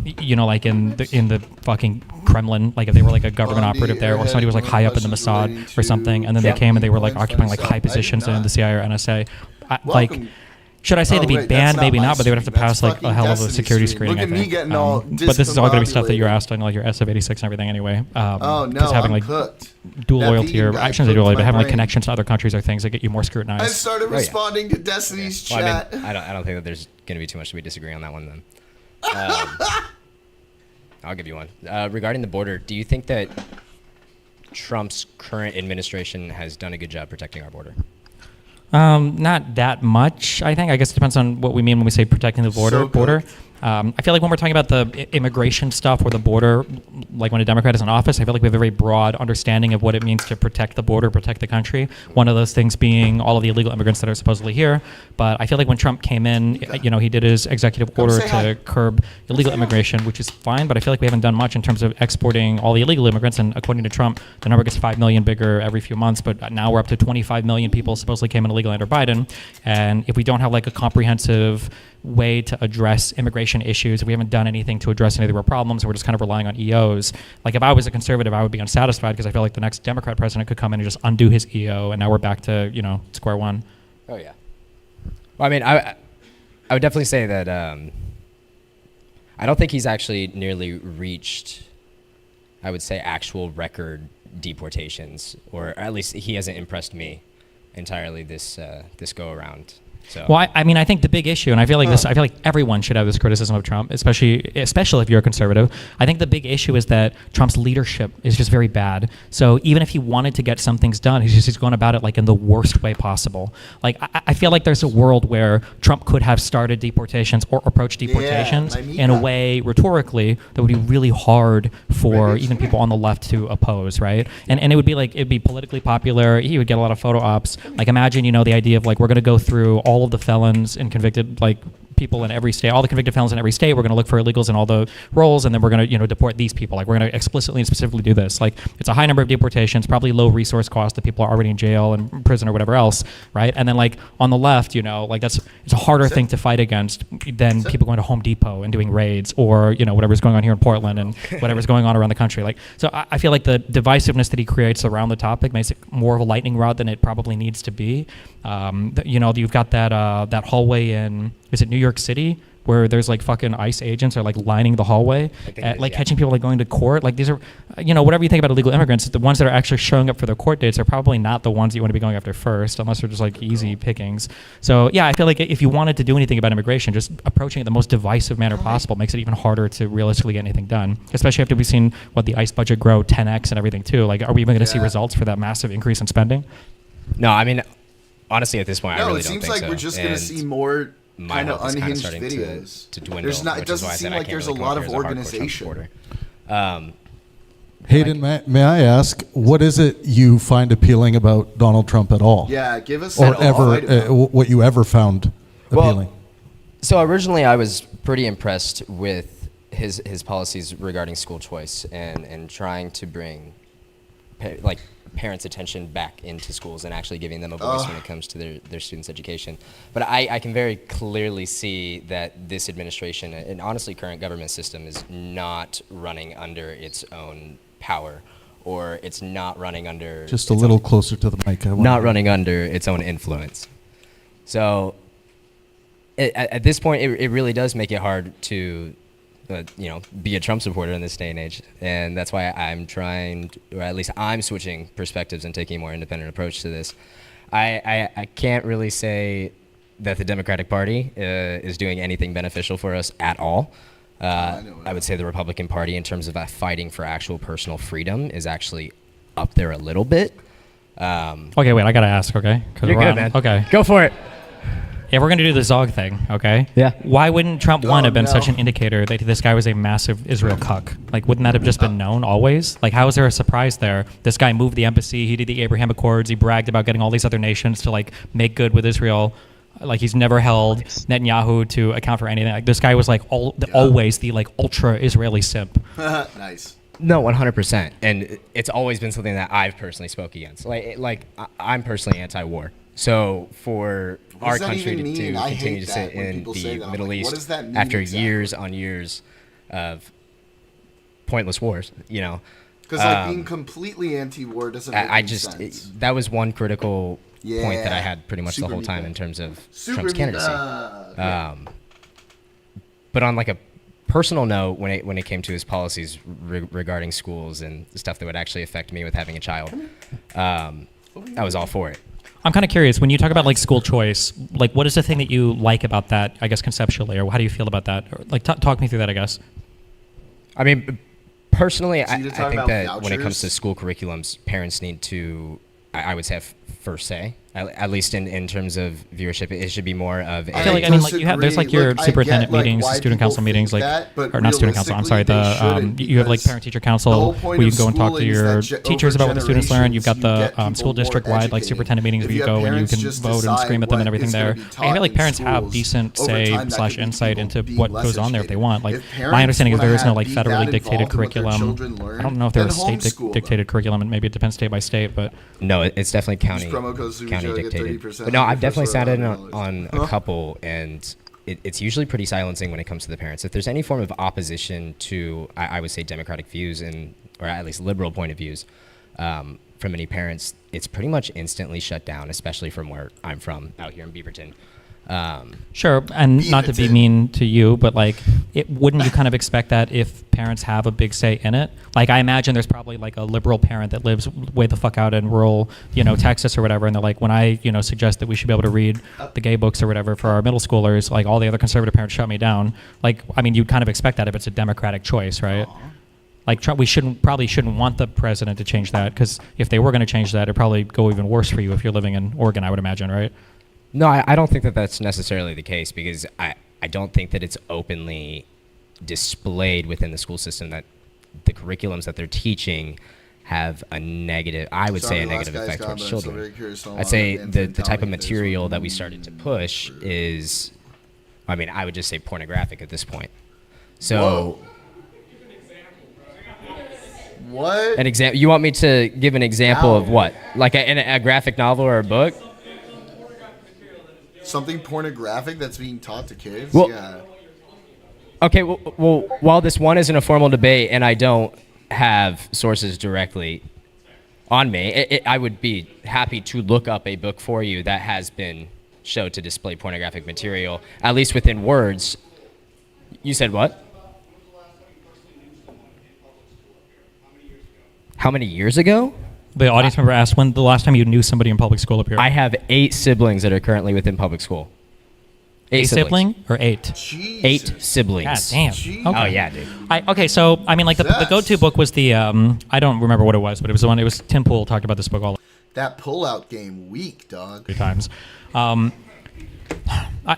the fucking Kremlin, if they were a government operative there, or somebody was high up in the Mossad or something, and then they came and they were occupying high positions in the CIA or NSA. Should I say they'd be banned? Maybe not, but they would have to pass a hell of a security screening. Look at I me think. getting all But this is all going to be stuff that you're discombobulated. asked on your SF-86 and everything anyway. Oh no, Because having I'm cooked. dual That loyalty, vegan or guy I shouldn't say dual cooked loyalty, but my having brain. connections to other countries are things that get you more scrutinized. I started responding to Destiny's Well, chat. I don't think that there's going to be too much we disagree on that one then. I'll give you one. Regarding the border, do you think that Trump's current administration has done a good job protecting our border? Not that much, I think. I guess it depends on what we mean when we say protecting the border. So good. I feel like when we're talking about the immigration stuff or the border, like when a Democrat is in office, I feel like we have a very broad understanding of what it means to protect the border, protect the country. One of those things being all of the illegal immigrants that are supposedly here. But I feel like when Trump came in, he did his executive order to curb illegal immigration, which is fine. But I feel like we haven't done much in terms of exporting all the illegal immigrants. And according to Trump, the number gets 5 million bigger every few months. But now we're up to 25 million people supposedly came in illegally under Biden. And if we don't have like a comprehensive way to address immigration issues, if we haven't done anything to address any of our problems, we're just kind of relying on EOs. Like if I was a conservative, I would be unsatisfied because I feel like the next Democrat president could come in and just undo his EO, and now we're back to square one. Oh yeah. Well, I mean, I would definitely say that I don't think he's actually nearly reached, I would say, actual record deportations, or at least he hasn't impressed me entirely this go around. So. Well, I think the big issue, and I feel like I feel like everyone should have this criticism of Trump, especially if you're a conservative. I think the big issue is that Trump's leadership is just very bad. So even if he wanted to get some things done, he's going about it like in the worst way possible. Like I feel like there's a world where Trump could have started deportations or approached deportations in a way rhetorically that would be really hard for even people on the left to oppose, right? And it'd be politically popular. He would get a lot of photo ops. Like imagine the idea of like we're going to go through all of the felons and convicted people in every state, all the convicted felons in every state. We're going to look for illegals in all the roles, and then we're going to deport these people. Like we're going to explicitly and specifically do this. Like it's a high number of deportations, probably low resource cost that people are already in jail and prison or whatever else, right? And then like on the left, it's a harder thing to fight against than people going to Home Depot and doing raids, or whatever's going on here in Portland and whatever's going on around the country. Like so, I feel like the divisiveness that he creates around the topic makes it more of a lightning rod than it probably needs to be. You've got that hallway in, is it New York City, where there's like fucking ICE agents are like lining the hallway, catching people like going to court. Like these are, whatever you think about illegal immigrants, the ones that are actually showing up for their court dates are probably not the ones you want to be going after first, unless they're just like easy pickings. So yeah, I feel like if you wanted to do anything about immigration, just approaching it the most divisive manner possible makes it even harder to realistically get anything done. Especially after we've seen what the ICE budget grow 10x and everything too. Like, are we even going to see results for that massive increase in spending? No, I mean, honestly, at this point, I really it don't seems think like so. we're just going to see more kind of unhinged videos. To dwindle, there's not. It doesn't seem like there's a lot of organization. Hayden, may I ask, what is it you find appealing about Donald Trump at all? Yeah, give us or ever what you ever found appealing. So originally, I was pretty impressed with his policies regarding school choice and trying to bring parents' attention back into schools and actually giving them a voice when it comes to their students' education. But I can very clearly see that this administration, and honestly current government system, is not running under its own power, or it's not running under... Just a little closer to the mic. Not running under its own influence. So at this point, it really does make it hard to... be a Trump supporter in this day and age. And that's why I'm trying, or at least I'm switching perspectives and taking a more independent approach to this. I can't really say that the Democratic Party is doing anything beneficial for us at all. I would say the Republican Party, in terms of fighting for actual personal freedom, is actually up there a little bit. Okay, wait, I got to ask, okay? You're good, man. Okay. Go for it. If we're going to do the Zog thing, okay? Yeah. Why wouldn't Trump 1 have been such an indicator that this guy was a massive Israel cuck? Like, wouldn't that have just been known always? Like, how is there a surprise there? This guy moved the embassy. He did the Abraham Accords. He bragged about getting all these other nations to, like, make good with Israel. Like, he's never held Netanyahu to account for anything. Like, this guy was, like, always the, like, ultra-Israeli simp. Nice. No, 100%. And it's always been something that I've personally spoke against. I'm personally anti-war. So for our country to continue to sit in the Middle East after years on years of pointless wars, because being completely anti-war doesn't make sense. That was one critical point that I had pretty much the whole time in terms of Trump's candidacy. But on like a personal note, when it came to his policies regarding schools and stuff that would actually affect me with having a child, I was all for it. I'm kind of curious, when you talk about like school choice, like what is the thing that you like about that, I guess conceptually, or how do you feel about that? Or, like talk me through that, I guess. I mean, personally, I think that vouchers? when it comes to school curriculums, parents need to, I would say, have first say At least in terms of viewership, it should be more of. I feel like you have there's like your superintendent meetings, student council meetings, like or not student council. I'm sorry, you have like parent teacher council where you can go and talk to your teachers about what the students learn. You've got the school district wide like superintendent meetings where you go and you can vote and scream at them and everything there. I feel like parents have decent say / insight into what goes on there if they want. Like my understanding is there is no like federally dictated curriculum. I don't know if there's a state dictated curriculum, and maybe it depends state by state, but no, it's definitely county dictated. But no, I've definitely sat in on a couple, and it's usually pretty silencing when it comes to the parents. If there's any form of opposition to, I would say, democratic views or at least liberal point of views from many parents, it's pretty much instantly shut down, especially from where I'm from, out here in Beaverton. Sure, and not to be mean to you, but like, wouldn't you kind of expect that if parents have a big say in it? Like, I imagine there's probably like a liberal parent that lives way the fuck out in rural, Texas or whatever, and they're like, when I, suggest that we should be able to read the gay books or whatever for our middle schoolers, like all the other conservative parents shut me down. Like, I mean, you'd kind of expect that if it's a democratic choice, right? Like, we probably shouldn't want the president to change that, because if they were going to change that, it'd probably go even worse for you if you're living in Oregon, I would imagine, right? No, I don't think that that's necessarily the case, because I don't think that it's openly displayed within the school system that the curriculums that they're teaching have a negative, I would say a negative effect towards children. I'd say the type of material that we started to push is, I mean, I would just say pornographic at this point. So, what? An example? You want me to give an example of what? Like a graphic novel or a book? Something pornographic that's being taught to kids? Well, yeah. Okay, well, while this one isn't a formal debate and I don't have sources directly on me, I would be happy to look up a book for you that has been shown to display pornographic material, at least within words. You said what? How many years ago? The audience member asked when the last time you knew somebody in public school up here. I have 8 siblings that are currently within public school. 8 sibling or 8? Jesus. 8 siblings. God damn. Okay. Oh yeah, dude. Okay, so I mean, like the go-to book was the I don't remember what it was, but it was the one. It was Tim Pool talked about this book all that pull-out game weak, dog. 3 times.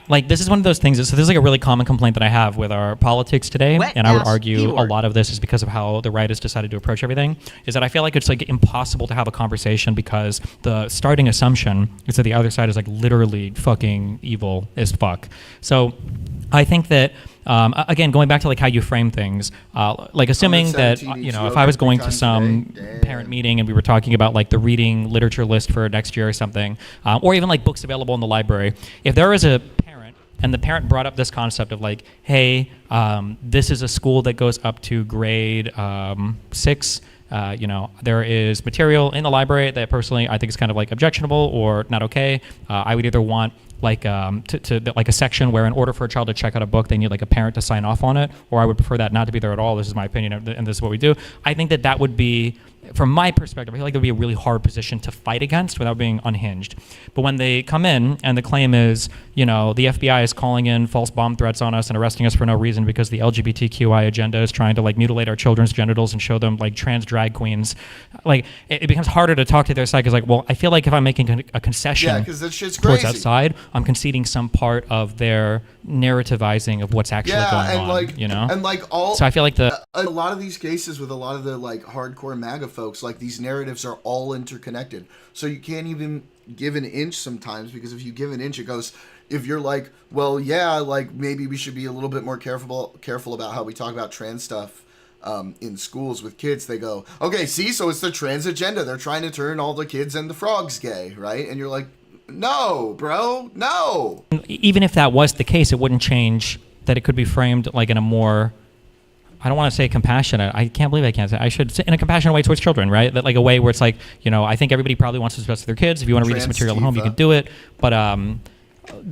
Like, this is one of those things. So this is like a really common complaint that I have with our politics today, and I would argue a lot of this is because of how the right has decided to approach everything. Is that I feel like it's like impossible to have a conversation because the starting assumption is that the other side is like literally fucking evil as fuck. So I think that again, going back to like how you frame things, like assuming that if I was going to some parent meeting and we were talking about like the reading literature list for next year or something, or even like books available in the library, if there is a parent and the parent brought up this concept of like, hey, this is a school that goes up to grade 6. There is material in the library that personally I think is kind of like objectionable or not okay. I would either want like to like a section where in order for a child to check out a book, they need like a parent to sign off on it, or I would prefer that not to be there at all. This is my opinion, and this is what we do. I think that would be, from my perspective, I feel like that would be a really hard position to fight against without being unhinged. But when they come in and the claim is, the FBI is calling in false bomb threats on us and arresting us for no reason because the LGBTQI agenda is trying to like mutilate our children's genitals and show them like trans drag queens, like it becomes harder to talk to their side because like, well, I feel like if I'm making a concession that shit's towards crazy. that side, I'm conceding some part of their narrativizing of what's actually going on. Like, and like all. So I feel like a lot of these cases with a lot of the like hardcore MAGA folks, like these narratives are all interconnected. So you can't even give an inch sometimes, because if you give an inch, it goes. If you're like, well, yeah, like maybe we should be a little bit more careful about how we talk about trans stuff in schools with kids, they go, okay, see, so it's the trans agenda. They're trying to turn all the kids and the frogs gay, right? And you're like, no, bro, no. Even if that was the case, it wouldn't change that it could be framed like in a more, I don't want to say compassionate. I can't believe I can't say. I should say in a compassionate way towards children, right? That like a way where it's like, I think everybody probably wants what's best for their kids. If you want to read this material at home, you can do it. But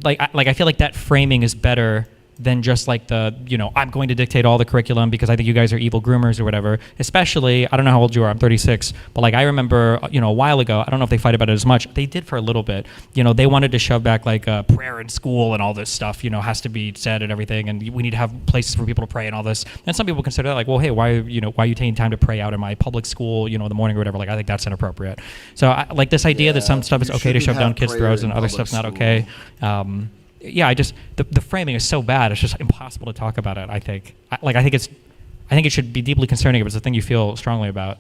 like I feel like that framing is better than just like the, I'm going to dictate all the curriculum because I think you guys are evil groomers or whatever. Especially, I don't know how old you are, I'm 36, but like I remember, a while ago, I don't know if they fight about it as much. They did for a little bit. They wanted to shove back like prayer in school and all this stuff, has to be said and everything, and we need to have places for people to pray and all this. And some people consider that like, well, hey, why are you taking time to pray out in my public school, in the morning or whatever? Like, I think that's inappropriate. So like this idea that some stuff is okay to shove down kids' throats and other stuff's not okay. I just the framing is so bad. It's just impossible to talk about it. I think. I think it should be deeply concerning if it's a thing you feel strongly about.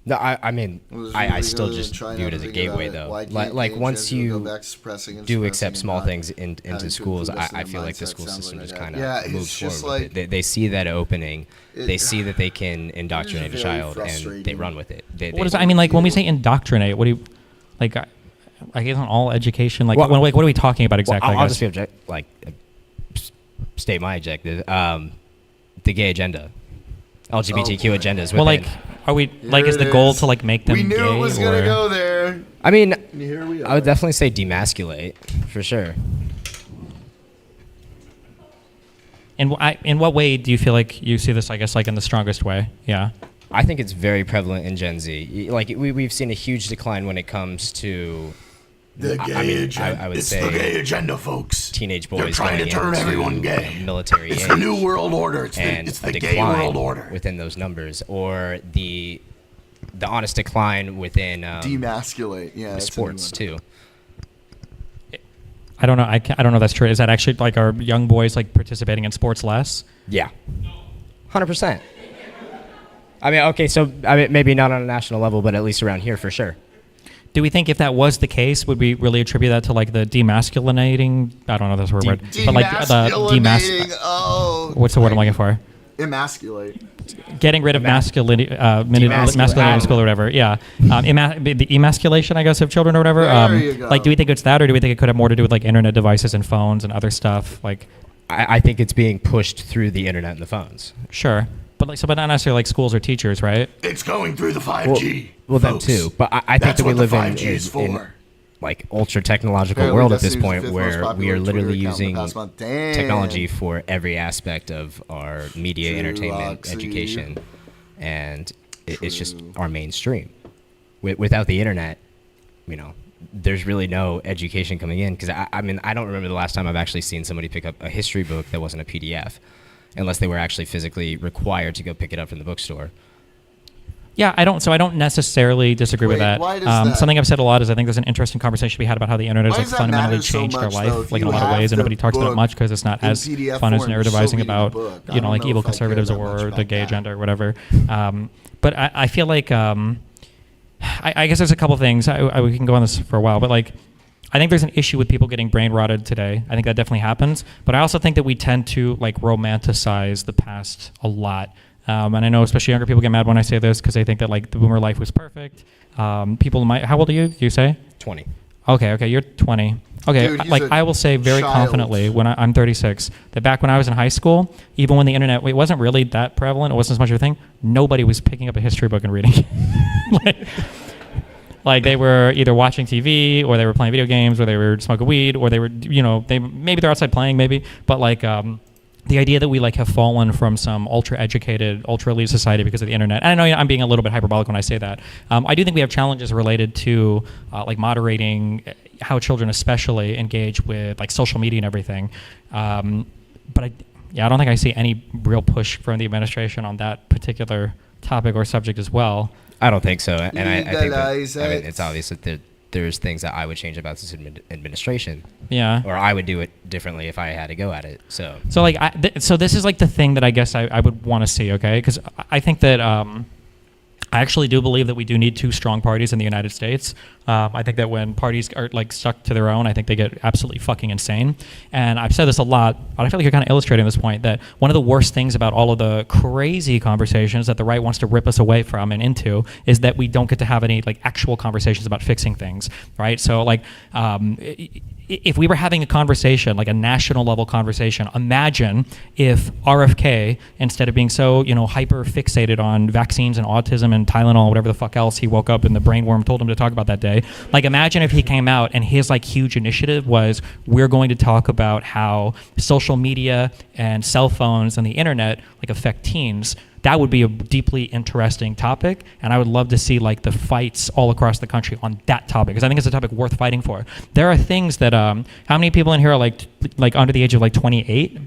No, I mean, I still just view it as a gateway, though. Like once you do accept small things into schools, I feel like the school system just kind of moves forward with it. They see that opening, they see that they can indoctrinate a child, and they run with it. What does that, I mean, like when we say indoctrinate, what do you, like, I guess on all education, like, what are we talking about exactly? I'll just be state my objective. The gay agenda, LGBTQ agendas. Well, like, are we like? Is the goal to like make them gay? We knew it was gonna go there. I mean, here we are. I would definitely say demasculate for sure. In what way do you feel like you see this? I guess like in the strongest way. Yeah. I think it's very prevalent in Gen Z. Like we've seen a huge decline when it comes to the gay agenda. I would it's say the gay agenda, folks. Teenage boys. They're trying to turn everyone gay. Military it's age. The new world order. It's the gay world order within those numbers, or the honest decline within demasculate. Yeah, sports too. I don't know. I don't know if that's true. Is that actually like are young boys like participating in sports less? Yeah, 100%. I mean, okay, so maybe not on a national level, but at least around here for sure. Do we think if that was the case, would we really attribute that to like the demasculinating? I don't know if that's a word, but like the what's the word I'm looking for? Emasculate. Getting rid of masculinity in school or whatever. Yeah, the emasculation, I guess, of children or whatever. There you go. Like, do we think it's that, or do we think it could have more to do with like internet devices and phones and other stuff? Like, I think it's being pushed through the internet and the phones. Sure. But like, but not necessarily like schools or teachers, right? It's going through the 5G. Well, that too. But I think that we live in like ultra technological world at this point where we are literally using technology for every aspect of our media, entertainment, education, and it's just our mainstream. Without the internet, there's really no education coming in. Because I mean, I don't remember the last time I've actually seen somebody pick up a history book that wasn't a PDF. Unless they were actually physically required to go pick it up from the bookstore. Yeah, I don't necessarily disagree with that. Why does that. Something I've said a lot is I think there's an interesting conversation to be had about how the internet has like fundamentally changed their life, like in a lot of ways, and nobody talks about it much because it's not as fun as narrativizing about like evil conservatives or the gay agenda or whatever. But I feel like I guess there's a couple things we can go on this for a while, but like. I think there's an issue with people getting brain rotted today. I think that definitely happens. But I also think that we tend to like romanticize the past a lot. And I know especially younger people get mad when I say this because they think that like the boomer life was perfect. People might, how old are you? You say? 20. Okay, you're 20. Okay, Dude, like I will say very confidently when I'm 36 that back when I was in high school, even when the internet it wasn't really that prevalent, it wasn't as much of a thing, nobody was picking up a history book and reading it. Like they were either watching TV or they were playing video games or they were smoking weed or they were, maybe they're outside playing maybe, but like the idea that we like have fallen from some ultra educated, ultra elite society because of the internet. And I know I'm being a little bit hyperbolic when I say that. I do think we have challenges related to like moderating how children especially engage with like social media and everything. But I don't think I see any real push from the administration on that particular topic or subject as well. I don't think so, and I think that, it's obvious that there's things that I would change about this administration. Yeah. Or I would do it differently if I had to go at it. So like, so this is like the thing that I guess I would want to see. Okay, because I think that I actually do believe that we do need two strong parties in the United States. I think that when parties are like stuck to their own, I think they get absolutely fucking insane. And I've said this a lot, but I feel like you're kind of illustrating this point that one of the worst things about all of the crazy conversations that the right wants to rip us away from and into is that we don't get to have any like actual conversations about fixing things, right? So like, if we were having a conversation, like a national level conversation, imagine if RFK, instead of being so, hyper fixated on vaccines and autism and Tylenol, whatever the fuck else he woke up and the brainworm told him to talk about that day. Like, imagine if he came out and his like huge initiative was, we're going to talk about how social media and cell phones and the internet like affect teens. That would be a deeply interesting topic, and I would love to see like the fights all across the country on that topic, because I think it's a topic worth fighting for. There are things that how many people in here are like under the age of like 28?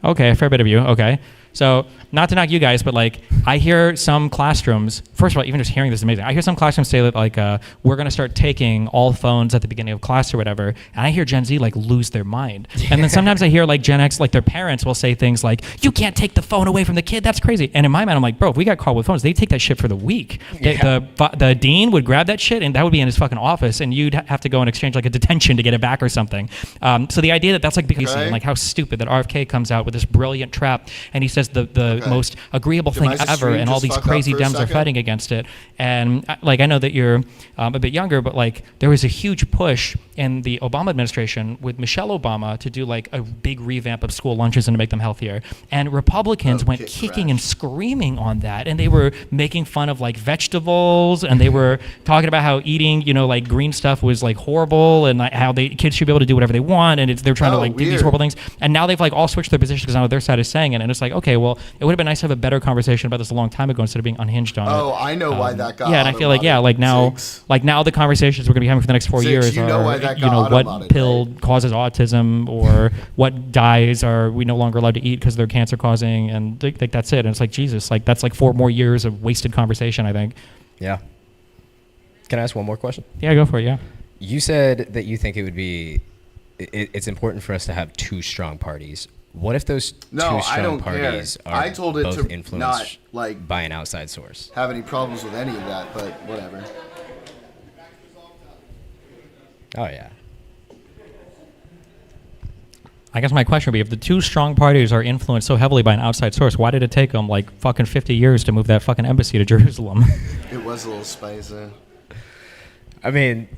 Okay, a fair bit of you. Okay. So, not to knock you guys, but like, I hear some classrooms, first of all, even just hearing this is amazing. I hear some classrooms say that like, we're going to start taking all phones at the beginning of class or whatever. And I hear Gen Z like lose their mind. And then sometimes I hear like Gen X, like their parents will say things like, you can't take the phone away from the kid. That's crazy. And in my mind, I'm like, bro, if we got caught with phones, they take that shit for the week. The dean would grab that shit and that would be in his fucking office. And you'd have to go and exchange like a detention to get it back or something. So the idea that that's like, and like how stupid that RFK comes out with this brilliant trap. And he says the most agreeable thing ever, and all these crazy Dems are fighting against it. And like, I know that you're a bit younger, but like there was a huge push in the Obama administration with Michelle Obama to do like a big revamp of school lunches and to make them healthier. And Republicans went kicking and screaming on that, and they were making fun of like vegetables, and they were talking about how eating, you know, like green stuff was like horrible, and like, how kids should be able to do whatever they want, and they're trying to like do these horrible things. And now they've like all switched their position because now their side is saying it, and it's like, okay, well, it would have been nice to have a better conversation about this a long time ago instead of being unhinged on it. Oh, I know why that got. Yeah, and I feel like now the conversations we're gonna be having for the next 4 years are, what pill causes autism, or what dyes are we no longer allowed to eat because they're cancer causing, and like that's it. And it's like, Jesus, like that's like 4 more years of wasted conversation, I think. Yeah. Can I ask one more question? Yeah, go for it. Yeah. You said that you think it would be, it's important for us to have 2 strong parties. What if those two strong parties are both influenced not, like, by an outside source? Have any problems with any of that, but whatever. Oh, yeah. I guess my question would be, if the 2 strong parties are influenced so heavily by an outside source, why did it take them like fucking 50 years to move that fucking embassy to Jerusalem? It was a little spicy. I mean,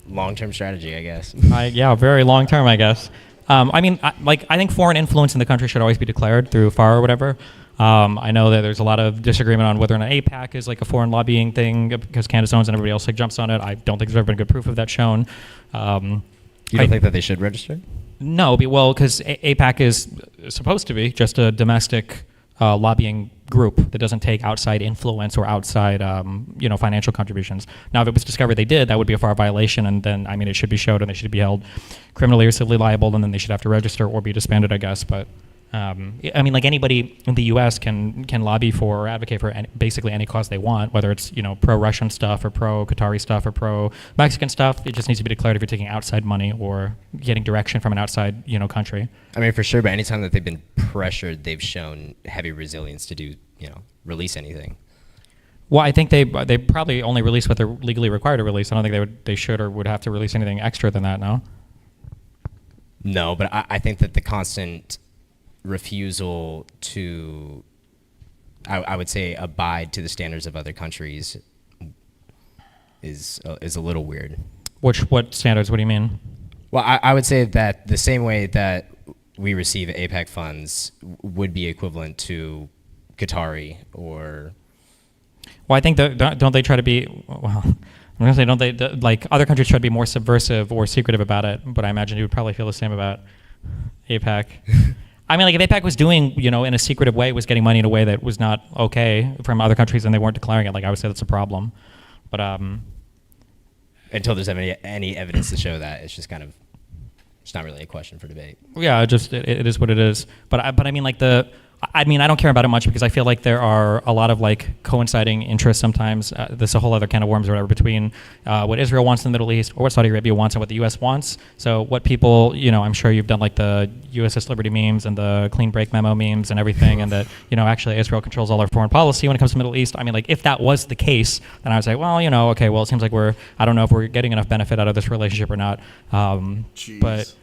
long-term strategy, I guess. Yeah, very long-term, I guess. I mean, I think foreign influence in the country should always be declared through FAR or whatever. I know that there's a lot of disagreement on whether or not APAC is like a foreign lobbying thing because Candace owns and everybody else like jumps on it. I don't think there's ever been good proof of that shown. You don't think that they should register? No, well, because APAC is supposed to be just a domestic lobbying group that doesn't take outside influence or outside, financial contributions. Now, if it was discovered they did, that would be a FAR violation, and then, I mean, it should be showed and they should be held criminally or civilly liable, and then they should have to register or be disbanded, I guess. But I mean, like, anybody in the U.S. can lobby for or advocate for basically any cause they want, whether it's, pro-Russian stuff or pro-Qatari stuff or pro-Mexican stuff. It just needs to be declared if you're taking outside money or getting direction from an outside, country. I mean, for sure, but anytime that they've been pressured, they've shown heavy resilience to do, release anything. Well, I think they probably only release what they're legally required to release. I don't think they should or would have to release anything extra than that, no? No, but I think that the constant refusal to, I would say, abide to the standards of other countries is a little weird. What standards? What do you mean? Well, I would say that the same way that we receive APAC funds would be equivalent to Qatari or. Well, I think don't they try to be? Well, I'm gonna say, don't they like other countries try to be more subversive or secretive about it? But I imagine you would probably feel the same about APAC. I mean, like, if APAC was doing, in a secretive way, was getting money in a way that was not okay from other countries and they weren't declaring it, like, I would say that's a problem. But until there's any evidence to show that, it's just kind of, it's not really a question for debate. Yeah, it is what it is. But I mean, like, I don't care about it much because I feel like there are a lot of like coinciding interests sometimes. There's a whole other can of worms or whatever between what Israel wants in the Middle East or what Saudi Arabia wants and what the U.S. wants. So what people, I'm sure you've done like the USS Liberty memes and the clean break memo memes and everything, and that, actually Israel controls all our foreign policy when it comes to the Middle East. I mean, like, if that was the case, then I would say, well, okay, well, it seems like I don't know if we're getting enough benefit out of this relationship or not. But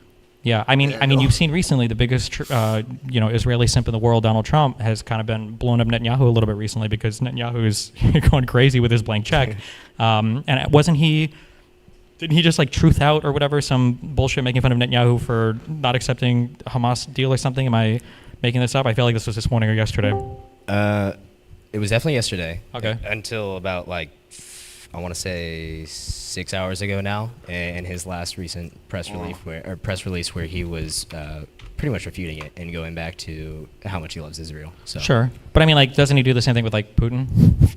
yeah, I mean, you've seen recently the biggest, Israeli simp in the world, Donald Trump, has kind of been blowing up Netanyahu a little bit recently because Netanyahu is going crazy with his blank check. And didn't he just like truth out or whatever, some bullshit making fun of Netanyahu for not accepting Hamas deal or something? Am I making this up? I feel like this was this morning or yesterday. It was definitely yesterday. Okay. Until about like, I want to say 6 hours ago now, and his last recent press release where he was pretty much refuting it and going back to how much he loves Israel. So. Sure, but I mean, like, doesn't he do the same thing with like Putin?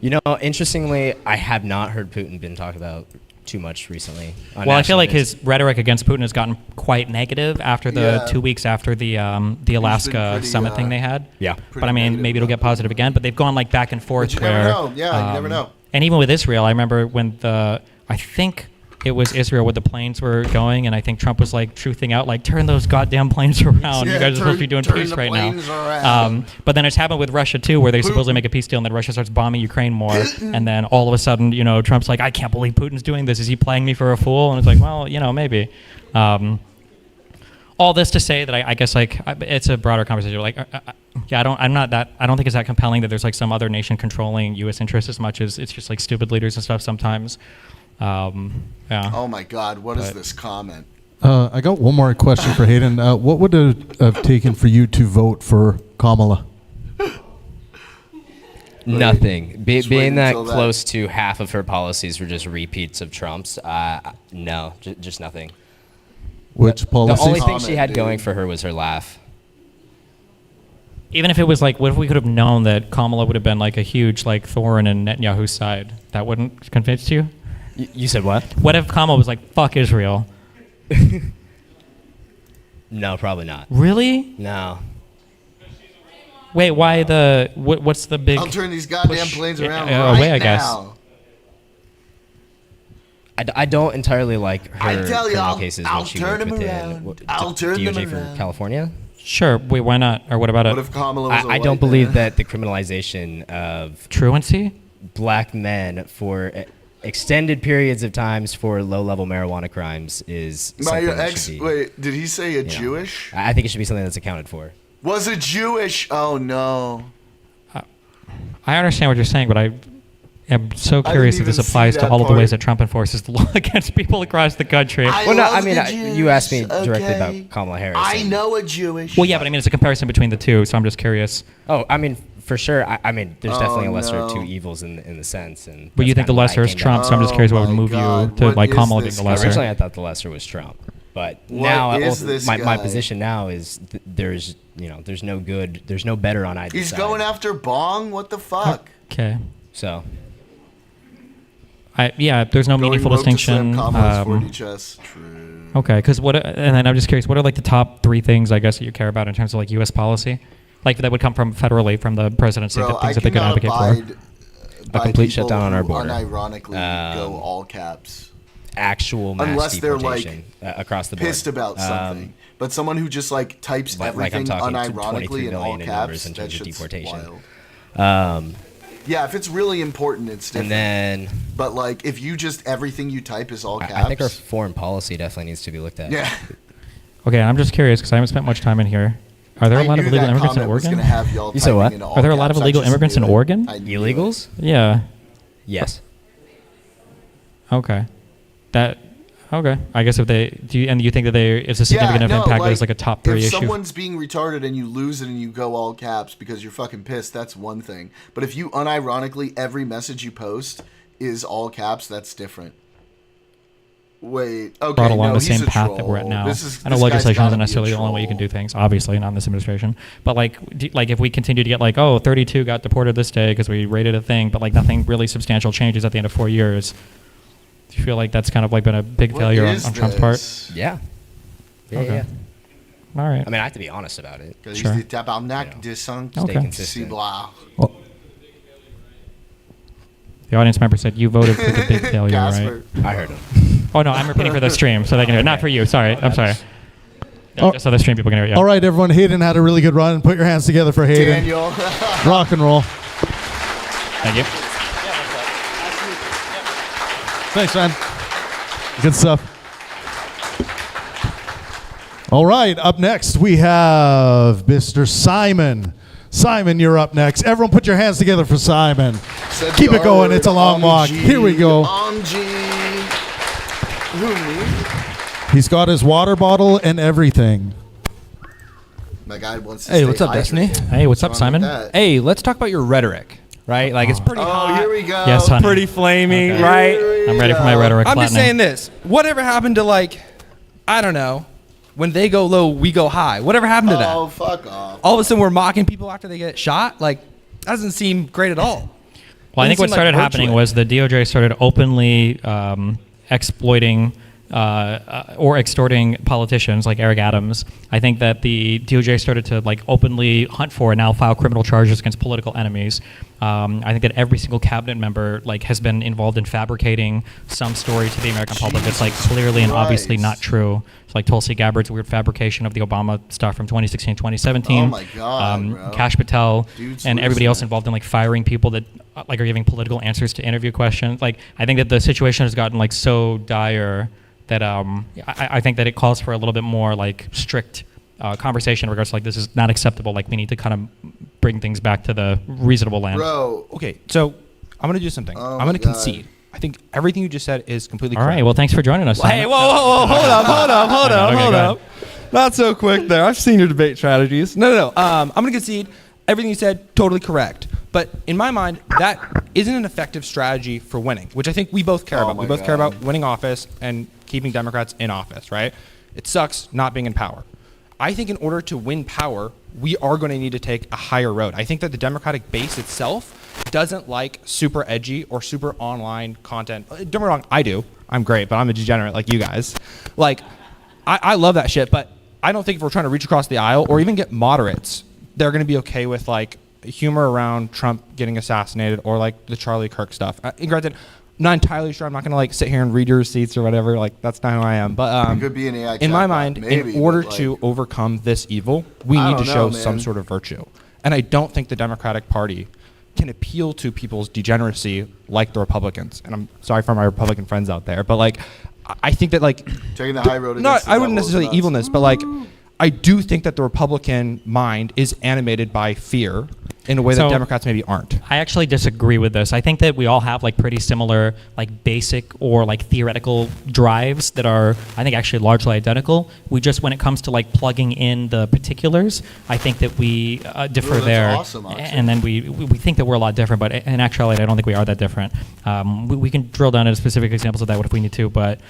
You know, interestingly, I have not heard Putin been talked about too much recently. Well, I feel like his rhetoric against Putin has gotten quite negative after the 2 weeks after the Alaska summit thing they had. Yeah. But I mean, maybe it'll get positive again. But they've gone like back and forth. But you where, never know. Yeah, you never know. And even with Israel, I remember when I think it was Israel where the planes were going, and I think Trump was like truthing out, like, turn those goddamn planes around. Yeah, you guys are supposed to be doing peace right now. But then it's happened with Russia too, where they supposedly make a peace deal, and then Russia starts bombing Ukraine more, and then all of a sudden, Trump's like, I can't believe Putin's doing this. Is he playing me for a fool? And it's like, well, maybe. All this to say that I guess like it's a broader conversation. Like, I don't think it's that compelling that there's like some other nation controlling U.S. interests as much as it's just like stupid leaders and stuff sometimes. Yeah. Oh my God! What is this comment? I got one more question for Hayden. What would it have taken for you to vote for Kamala? Nothing. Being that close to half of her policies were just repeats of Trump's. No, just nothing. Which policy? The only thing she had going for her was her laugh. Even if it was like, what if we could have known that Kamala would have been like a huge like thorn in Netanyahu's side? That wouldn't convince you? You said what? What if Kamala was like, fuck Israel? No, probably not. Really? No. Wait, why what's the big... I'll turn these goddamn planes around away, I guess. now. I don't entirely like her criminal cases I'll when she turn worked them within around. I'll turn them DOJ for around. California. Sure. Wait, why not? Or what about it? What if Kamala was a I don't white believe man? that the criminalization of truancy, black men for extended periods of times for low-level marijuana crimes is something that should be, wait, did he say a Jewish? I think it should be something that's accounted for. Was it Jewish? Oh no. I understand what you're saying, but I am so curious if this applies to all of the ways that Trump enforces the law against people across the country. You asked me directly about Kamala Harris. I know a Jewish. Well, yeah, but I mean, it's a comparison between the two, so I'm just curious. Oh, I mean, for sure. I mean, there's definitely a lesser of two evils in the sense. And but you think the lesser is Trump, so I'm just curious what would move you to like Kamala being the lesser. Originally, I thought the lesser was Trump, but now my position now is there's no good, there's no better on either side. He's going after Bong. What the fuck? Okay. So. There's no meaningful distinction. True. Okay, because and then I'm just curious, what are like the top 3 things I guess that you care about in terms of like U.S. policy, like that would come from federally from the presidency, the things that they could advocate for. A complete shutdown on our border. Unironically, go all caps. Actual mass unless they're deportation across the board. Pissed about something, but someone who just like types everything unironically in all caps, in terms of deportation. Wild. Yeah, if it's really important, it's different. And then, but like, if you just everything you type is all caps, I think our foreign policy definitely needs to be looked at. Yeah. Okay, I'm just curious because I haven't spent much time in here. Are there a lot of illegal immigrants in Oregon? You said what? Are there a lot of illegal immigrants in Oregon? Illegals? Yeah. Yes. Okay. Okay. I guess if you think that it's a significant enough impact that it's like a top 3 issue. If someone's being retarded and you lose it and you go all caps because you're fucking pissed, that's one thing. But if you unironically every message you post is all caps, that's different. Wait, okay, brought along the same path that we're at now. I know legislation isn't necessarily the only way you can do things, obviously, not in this administration. But like if we continue to get like, 32 got deported this day because we rated a thing, but like nothing really substantial changes at the end of 4 years. Do you feel like that's kind of like been a big failure on Trump's part? Yeah. Yeah. All right. I mean, I have to be honest about it. Sure. Stay consistent. The audience member said you voted for the big failure, right? I heard him. Oh no, I'm repeating for the stream so they can hear it. Not for you. Sorry. I'm sorry. No, just so the stream people can hear it. Yeah. All right, everyone. Hayden had a really good run. Put your hands together for Hayden. Daniel. Rock and roll. Thank you. Thanks, man. Good stuff. All right, up next we have Mr. Simon. Simon, you're up next. Everyone put your hands together for Simon. Keep it going. It's a long walk. Here we go. He's got his water bottle and everything. My guy wants to Hey, stay what's up, Destiny? hydrated. Hey, what's up, wrong with Simon? that? Hey, let's talk about your rhetoric, right? Like, it's pretty hot. Here we go. Yes, honey. Pretty flaming, Okay. right? I'm ready for my rhetoric I'm just flattening. saying this. Whatever happened to, like, I don't know, when they go low, we go high? Whatever happened to that? Oh, fuck off. All of a sudden, we're mocking people after they get shot? Like, that doesn't seem great at all. Well, I think what Doesn't seem started like happening virtue. was the DOJ started openly exploiting or extorting politicians like Eric Adams. I think that the DOJ started to like openly hunt for and now file criminal charges against political enemies. I think that every single cabinet member like has been involved in fabricating some story to the American public that's like clearly and obviously not true. It's like Tulsi Gabbard's weird fabrication of the Obama stuff from 2016, 2017. Oh my God, bro. Kash Patel Dude's and everybody losing else it. involved in like firing people that like are giving political answers to interview questions. Like I think that the situation has gotten like so dire that I think that it calls for a little bit more like strict conversation in regards to like this is not acceptable. Like we need to kind of bring things back to the reasonable land. Bro. Okay, so I'm going to do something. Oh I'm my going to God. concede. I think everything you just said is completely All correct. right. Well, thanks for joining us. Hey, Simon. whoa, hold up. Okay, go ahead. Not so quick there. I've seen your debate strategies. No. I'm going to concede. Everything you said, totally correct. But in my mind, that isn't an effective strategy for winning, which I think we both care about. my We both care God. about winning office and keeping Democrats in office, right? It sucks not being in power. I think in order to win power, we are going to need to take a higher road. I think that the Democratic base itself doesn't like super edgy or super online content. Don't get me wrong, I do. I'm great, but I'm a degenerate like you guys. Like, I love that shit, but I don't think if we're trying to reach across the aisle or even get moderates, they're going to be okay with like humor around Trump getting assassinated or like the Charlie Kirk stuff. And granted, not entirely sure. I'm not going to like sit here and read your receipts or whatever. Like that's not who I am. But It could be an AI in my chatbot, mind, maybe, in order but, to like, overcome this evil, we I need to don't show know, some man. sort of virtue. And I don't think the Democratic Party can appeal to people's degeneracy like the Republicans. And I'm sorry for my Republican friends out there, but like I think that like Taking the high road not against the I wouldn't devil is necessarily nuts. evilness, but like I do think that the Republican mind is animated by fear in a way that So- Democrats maybe aren't. I actually disagree with this. I think that we all have like pretty similar like basic or like theoretical drives that are I think actually largely identical. We just when it comes to like plugging in the particulars, I think that we differ that's there. awesome, actually. And then we think that we're a lot different, but in actuality, I don't think we are that different. We can drill down into specific examples of that if we need to, but.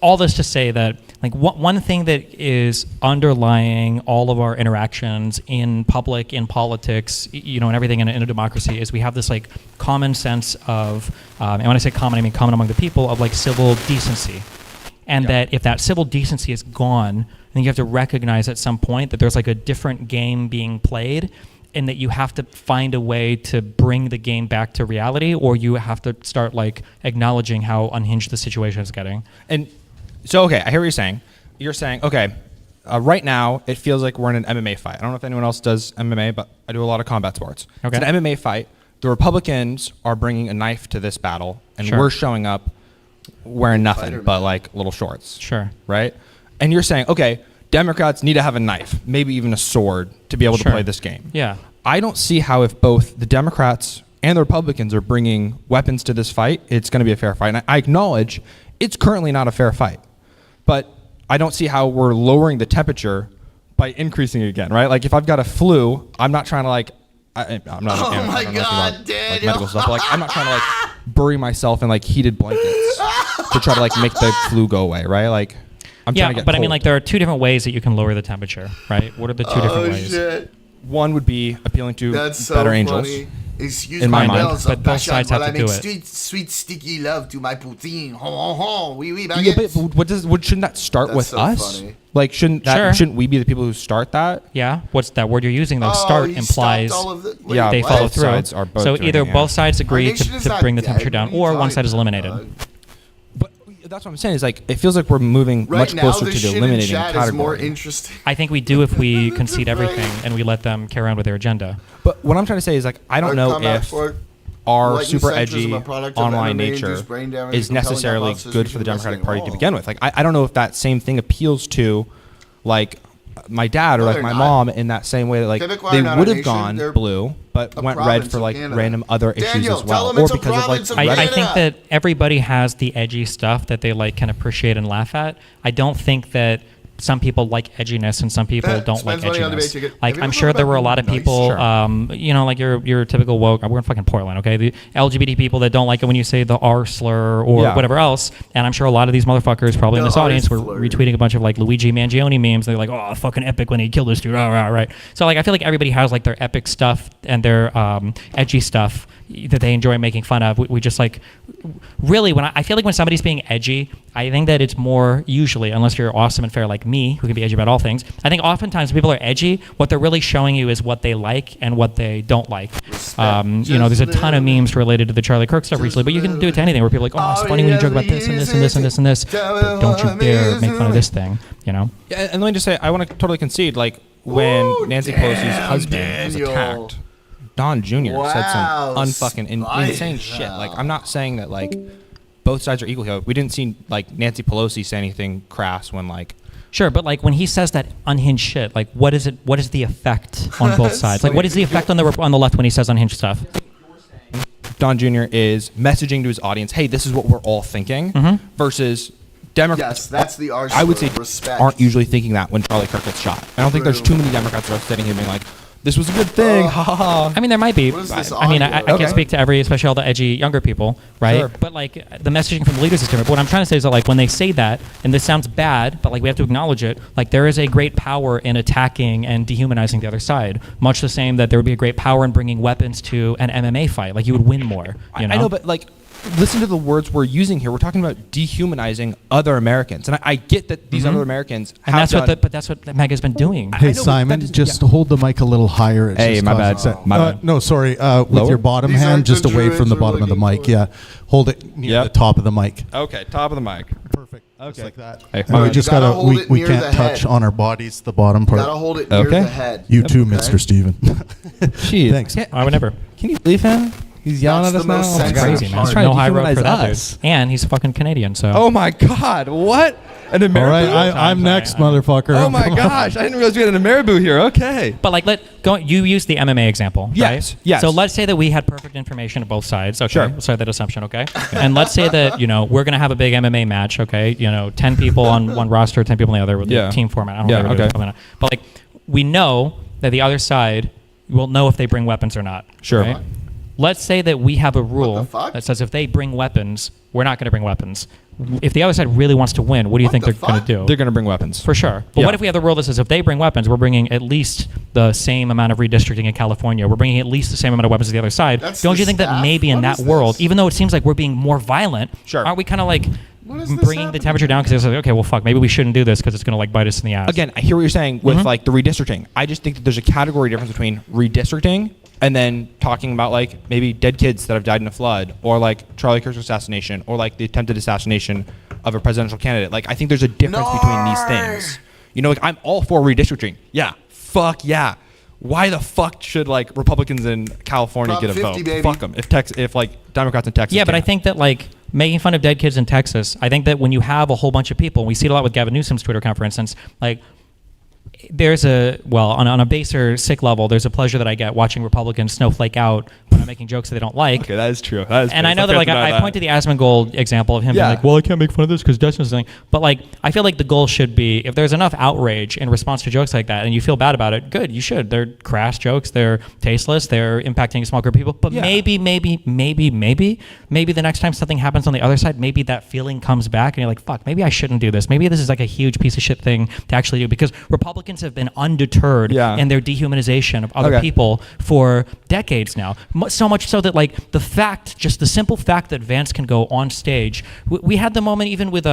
All this to say that like one thing that is underlying all of our interactions in public, in politics, you know, and everything in a democracy is we have this like common sense of, and when I say common, I mean common among the people, of like civil decency. And that if that civil decency is gone, then you have to recognize at some point that there's like a different game being played and that you have to find a way to bring the game back to reality, or you have to start like acknowledging how unhinged the situation is getting. And so, okay, I hear what you're saying. You're saying, okay, right now it feels like we're in an MMA fight. I don't know if anyone else does MMA, but I do a lot of combat sports. Okay. It's an MMA fight. The Republicans are bringing a knife to this battle, and Sure. we're showing up wearing nothing Fighter, but man. like little shorts. Sure. Right? And you're saying, okay, Democrats need to have a knife, maybe even a sword, to be able to Sure. play this game. Yeah. I don't see how if both the Democrats and the Republicans are bringing weapons to this fight, it's going to be a fair fight. And I acknowledge it's currently not a fair fight, but I don't see how we're lowering the temperature by increasing it again, right? Like if I've got a flu, I'm not trying to like, I'm not. Oh I don't my know anything God, about, like Daniel. medical stuff. But, like I'm not trying to like bury myself in like heated blankets to try to like make the flu go away, right? Like I'm Yeah, trying to get but I mean, cold. like there are two different ways that you can lower the temperature, right? What are the two different ways? Shit. One would be appealing to That's so better funny. angels. Excuse in my my mind. bells But of both passion sides have while to I do make it. sweet, sweet, sticky love to my poutine. Ho, ho, ho. Oui, oui, Yeah, baguette. but shouldn't that start That's with so us? funny. Like, shouldn't Sure. we be the people who start that? Yeah. What's that word you're using though? Oh, Start he implies stopped all of the- wait, Yeah, they what? follow both through. sides are both So doing either it, yeah. both sides agree Our nation is to not bring the dead. temperature What down, are you or one talking side is about, eliminated. dog? But that's what I'm saying. Is like it feels like we're moving Right much now, closer this to the shit in eliminating chat is more category. interesting. I think we do if we concede everything and we let them carry on with their agenda. But what I'm trying to say is like I don't Our know combat if sport, our like super incentrism, edgy a product of online MMA nature induced brain damage is compelling necessarily hypothesis good we for the should Democratic investigate Party to all. begin with. Like I don't know if that same thing appeals to like my dad or No, like they're my not. mom in that same way that like Quebecois they are not a would have nation, gone they're blue but a went red province for of like Canada. random other issues Daniel, as tell well, them or it's a because of like province of I Canada. think that everybody has the edgy stuff that they like can appreciate and laugh at. I don't think that some people like edginess and some people don't like Spends money on debate edginess. ticket. Like Have you I'm ever sure thought there were a about lot of nice? people, Sure. you know, like your typical woke. We're in fucking Portland, okay? The LGBT people that don't like it when you say the R slur or Yeah. whatever else. And I'm sure a lot of these motherfuckers probably in The this R audience were slur. retweeting a bunch of like Luigi Mangione memes. They're like, oh, fucking epic when he killed this dude. Right. So like I feel like everybody has like their epic stuff and their edgy stuff that they enjoy making fun of. We just like really when I feel like when somebody's being edgy, I think that it's more usually, unless you're awesome and fair like me, who can be edgy about all things. I think oftentimes when people are edgy, what they're really showing you is what they like and what they don't like. You know, there's a ton of memes related to the Charlie Kirk stuff recently, but you can do it to anything where people are like, oh, it's funny when you joke about this and this and this and this and this, but don't you dare make fun of this thing, you know? Yeah, and let me just say, I want to totally concede, like, when Ooh, Nancy damn, Pelosi's husband was Daniel. attacked, Don Jr. said some Wow, unfucking insane shit. Like, I'm not saying that, like, both sides are equal here. We didn't see, like, Nancy Pelosi say anything crass when, like... Sure, but like when he says that unhinged shit, like what is it? What is the effect on both sides? Like what is the effect on the left when he says unhinged stuff? Don Jr. is messaging to his audience, hey, this is what we're all thinking, versus Democrats. Yes, that's the R I would say slur, respect. aren't usually thinking that when Charlie Kirk gets shot. I don't think there's too many Democrats that are sitting here being like, this was a good thing, ha ha ha. I mean, there might be. What is this I mean, I audio? can't speak to every, especially all the edgy younger people, right? Sure. But like the messaging from the leaders is different. But what I'm trying to say is that like when they say that, and this sounds bad, but like we have to acknowledge it. Like there is a great power in attacking and dehumanizing the other side. Much the same that there would be a great power in bringing weapons to an MMA fight. Like you would win more. You know? I know, but like, listen to the words we're using here. We're talking about dehumanizing other Americans, and I get that these other Americans and have that's done, but that's what Mega's been doing. Hey know, but Simon, that just hold the mic a little higher. It's Hey, just my causing bad. sa- My bad. No, sorry. With Lower? your bottom These hand, aren't just the away from the druids bottom of the we're mic. Yeah, hold it near Yep. the top of the mic. Okay, top of the mic. Perfect. Just Okay. like that. Hey, And we you just gotta gotta. hold it We near can't the touch head. on our bodies. The bottom You part. gotta hold it near Okay. the head. You too, Okay? Mr. Steven. Jeez. Thanks. I would never. Can you believe him? He's yelling That's at us the now. most Oh my sensitive God. Crazy man. He's There's trying no to high road for dehumanize that us. dude. And he's fucking Canadian, so. Oh my God! What? An All right, American? I'm next, motherfucker. Oh my Come on. gosh! I didn't realize we had an Ameribu here. Okay. But like, you use the MMA example, Yes, right? yes. So let's say that we had perfect information of both sides. Okay, Sure. Let's start that assumption. Okay, and let's say that we're gonna have a big MMA match. Okay, 10 people on one roster, 10 people on the other with the Yeah. team format. I don't Yeah, know. If they're okay. doing it. But like, we know that the other side will know if they bring weapons or not. Sure. Right? Let's say that we have a rule fuck? that says if they bring weapons, we're not going to bring weapons. If the other side really wants to win, what do you What think the they're going to fuck? do? They're gonna bring weapons. For sure. But Yeah. what if we have the rule that says if they bring weapons, we're bringing at least the same amount of redistricting in California. We're bringing at least the same amount of weapons to the other side. That's Don't the you think that staff? maybe in What that is world, this? even though it seems like we're being more violent, Sure. aren't we kind of like What is this bringing the happening? temperature down because it's like, okay, well, fuck, maybe we shouldn't do this because it's going to like bite us in the ass. Again, I hear what you're saying with like the redistricting. I just think that there's a category difference between redistricting and then talking about like maybe dead kids that have died in a flood, or like Charlie Kirk's assassination, or like the attempted assassination of a presidential candidate. Like I think there's a difference between these things. Like I'm all for redistricting. Yeah, fuck yeah. Why the fuck should like Republicans in California Prop get a 50, vote? baby. Fuck them. If like Democrats in Texas. Yeah, but I can't. think that like making fun of dead kids in Texas, I think that when you have a whole bunch of people, and we see it a lot with Gavin Newsom's Twitter account, for instance, like there's on a baser sick level, there's a pleasure that I get watching Republicans snowflake out when I'm making jokes that they don't like. Okay, that is true. That is And true. I know that Fuck, like deny I that. point to the Asmongold example of him Yeah. being like, well, I can't make fun of this because Dustin's thing. But like I feel like the goal should be if there's enough outrage in response to jokes like that and you feel bad about it, good, you should. They're crass jokes, they're tasteless, they're impacting a small group of people. But Yeah. maybe the next time something happens on the other side, maybe that feeling comes back and you're like, fuck, maybe I shouldn't do this. Maybe this is like a huge piece of shit thing to actually do because Republicans have been undeterred Yeah. in their dehumanization of other Okay. people for decades now. So much so that like just the simple fact that Vance can go on stage. We had the moment even with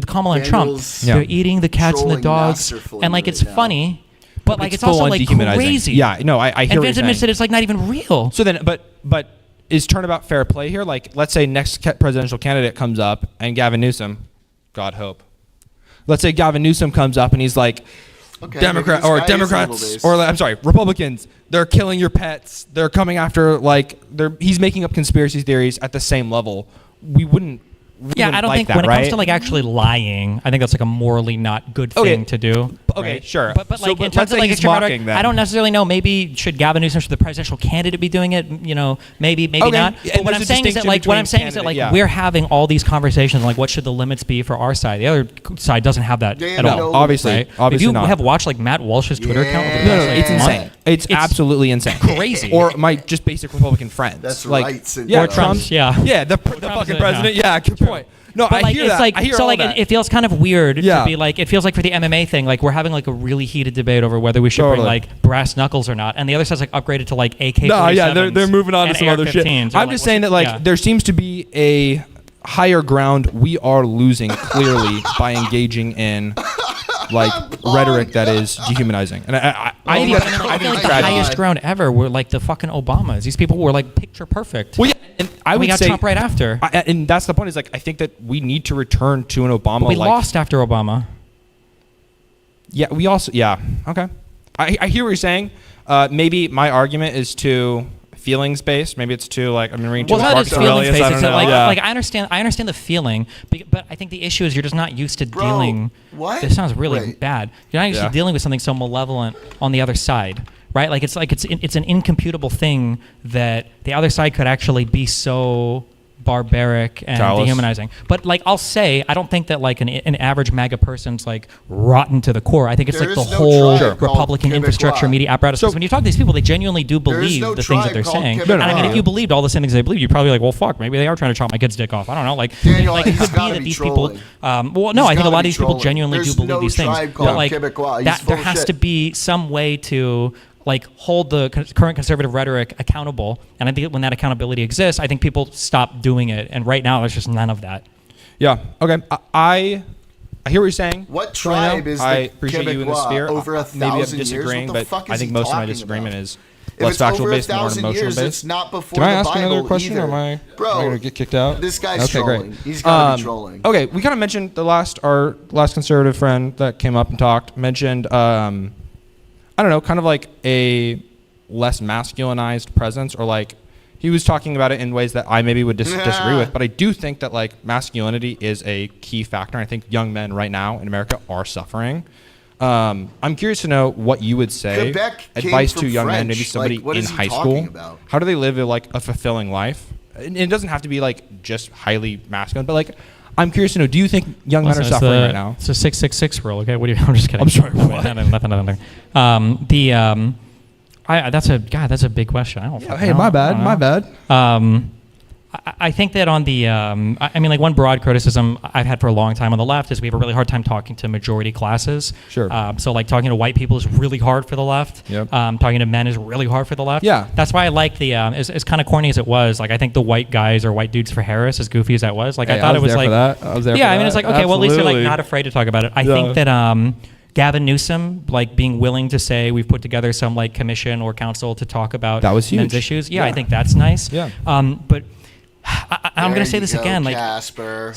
Kamala and Trump. Daniel's They're eating the cats and the trolling dogs, masterfully and like right it's now. funny, but like it's full also on like dehumanizing. crazy. Yeah, no, I hear And what you're Vance admits saying. that it's like not even real. So then, but is turnabout fair play here? Like, let's say next presidential candidate comes up and Gavin Newsom, God hope. Let's say Gavin Newsom comes up and he's like, Okay, Democrat maybe or this guy is a little Democrats base. or I'm sorry, Republicans. They're killing your pets. They're coming after he's making up conspiracy theories at the same level. We wouldn't Yeah, I don't think that, when it right? comes to like actually lying, I think that's like a morally not good thing to do. Okay, right? sure. But like in let's terms say of like he's extreme rhetoric, mocking then. I don't necessarily know. Maybe should Gavin Newsom, should the presidential candidate be doing it? You know, maybe Okay, not. and But what there's I'm a saying is that distinction like what I'm between saying is that like candidate, yeah. we're having all these conversations. Like what should the limits be for our side? The other side doesn't have that Yeah, at no, all. obviously- right? obviously if you not. have watched like Matt Walsh's Twitter account, over the Yeah. past, like, It's month, insane. It's absolutely insane. crazy. Or my just basic Republican friends. That's like, right, Cindy. Yeah, Or Trump's, yeah. Yeah, the Trump's fucking it, president. Yeah, good point. No, But I like hear it's that. like I hear so all like that. it feels kind of weird Yeah. to be like it feels like for the MMA thing like we're having like a really heated debate over whether we should bring Totally. like brass knuckles or not, and the other side's like upgraded to like AK. No, yeah, they're moving on to and some other shit. AR-15s. I'm just saying that like there seems to be a higher ground we are losing clearly by engaging in like rhetoric that is dehumanizing, and I Maybe, think but that's, I mean, I I feel think like it's the tragic. highest ground ever were like the fucking Obamas. These people were like picture perfect. Well, yeah, and I And would we got say Trump right after. And that's the point. Is like I think that we need to return to an Obama. But we like, lost after Obama. Yeah, we also okay. I hear what you're saying. Maybe my argument is too feelings based. Maybe it's too like I'm reading too Well, much not Marcus as feelings Aurelius. based. I It's don't know. like, Yeah. like I understand the feeling, but I think the issue is you're just not used to dealing. what? This sounds really Wait. bad. You're not used Yeah. to dealing with something so malevolent on the other side, right? Like it's an incomputable thing that the other side could actually be so barbaric and Callous. dehumanizing. But like I'll say, I don't think that like an average MAGA person's like rotten to the core. I think it's There like the is no whole tribe called Republican Quebecois. infrastructure, media apparatus. So- Because when you talk to these people, they genuinely do There is believe no the things that tribe they're called saying. Quebecois. And I mean, if you believed all the same things they believe, you'd probably be like, well, fuck, maybe they are trying to chop my kid's dick off. I don't know. Like, Daniel, like it he's could be gotta that be these trolling. people. Well, no, He's I think a gotta lot of be these people trolling. genuinely There's do believe no these things. tribe But called like Quebecois. He's that, full there of has shit. to be some way to like hold the current conservative rhetoric accountable. And I think when that accountability exists, I think people stop doing it. And right now, there's just none of that. Yeah. Okay. I hear what you're saying. What Troino. tribe is the I appreciate you in the Quebecois? sphere. Over Maybe I'm 1,000 years? disagreeing, What the but fuck I is think he most of my talking disagreement about? is If less it's factual over based and more 1,000 emotional years, based. it's not before Can I the ask another Bible question, either. or am I Bro, going to get kicked out? this guy's okay, trolling. Great. He's gotta be trolling. Okay, we kind of mentioned our last conservative friend that came up and talked mentioned I don't know, kind of like a less masculinized presence, or like he was talking about it in ways that I maybe would disagree with, but I do think that like masculinity is a key factor. I think young men right now in America are suffering. I'm curious to know what you would say, Quebec came advice to from young men, maybe French. somebody Like, what in is he high talking school. about? How do they live a fulfilling life? And it doesn't have to be like just highly masculine, but like I'm curious to know, do you think young men are Listen, suffering right now? It's a 666 rule. Okay, what do you? I'm just kidding. I'm sorry, No, what? nothing. That's a big question. I don't. Yeah, fucking hey, know. my I bad, don't my know. bad. I think that on the, I mean, like one broad criticism I've had for a long time on the left is we have a really hard time talking to majority classes. Sure. So like talking to white people is really hard for the left. Yep. Talking to men is really hard for the left. Yeah. That's why I like the, as kind of corny as it was, like I think the white guys or white dudes for Harris, as goofy as that was, like Hey, I thought I it was there like, for that. I was there yeah, for I mean, that. it's like, okay, well, at least they're like Absolutely. not afraid to talk about it. I Yeah. think that, Gavin Newsom, like being willing to say we've put together some like commission or council to talk about That was men's huge. issues. Yeah, I Yeah. think that's nice. Yeah. But I'm going to say There this you go, again. Like Casper.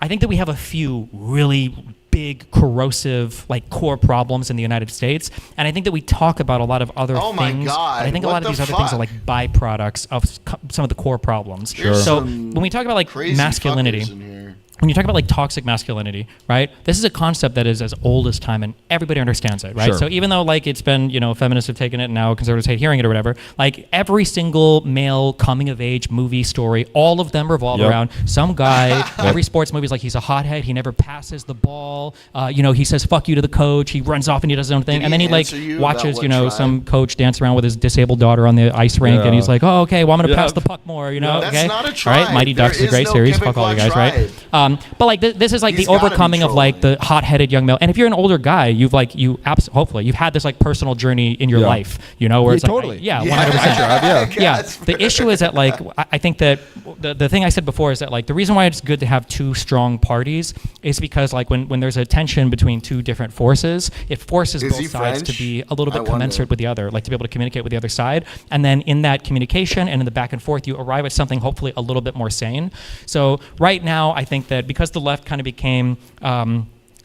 I think that we have a few really big corrosive like core problems in the United States, and I think that we talk about a lot of other Oh my things. God, But I think a what lot of the these other things are fuck? like byproducts of some of the core problems. There's So some when we talk about like crazy masculinity. fuckers in here. When you talk about like toxic masculinity, right? This is a concept that is as old as time, and everybody understands it, right? Sure. So even though like it's been, feminists have taken it, and now conservatives hate hearing it or whatever, like every single male coming of age movie story, all of them revolve Yep. around some guy. Every sports movie is like he's a hothead. He never passes the ball. He says fuck you to the coach. He runs off and he does his own thing, Did and then he he like answer you watches, about what some tribe? coach dance around with his disabled daughter on the ice rink, and Yeah. he's like, oh okay, well I'm gonna Yeah. pass the puck more, That's okay? not a All right, tribe. Mighty There Ducks is a is great no series. Fuck all you Quebecois guys, right? But like this is like He's the gotta be overcoming of like the hot-headed young male. And if you're an older guy, hopefully you've had this like personal journey in your Yeah. life, where Yeah, it's like, totally. yeah, Yeah. 100%. I have, yeah. Yeah. Casper. The issue is that like I think that the thing I said before is that like the reason why it's good to have two strong parties is because like when there's a tension between two different forces, it forces Is both he sides to French? be a little I bit wonder. commensurate with the other, like to be able to communicate with the other side. And then in that communication and in the back and forth, you arrive at something hopefully a little bit more sane. So right now, I think that because the left kind of became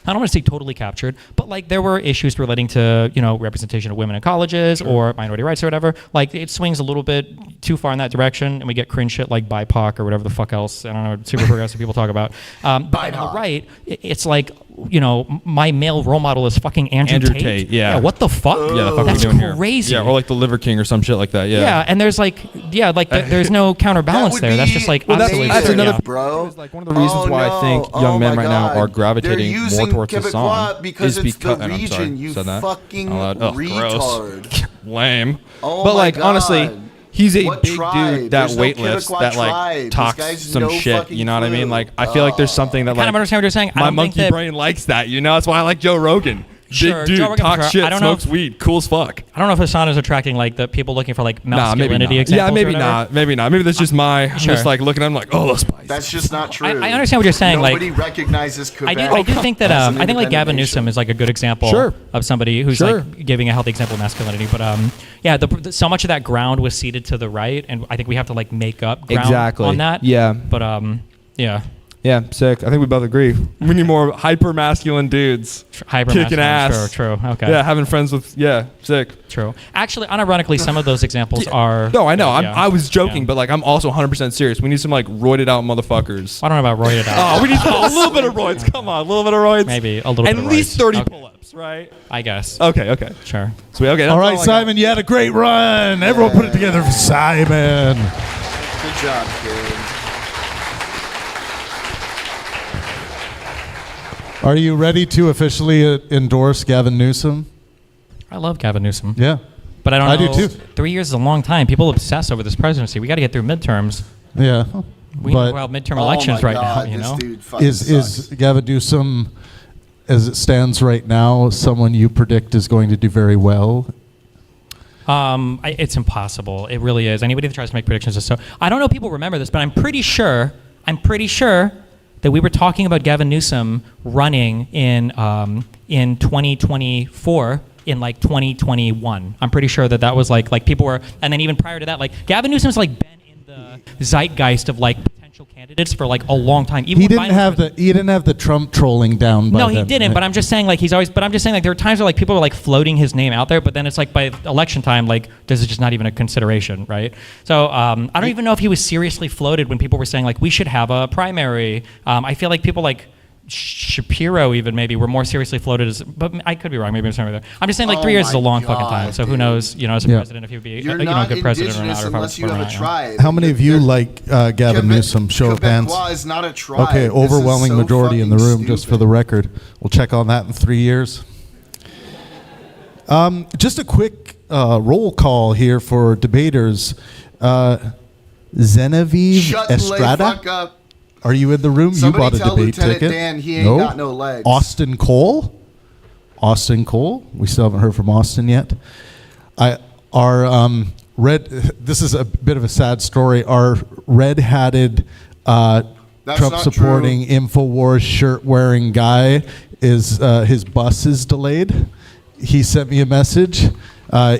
I don't want to say totally captured, but like there were issues relating to representation of women in colleges or minority rights or whatever. Like it swings a little bit too far in that direction, and we get cringe shit like BIPOC or whatever the fuck else. I don't know, super progressive people talk about. But on the right, it's like, you know, my male role model is fucking Andrew Tate. Yeah. What the fuck? Yeah, the fuck that's are we doing crazy. Here? Yeah, or like the Liver King or some shit like that. Yeah. Yeah, and there's like, there's no counterbalance there. That's just like, that's another bro. It's like one of the reasons why I think young men right now are gravitating more towards the song because it's the and I'm sorry, region, you said that fucking out loud. retard. Gross. Lame. Oh but my like God. honestly, he's a What big tribe? dude that There's no weightlifts, Quebecois that like tribe. This talks guy's some no shit. fucking You know what I mean? clue. Like I feel like there's something that I kind of understand what you're saying. I my don't think monkey that, brain likes that. You know, that's why I like Joe Rogan. Sure, Big dude, Joe Rogan, talks sure. shit, I don't know smokes weed, cool as fuck. I don't know if Hassan is attracting like the people looking for like masculinity maybe examples. not. Yeah, maybe or whatever. not. Maybe not. Maybe that's just I'm just like looking at him like, oh, those spice. That's just not true. I understand what you're saying. Nobody like recognizes Quebec. I do think that as an I think like independent Gavin nation. Newsom is like a good example Sure. of somebody who's Sure. like giving a healthy example of masculinity. But yeah, so much of that ground was ceded to the right, and I think we have to like make up ground on that. Yeah. But yeah. Yeah, sick. I think we both agree. We need more hyper masculine dudes. Kicking ass. True. Okay. Yeah, having friends with sick. True. Actually, unironically, some of those examples are. No, I know. Yeah. I was joking, but like I'm also 100% serious. We need some like roided out motherfuckers. I don't know about roided out. Oh, we need a little bit of roids. Come on, a little bit of roids. Maybe a little bit. At of least roids. 30 Okay. pull-ups, right? I guess. Okay. Sure. Sweet. Okay. All right, Simon, you had a great run. Everyone put it together for Simon. Good job, kid. Are you ready to officially endorse Gavin Newsom? I love Gavin Newsom. Yeah. But I don't know. I do too. 3 years is a long time. People obsess over this presidency. We got to get through midterms. Yeah. We know about midterm elections right now, you know? Is Gavin Newsom, as it stands right now, someone you predict is going to do very well? It's impossible. It really is. Anybody that tries to make predictions is so. I don't know if people remember this, but I'm pretty sure that we were talking about Gavin Newsom running in 2024 in like 2021. I'm pretty sure that was like people were, and then even prior to that, like Gavin Newsom's like been in the zeitgeist of like potential candidates for like a long time. Even He when didn't have the Trump trolling down. By no, he then, didn't. right? But I'm just saying, like But I'm just saying, like there are times where like people are like floating his name out there, but then it's like by election time, like this is just not even a consideration, right? So I don't even know if he was seriously floated when people were saying like we should have a primary. I feel like people like Shapiro even maybe were more seriously floated as, but I could be wrong. Maybe I'm sorry. I'm just saying like 3 years is a long fucking time. So who knows? You know, as a president, if he'd be You're a not good president or indigenous not, or unless if you I have a was tribe. How many of you like Gavin Newsom? Show of hands. Quebecois is not a tribe. Okay, This overwhelming is so majority in the fucking room, just for the record. We'll check on that in 3 years. Just a quick roll call here for debaters. Genevieve Shut the Estrada. fuck up. Are you in the room? Somebody you bought a tell debate Lieutenant ticket. Dan he ain't got no legs. Austin Cole. We still haven't heard from Austin yet. This is a bit of a sad story. Our red-hatted, Trump-supporting InfoWars shirt-wearing guy is his bus is delayed. He sent me a message.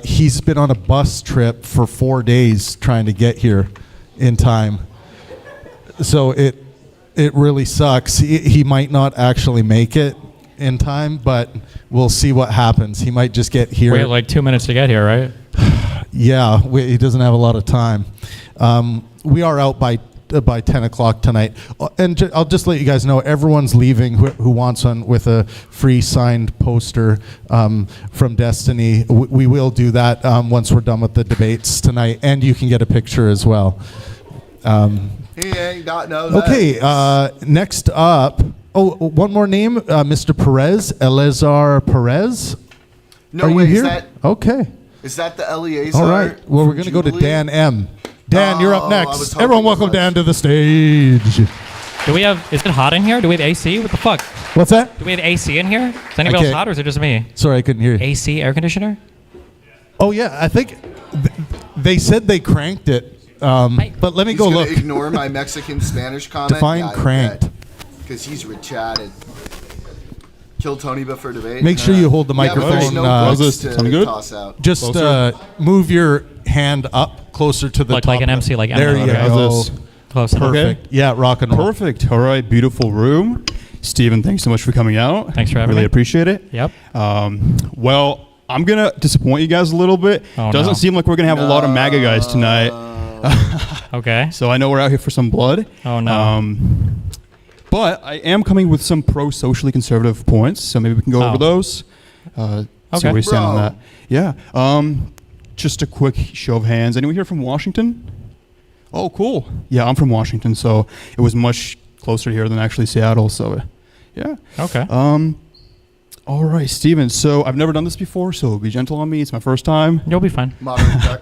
He's been on a bus trip for 4 days trying to get here in time. So it really sucks. He might not actually make it in time, but we'll see what happens. He might just get here. Wait like 2 minutes to get here, right? Yeah, he doesn't have a lot of time. We are out by 10 o'clock tonight. And I'll just let you guys know, everyone's leaving who wants one with a free signed poster from Destiny. We will do that once we're done with the debates tonight, and you can get a picture as well. He ain't got no legs. Okay, next up, one more name, Mr. Perez, Eleazar Perez. No, Are you wait, here? Okay. Is that the Eleazar? All right, well, we're going to go to Dan M. Dan, you're up next. Everyone welcome Dan to the stage. Is it hot in here? Do we have AC? What the fuck? What's that? Do we have AC in here? Is anybody else hot or is it just me? Sorry, I couldn't hear you. AC, air conditioner? Oh, yeah, I think they said they cranked it. But let me go look. Ignore my Mexican Spanish comment. Define cranked. Because he's retarded. Kill Tony before debate. Make sure you hold the microphone. there's no books to toss out. Just move your hand up closer to the top. Like an MC, like there you go. Close. Perfect. Okay. Yeah, rock and roll. Perfect. All right, beautiful room. Steven, thanks so much for coming out. Thanks for having me. Really me. appreciate it. Yep. Well, I'm going to disappoint you guys a little bit. Doesn't seem like we're going to have a lot of MAGA guys tonight. Okay. So I know we're out here for some blood. Oh, no. But I am coming with some pro-socially conservative points, so maybe we can go over those. See Okay. where you stand on Bro. that. Yeah. Just a quick show of hands. Anyone here from Washington? Oh, cool. Yeah, I'm from Washington, so it was much closer here than actually Seattle. So, yeah. Okay. All right, Steven. So I've never done this before, so be gentle on me. It's my first time. You'll be fine. Modern tech.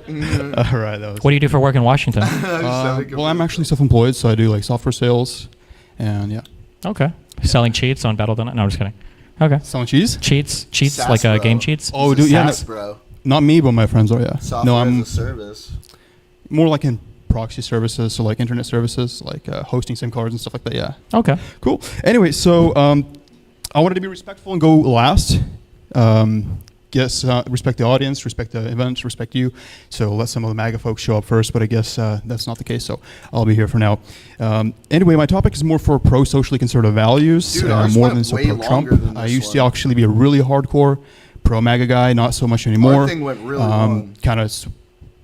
All right. That was What do you do for work in Washington? well, I'm actually self-employed, so I do like software sales, and yeah. Okay. Selling cheats on Battle.net? No, I'm just kidding. Okay. Selling cheese? Cheats, SaaS, like bro. game cheats. Oh, dude, yeah. SaaS, bro. Not me, but my friends are. Yeah. Software No, I'm as a service. more like in proxy services, so like internet services, like hosting SIM cards and stuff like that. Yeah. Okay. Cool. Anyway, so I wanted to be respectful and go last. Guess respect the audience, respect the event, respect you. So let some of the MAGA folks show up first, but I guess that's not the case. So I'll be here for now. Anyway, my topic is more for pro-socially conservative values, Dude, ours more went than so way pro-Trump. longer than I this used to one. actually be a really hardcore pro-MAGA guy, not so much anymore. Our thing went really long. Kind of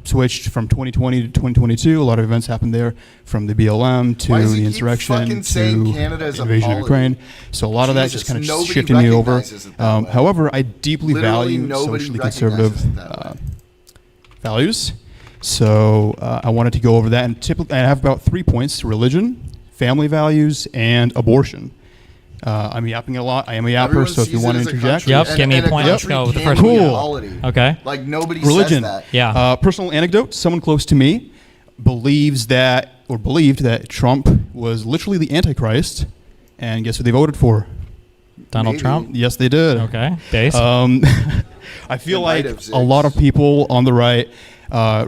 switched from 2020 to 2022. A lot of events happened there, from the BLM to Why does he the keep insurrection fucking saying to Canada is the a invasion of polity? Ukraine. So a lot of that just Jesus, kind of nobody shifted me over. recognizes it that way. However, I deeply Literally value nobody socially recognizes conservative it that way. values. So I wanted to go over that, and typically I have about 3 points: religion, family values, and abortion. I'm yapping a lot. I am a yapper, Everyone so if you sees want it to as a interject. country, Yep, and- give me a and point. Let's country go with the can first be one. a Cool. polity. Okay. Like nobody Religion. says that. Yeah. Personal anecdote: someone close to me believes that, or believed that Trump was literally the Antichrist, and guess who they voted for? Donald Maybe. Trump? Yes, they did. Okay. Base? I feel They like might have a lot of people on the right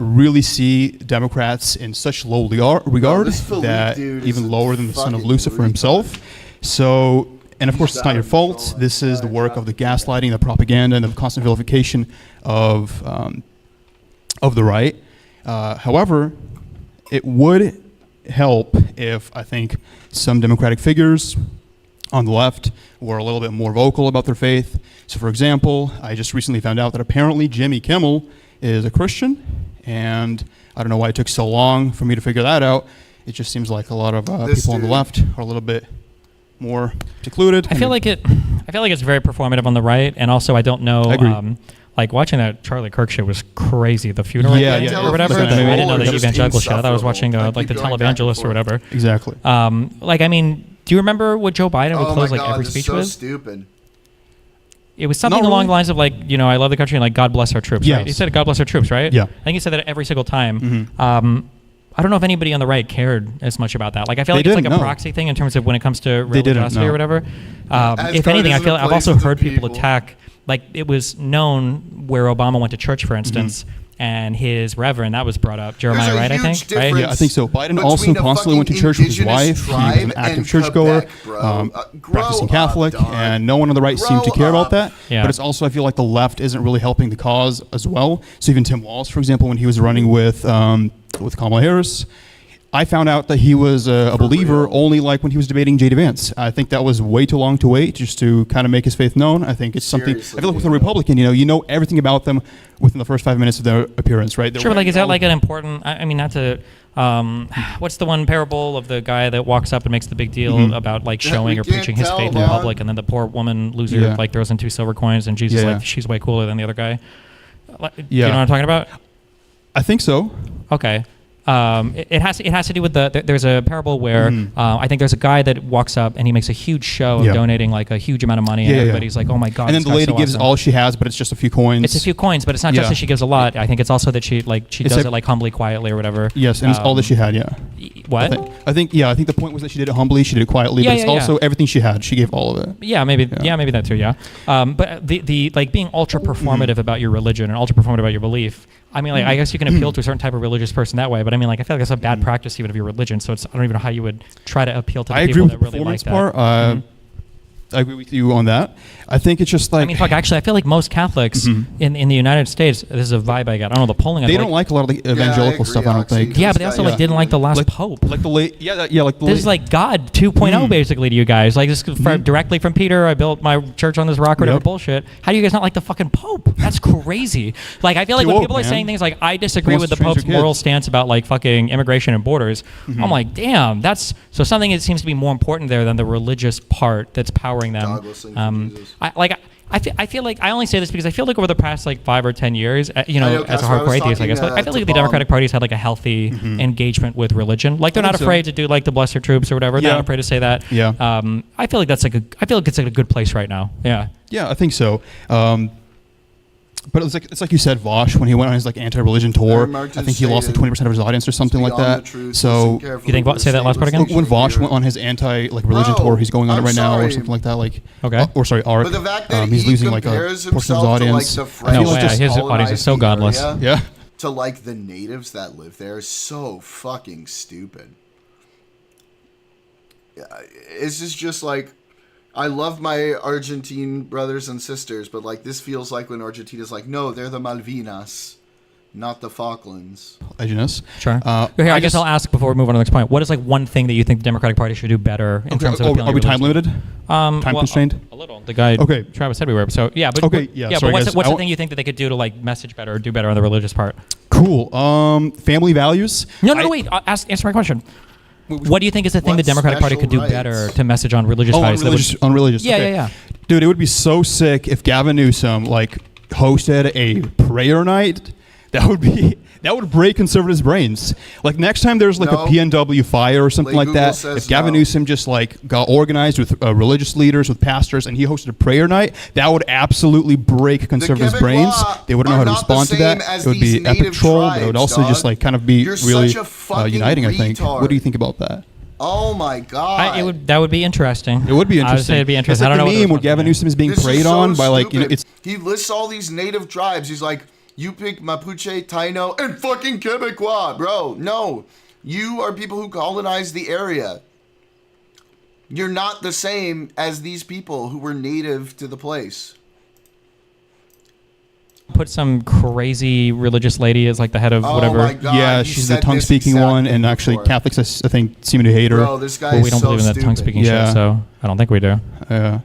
really see Democrats in such low regard this Philippe that dude is even a lower than the son of fucking Lucifer retard. himself. So, and of course, it's not your fault. This is the work of the gaslighting, the propaganda, and the constant vilification of the right. However, it would help if I think some Democratic figures on the left were a little bit more vocal about their faith. So, for example, I just recently found out that apparently Jimmy Kimmel is a Christian, and I don't know why it took so long for me to figure that out. It just seems like a lot of people on the left are a little bit more secluded. I feel like it's very performative on the right, and also I don't know. I agree. Like watching that Charlie Kirk shit was crazy. The funeral Yeah, thing yeah, or whatever. yeah. I didn't know the Just evangelical shit. I thought I was watching insufferable. like the keep going back and televangelist or forth. whatever. Exactly. Like I mean, do you remember what Joe Biden would Oh close my like God, every this is speech so with? stupid. It was something Not along really. the lines of like, I love the country and like God bless our troops. Right? He Yes. said God bless our troops, right? Yeah. I think he said that every single time. Mhm. I don't know if anybody on the right cared as much about that. Like I feel They like it's like didn't, a no. proxy thing in terms of when it comes to They didn't, religiosity no. or whatever. As If God anything, I is in feel the I've also places of heard people people. attack. Like it was known where Obama went to church, for instance, and his reverend that was brought up. Jeremiah, There's a right? I huge think, right? difference Yeah, I think so. Biden between also a constantly went to fucking church with his indigenous wife. He was tribe an active and churchgoer, Quebec, bro. practicing Grow up, Catholic, dog. and no one on the right seemed to Grow care about up. that. Yeah. But it's also, I feel like the left isn't really helping the cause as well. So even Tim Walz, for example, when he was running with Kamala Harris, I found out that he was a believer real. only like when he was debating J.D. Vance. I think that was way too long to wait just to kind of make his faith known. I think it's something. Seriously, I feel like with a dude. Republican, you know everything about them within the first 5 minutes of their appearance, right? They're Sure, but like, is that all- like an important? I mean, not to. What's the one parable of the guy that walks up and makes the big deal Mhm. about like Yeah, showing we or preaching can't his tell, faith in dog. public, and then the poor woman loser Yeah. like throws in 2 silver coins, and Jesus Yeah, like yeah. she's way cooler than the other guy. Do you Yeah. know what I'm talking about? I think so. Okay. It has to do with there's a parable where Mhm. I think there's a guy that walks up and he makes a huge show of Yeah. donating like a huge amount of money, Yeah, and yeah. everybody's like, oh my god. And then this the guy's lady so gives awesome. all she has, but it's just a few coins. It's a few coins, but it's not just Yeah. that she gives a lot. I think it's also that she does like- it like humbly, quietly, or whatever. Yes, and it's all that she had. Yeah. What? I think I think the point was that she did it humbly, she did it quietly, Yeah, but it's yeah, yeah. also everything she had. She gave all of it. Yeah, maybe. Yeah, maybe that too. Yeah, but the like being ultra performative about your religion and ultra performative about your belief. I mean, like I guess you can appeal to a certain type of religious person that way, but I mean, like I feel like that's a bad practice even of your religion. So it's I don't even know how you would try to appeal to the I agree people with that the really like performance that. part. I agree with you on that. I think it's just like, I mean, fuck. Actually, I feel like most Catholics in the United States. This is a vibe I got. I don't know the polling. they don't like a lot of the evangelical stuff. I don't think. Yeah, but they also like didn't like the last pope. Like the late. Yeah, like the This is like God 2.0 basically to you guys. Like this is directly from Peter. I built my church on this rock or whatever bullshit. How do you guys not like the fucking pope? That's crazy. Like I feel like when people are saying things like I disagree with the pope's moral stance about like fucking immigration and borders, I'm like, damn, that's so something that seems to be more important there than the religious part that's powering them. I feel like I only say this because I feel like over the past like 5 or 10 years, as a hardcore atheist, I guess, but I feel like the Democratic Party's had like a healthy engagement with religion. Like they're not afraid to do like the Bless Your Troops or whatever. They're not afraid to say that. Yeah. I feel like it's like a good place right now. Yeah. Yeah, I think so. But it's like you said, Vosh, when he went on his like anti-religion tour, I think he lost like 20% of his audience or something like that. So you think say that last part again? When Vosh went on his anti-religion tour, he's going on it right now or something like that. Like or sorry, ARC. But the fact that he's he losing like a portion of his audience. To, like, the French his audience is so godless. Yeah. To like the natives that live there is so fucking stupid. It's just like. I love my Argentine brothers and sisters, but like this feels like when Argentina's like, no, they're the Malvinas, not the Falklands. Legionist. Sure. Here, I guess I'll ask before we move on to the next point. What is like one thing that you think the Democratic Party should do better in terms of appealing are we to time limited? Time constrained? A little. The guy Travis said we were. So yeah, but sorry, but what's guys. the thing you think that they could do to like message better or do better on the religious part? Cool. Family values. No, wait. Answer my question. What do you think is the thing the Democratic Party could do better to message on religious values? On religious. Yeah, okay. yeah. Dude, it would be so sick if Gavin Newsom like hosted a prayer night. That would break conservatives' brains. Like next time there's like a PNW fire or something like that, if Gavin Newsom just like got organized with religious leaders, with pastors, and he hosted a prayer night, that would absolutely break conservatives' brains. They wouldn't know how to respond to that. It would be epic troll, but it would also just like kind of be really uniting. I think. What do you think about that? Oh my god! That would be interesting. It would be interesting. I would say it'd be interesting. It's like I don't the know meme where Gavin Newsom is being preyed on by like he lists all these native tribes. He's like, you pick Mapuche, Taino, and fucking Quebecois, bro. No, you are people who colonized the area. You're not the same as these people who were native to the place. Put some crazy religious lady as like the head of whatever. My God, yeah, she's the tongue-speaking one, and actually Catholics, I think, seem to hate her. Bro, this guy we don't believe in that tongue-speaking shit, so I don't think we do. Yeah.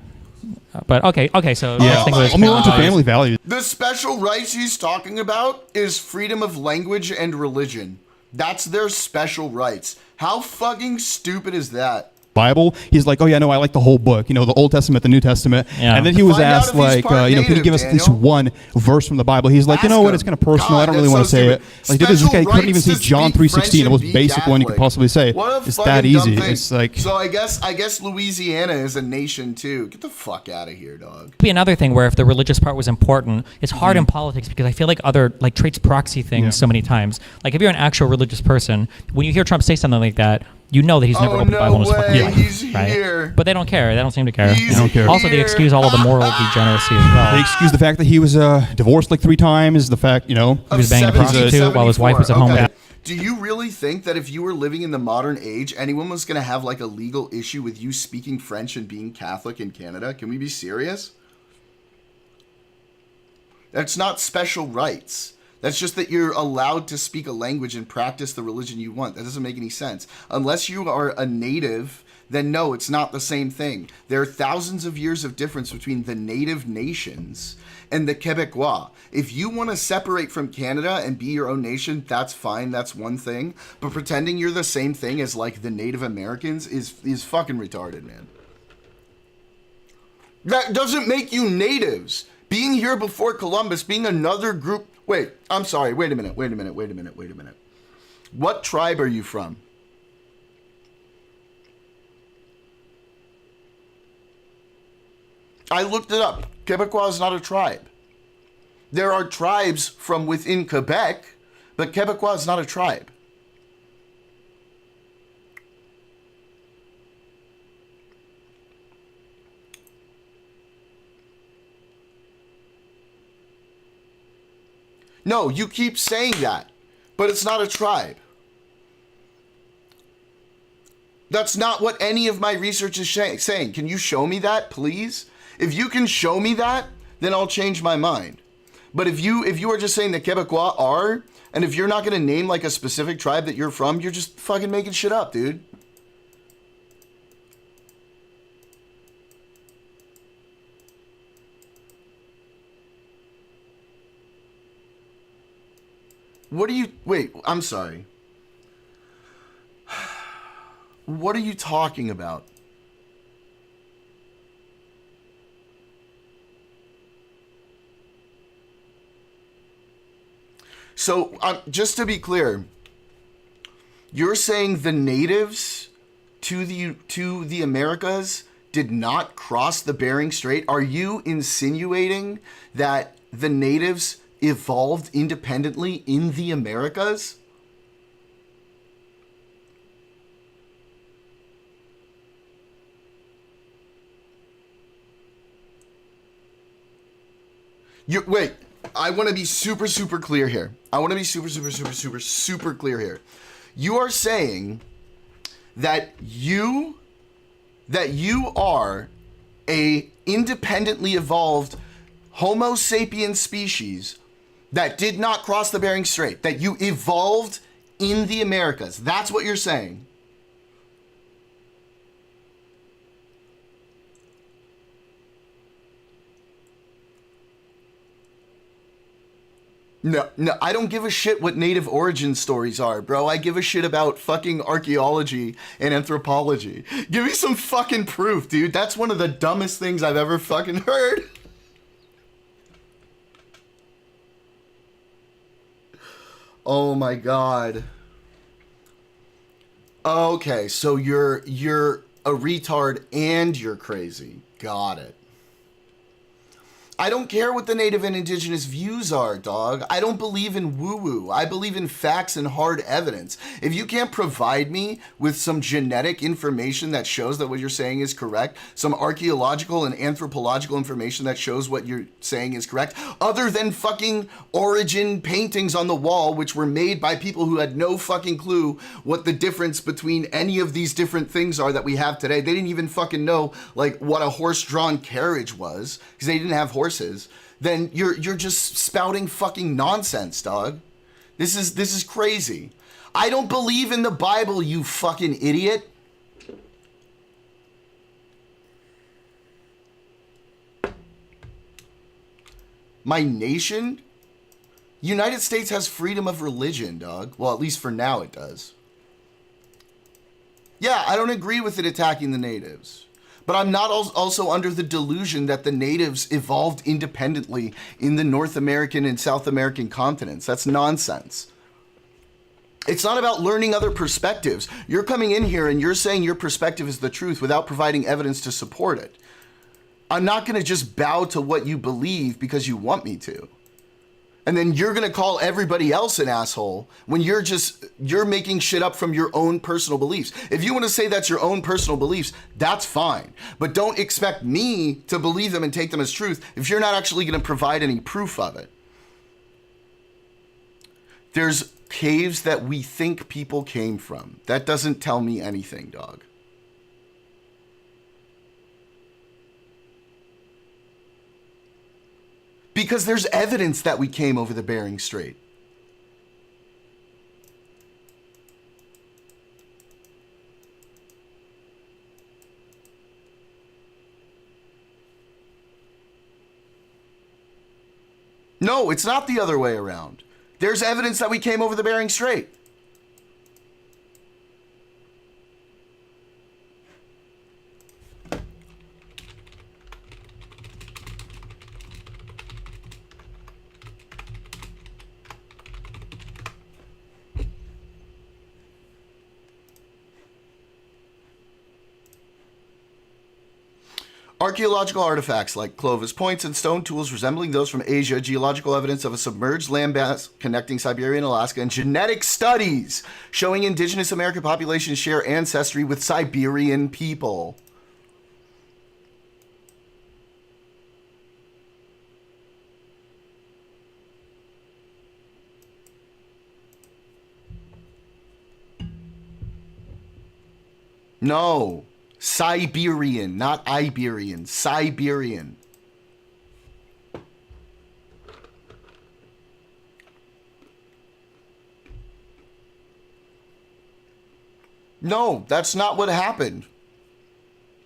But okay, so yeah, I'll move on to family values. The special rights he's talking about is freedom of language and religion. That's their special rights. How fucking stupid is that? Bible, he's like, oh yeah, no, I like the whole book, the Old Testament, the New Testament. Yeah. And then he was asked like, can you give us at least one verse from the Bible? He's like, you know what, it's kind of personal. I don't really want to say it. Like, this guy couldn't even say John 3:16, the most basic one you could possibly say. It's that easy. It's like. So I guess Louisiana is a nation too. Get the fuck out of here, dog. Be another thing where if the religious part was important, it's hard in politics because I feel like other like traits proxy things so many times. Like if you're an actual religious person, when you hear Trump say something like that, you know that he's never opened the Bible in his fucking life, he's right? here. But they don't care. They don't seem to care. They don't care. Also, they excuse all of the moral degeneracy as well. They excuse the fact that he was divorced like 3 times. The fact, he was banging a prostitute while his wife was at home. Okay. Do you really think that if you were living in the modern age, anyone was going to have like a legal issue with you speaking French and being Catholic in Canada? Can we be serious? That's not special rights. That's just that you're allowed to speak a language and practice the religion you want. That doesn't make any sense. Unless you are a native, then no, it's not the same thing. There are thousands of years of difference between the native nations and the Quebecois. If you want to separate from Canada and be your own nation, that's fine. That's one thing. But pretending you're the same thing as like the Native Americans is fucking retarded, man. That doesn't make you natives. Being here before Columbus, being another group. Wait, I'm sorry. Wait a minute. What tribe are you from? I looked it up. Quebecois is not a tribe. There are tribes from within Quebec, but Quebecois is not a tribe. No, you keep saying that, but it's not a tribe. That's not what any of my research is saying. Can you show me that, please? If you can show me that, then I'll change my mind. But if you are just saying that Quebecois are, and if you're not going to name like a specific tribe that you're from, you're just fucking making shit up, dude. What are you... Wait, I'm sorry. What are you talking about? So, just to be clear, you're saying the natives to the Americas did not cross the Bering Strait? Are you insinuating that the natives evolved independently in the Americas? Wait, I want to be super, super clear here. I want to be super, super, super, super, super clear here. You are saying that you are a independently evolved Homo sapien species that did not cross the Bering Strait, that you evolved in the Americas. That's what you're saying. No, I don't give a shit what native origin stories are, bro. I give a shit about fucking archaeology and anthropology. Give me some fucking proof, dude. That's one of the dumbest things I've ever fucking heard. Oh my god. Okay, so you're a retard and you're crazy. Got it. I don't care what the native and indigenous views are, dog. I don't believe in woo-woo. I believe in facts and hard evidence. If you can't provide me with some genetic information that shows that what you're saying is correct, some archaeological and anthropological information that shows what you're saying is correct, other than fucking origin paintings on the wall, which were made by people who had no fucking clue what the difference between any of these different things are that we have today. They didn't even fucking know like what a horse-drawn carriage was, because they didn't have horses. Then you're just spouting fucking nonsense, dog. This is crazy. I don't believe in the Bible, you fucking idiot. My nation? United States has freedom of religion, dog. Well, at least for now it does. Yeah, I don't agree with it attacking the natives. But I'm not also under the delusion that the natives evolved independently in the North American and South American continents. That's nonsense. It's not about learning other perspectives. You're coming in here and you're saying your perspective is the truth without providing evidence to support it. I'm not going to just bow to what you believe because you want me to. And then you're going to call everybody else an asshole when you're making shit up from your own personal beliefs. If you want to say that's your own personal beliefs, that's fine. But don't expect me to believe them and take them as truth if you're not actually going to provide any proof of it. There's caves that we think people came from. That doesn't tell me anything, dog. Because there's evidence that we came over the Bering Strait. No, it's not the other way around. There's evidence that we came over the Bering Strait. Archaeological artifacts like Clovis points and stone tools resembling those from Asia, geological evidence of a submerged landmass connecting Siberia and Alaska, and genetic studies showing indigenous American populations share ancestry with Siberian people. No. Siberian, not Iberian. Siberian. No, that's not what happened.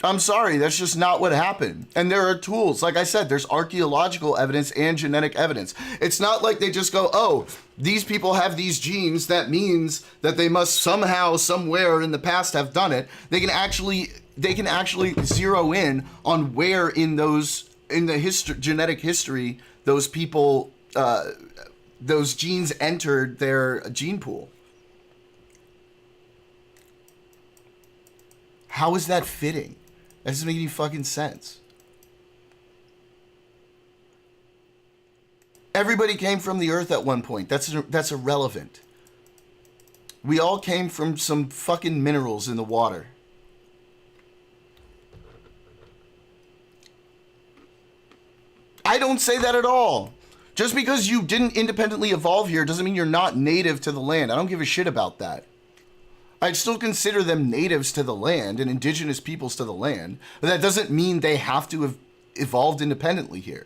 I'm sorry, that's just not what happened. And there are tools. Like I said, there's archaeological evidence and genetic evidence. It's not like they just go, oh, these people have these genes. That means that they must somehow, somewhere in the past have done it. They can actually zero in on where in the genetic history those people, those genes entered their gene pool. How is that fitting? That doesn't make any fucking sense. Everybody came from the earth at one point. That's irrelevant. We all came from some fucking minerals in the water. I don't say that at all. Just because you didn't independently evolve here doesn't mean you're not native to the land. I don't give a shit about that. I'd still consider them natives to the land and indigenous peoples to the land, but that doesn't mean they have to have evolved independently here.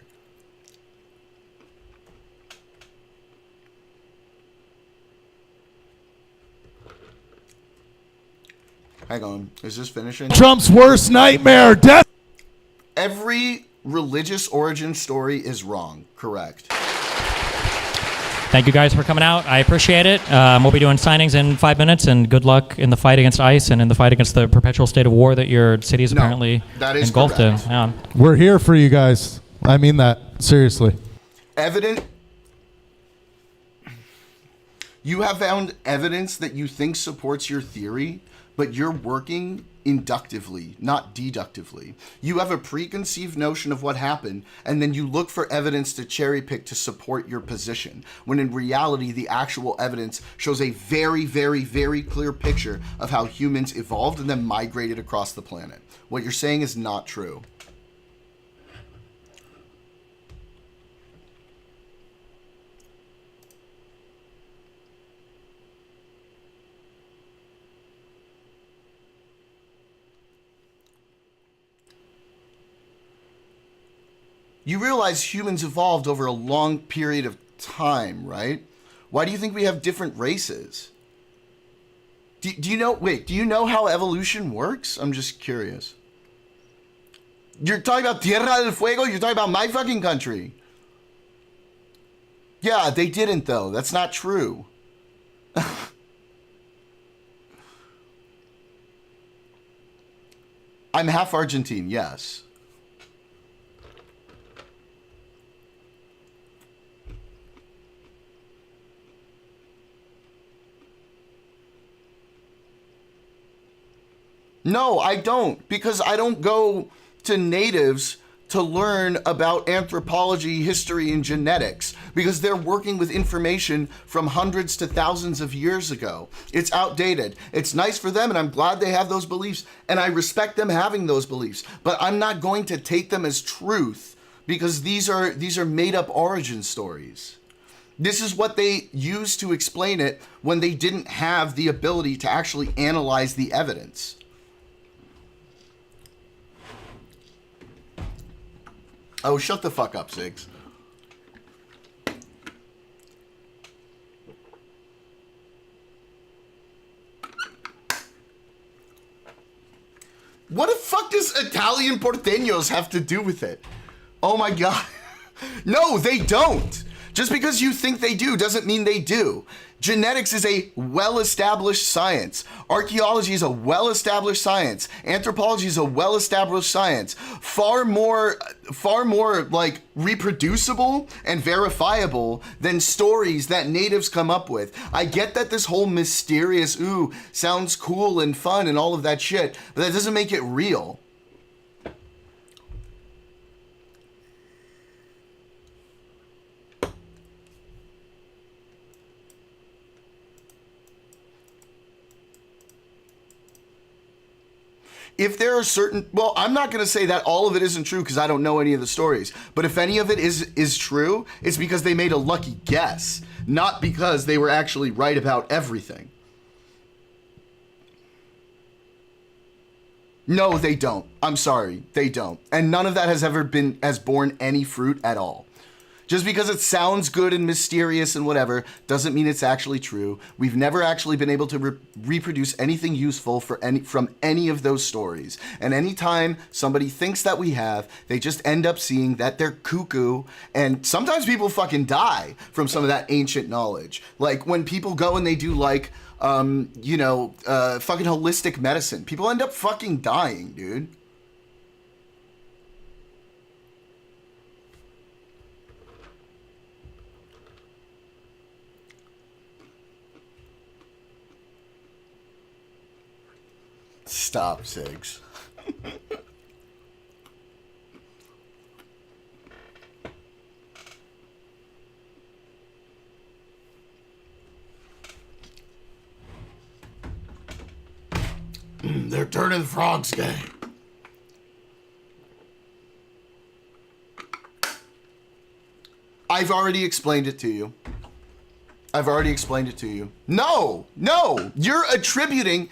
Hang on, is this finishing? Trump's worst nightmare, death. Every religious origin story is wrong, correct? Thank you guys for coming out. I appreciate it. We'll be doing signings in 5 minutes, and good luck in the fight against ICE and in the fight against the perpetual state of war that your city is apparently engulfed in. Yeah. We're here for you guys. I mean that seriously. You have found evidence that you think supports your theory, but you're working inductively, not deductively. You have a preconceived notion of what happened, and then you look for evidence to cherry pick to support your position, when in reality, the actual evidence shows a very, very, very clear picture of how humans evolved and then migrated across the planet. What you're saying is not true. You realize humans evolved over a long period of time, right? Why do you think we have different races? Do you know how evolution works? I'm just curious. You're talking about Tierra del Fuego? You're talking about my fucking country. Yeah, they didn't though. That's not true. I'm half Argentine, yes. No, I don't, because I don't go to natives to learn about anthropology, history, and genetics, because they're working with information from hundreds to thousands of years ago. It's outdated. It's nice for them, and I'm glad they have those beliefs, and I respect them having those beliefs, but I'm not going to take them as truth, because these are made-up origin stories. This is what they used to explain it when they didn't have the ability to actually analyze the evidence. Oh, shut the fuck up, Siggs. What the fuck does Italian porteños have to do with it? Oh my god. No, they don't. Just because you think they do doesn't mean they do. Genetics is a well-established science. Archaeology is a well-established science. Anthropology is a well-established science. Far more like reproducible and verifiable than stories that natives come up with. I get that this whole mysterious, sounds cool and fun and all of that shit, but that doesn't make it real. If there are certain, well, I'm not going to say that all of it isn't true because I don't know any of the stories. But if any of it is true, it's because they made a lucky guess, not because they were actually right about everything. No, they don't. I'm sorry, they don't. And none of that has borne any fruit at all. Just because it sounds good and mysterious and whatever doesn't mean it's actually true. We've never actually been able to reproduce anything useful from any of those stories. And anytime somebody thinks that we have, they just end up seeing that they're cuckoo. And sometimes people fucking die from some of that ancient knowledge. Like when people go and they do like, fucking holistic medicine. People end up fucking dying, dude. Stop, Sigs. They're turning the frogs gay. I've already explained it to you. No, you're attributing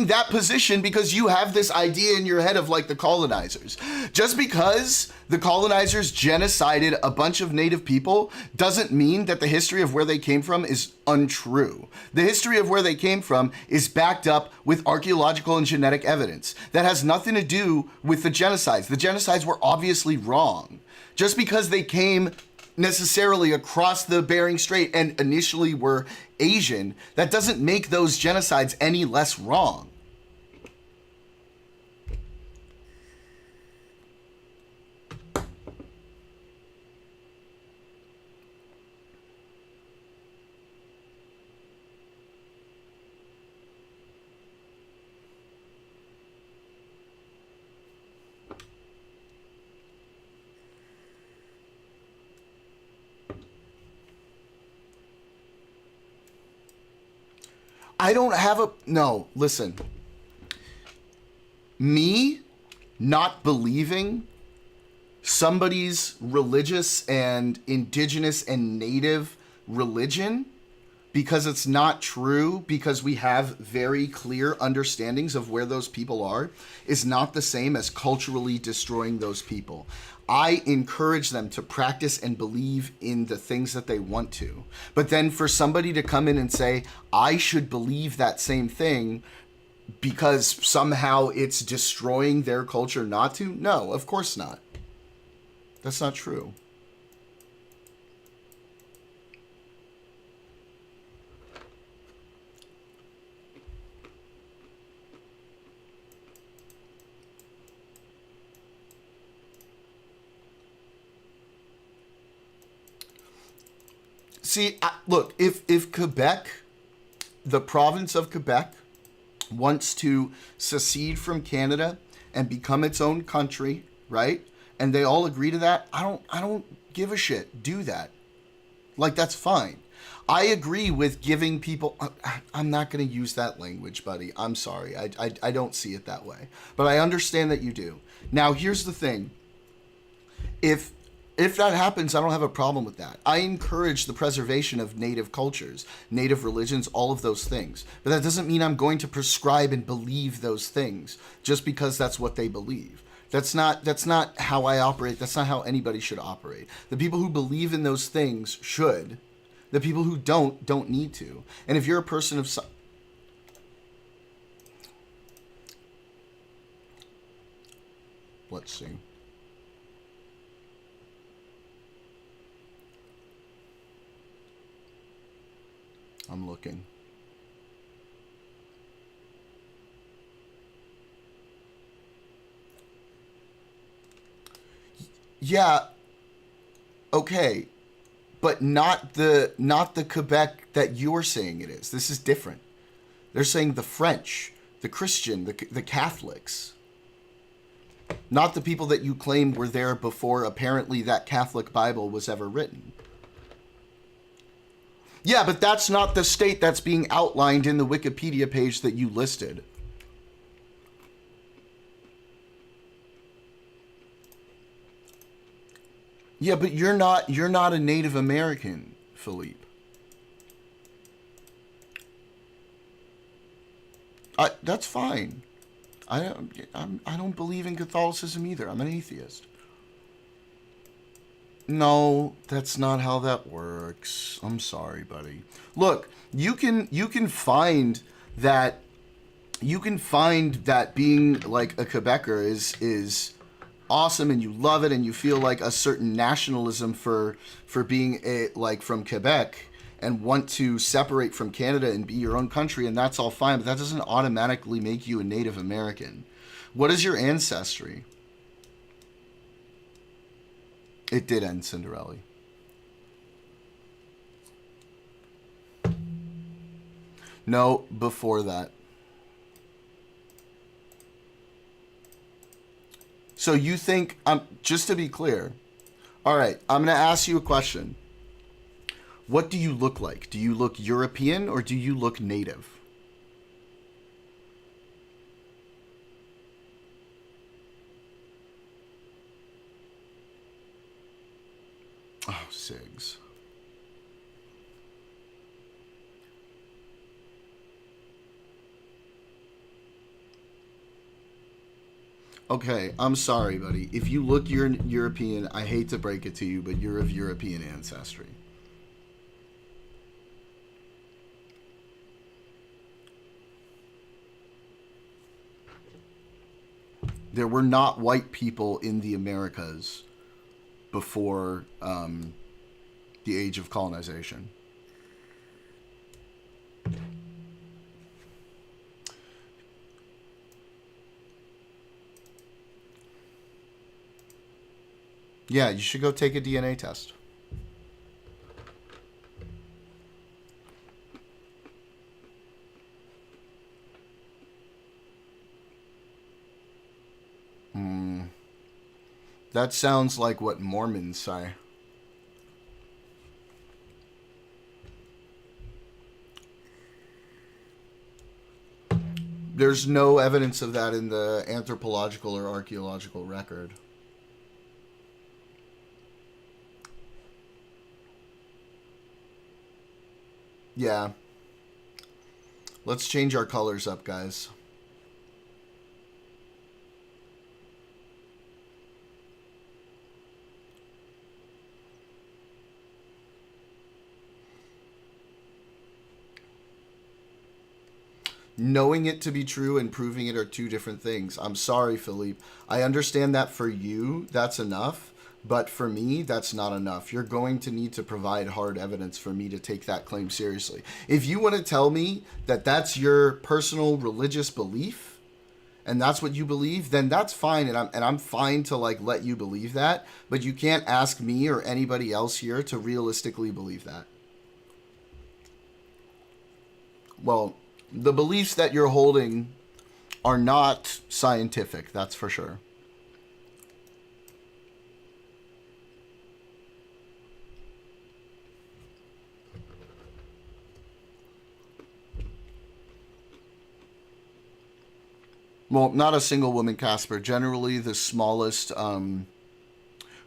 that position because you have this idea in your head of like the colonizers. Just because the colonizers genocided a bunch of native people doesn't mean that the history of where they came from is untrue. The history of where they came from is backed up with archaeological and genetic evidence. That has nothing to do with the genocides. The genocides were obviously wrong. Just because they came necessarily across the Bering Strait and initially were Asian, that doesn't make those genocides any less wrong. I don't have a... No, listen. Me not believing somebody's religious and indigenous and native religion because it's not true, because we have very clear understandings of where those people are, is not the same as culturally destroying those people. I encourage them to practice and believe in the things that they want to. But then for somebody to come in and say, I should believe that same thing because somehow it's destroying their culture not to? No, of course not. That's not true. See, look, if Quebec, the province of Quebec, wants to secede from Canada and become its own country, right? And they all agree to that, I don't give a shit. Do that. Like, that's fine. I agree with giving people... I'm not going to use that language, buddy. I'm sorry. I don't see it that way. But I understand that you do. Now, here's the thing. If that happens, I don't have a problem with that. I encourage the preservation of native cultures, native religions, all of those things. But that doesn't mean I'm going to prescribe and believe those things just because that's what they believe. That's not how I operate. That's not how anybody should operate. The people who believe in those things should. The people who don't need to. And if you're a person of... Let's see. I'm looking. Yeah. Okay. But not the Quebec that you're saying it is. This is different. They're saying the French, the Christian, the Catholics. Not the people that you claim were there before apparently that Catholic Bible was ever written. Yeah, but that's not the state that's being outlined in the Wikipedia page that you listed. Yeah, but you're not a Native American, Philippe. That's fine. I don't believe in Catholicism either. I'm an atheist. No, that's not how that works. I'm sorry, buddy. Look, you can find that being like a Quebecer is awesome, and you love it, and you feel like a certain nationalism for being from Quebec and want to separate from Canada and be your own country, and that's all fine, but that doesn't automatically make you a Native American. What is your ancestry? It did end, Cinderella. No, before that. So you think, just to be clear, all right, I'm going to ask you a question. What do you look like? Do you look European or do you look native? Oh, Sigs. Okay, I'm sorry, buddy. If you look European, I hate to break it to you, but you're of European ancestry. There were not white people in the Americas before the age of colonization. Yeah, you should go take a DNA test. That sounds like what Mormons say. There's no evidence of that in the anthropological or archaeological record. Yeah. Let's change our colors up, guys. Knowing it to be true and proving it are two different things. I'm sorry, Philippe. I understand that for you, that's enough. But for me, that's not enough. You're going to need to provide hard evidence for me to take that claim seriously. If you want to tell me that that's your personal religious belief and that's what you believe, then that's fine, and I'm fine to let you believe that, but you can't ask me or anybody else here to realistically believe that. Well, the beliefs that you're holding are not scientific, that's for sure. Well, not a single woman, Casper. Generally, the smallest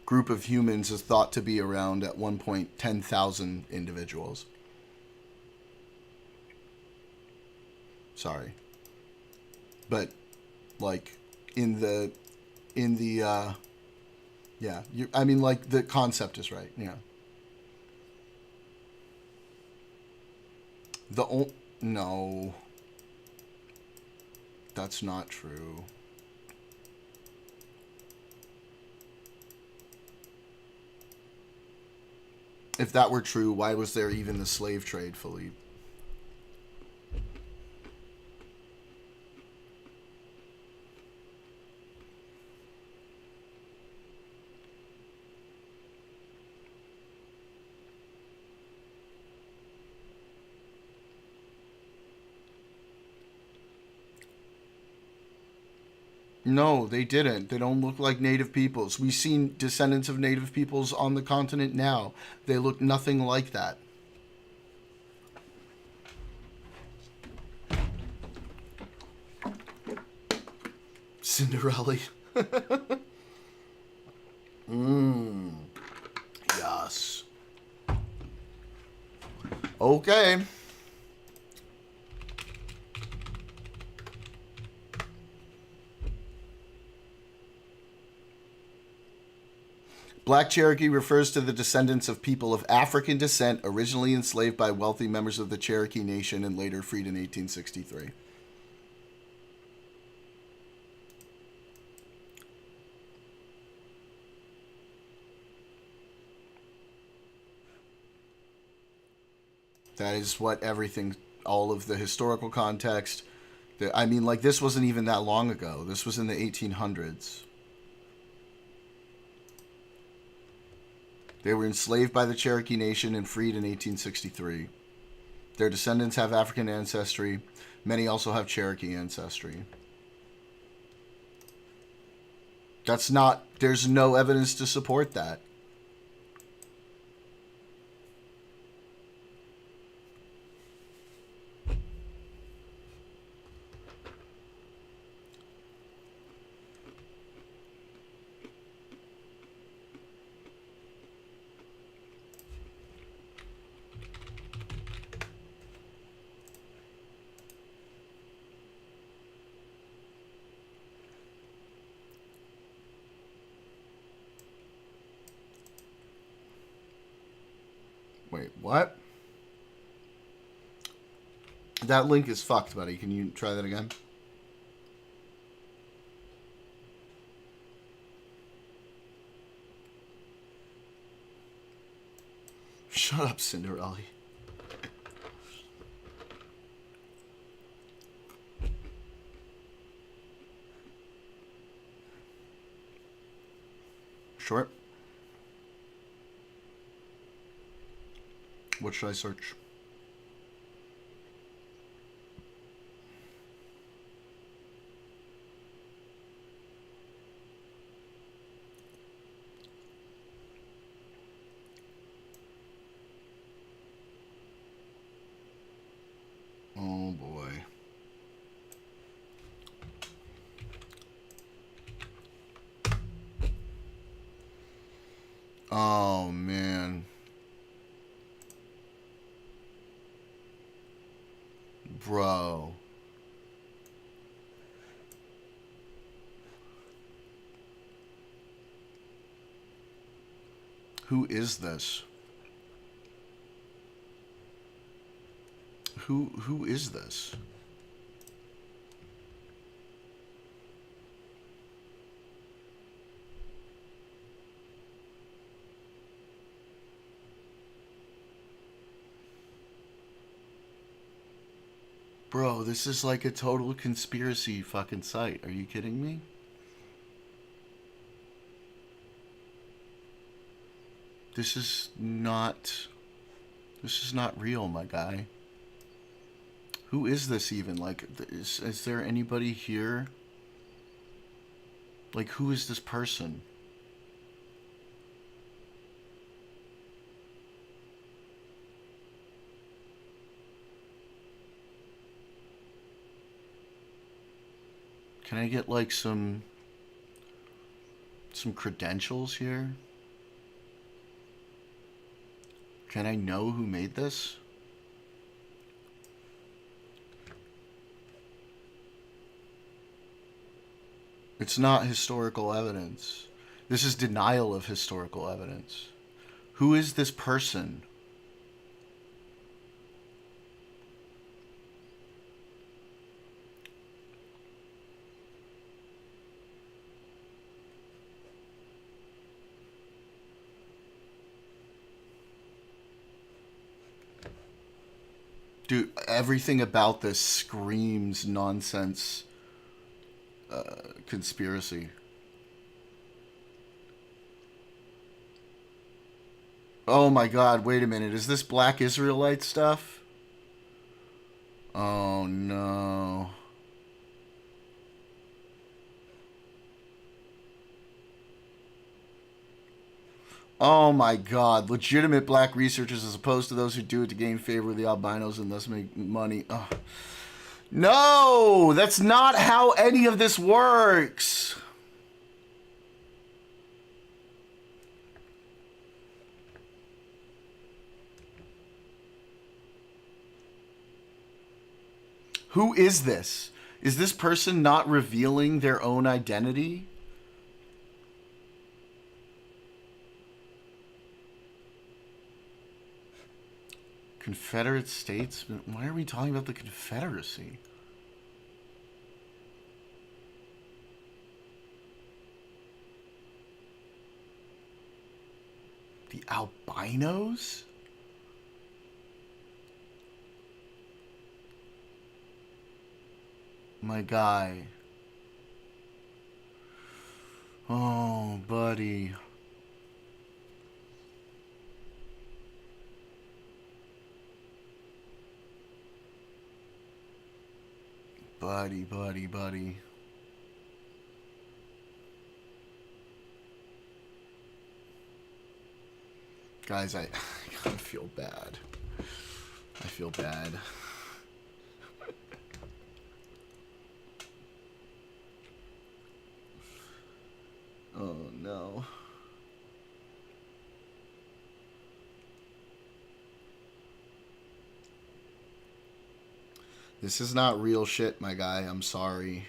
group of humans is thought to be around, at one point, 10,000 individuals. Sorry. But, in the yeah, the concept is right, yeah. No. That's not true. If that were true, why was there even the slave trade, Philippe? No, they didn't. They don't look like native peoples. We've seen descendants of native peoples on the continent now. They look nothing like that. Cinderella. Yes. Okay. Black Cherokee refers to the descendants of people of African descent originally enslaved by wealthy members of the Cherokee Nation and later freed in 1863. That is what everything, all of the historical context. I mean, like, this wasn't even that long ago. This was in the 1800s. They were enslaved by the Cherokee Nation and freed in 1863. Their descendants have African ancestry. Many also have Cherokee ancestry. There's no evidence to support that. Wait, what? That link is fucked, buddy. Can you try that again? Shut up, Cinderella. Short. What should I search? Oh boy. Oh man. Bro. Who is this? Who is this? Bro, this is like a total conspiracy fucking site. Are you kidding me? This is not real, my guy. Who is this even? Like, is there anybody here? Like, who is this person? Can I get, like, some credentials here? Can I know who made this? It's not historical evidence. This is denial of historical evidence. Who is this person? Dude, everything about this screams nonsense. Conspiracy. Oh my god, wait a minute. Is this Black Israelite stuff? Oh no. Oh my god. Legitimate black researchers as opposed to those who do it to gain favor with the albinos and thus make money. Ugh. No, that's not how any of this works. Who is this? Is this person not revealing their own identity? Confederate States? Why are we talking about the Confederacy? The albinos? My guy. Oh, buddy. Buddy. Guys, I kind of feel bad. I feel bad. Oh, no. This is not real shit, my guy. I'm sorry.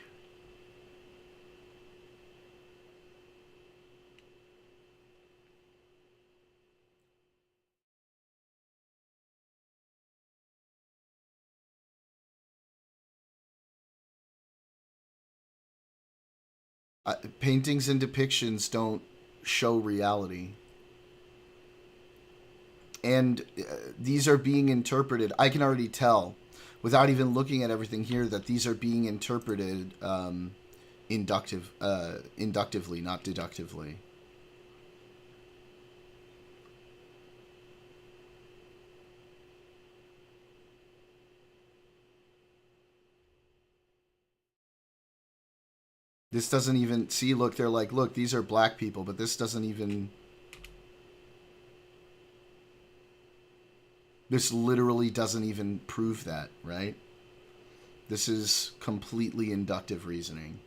Paintings and depictions don't show reality. And these are being interpreted. I can already tell, without even looking at everything here, that these are being interpreted inductively, not deductively. This doesn't even... See, look, they're like, look, these are black people, but this doesn't even... This literally doesn't even prove that, right? This is completely inductive reasoning.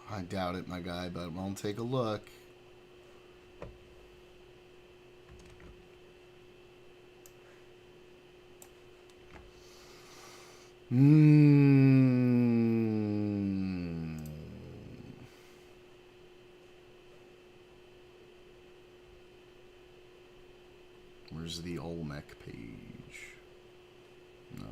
I doubt it, my guy, but I'll take a look. Where's the Olmec page? No.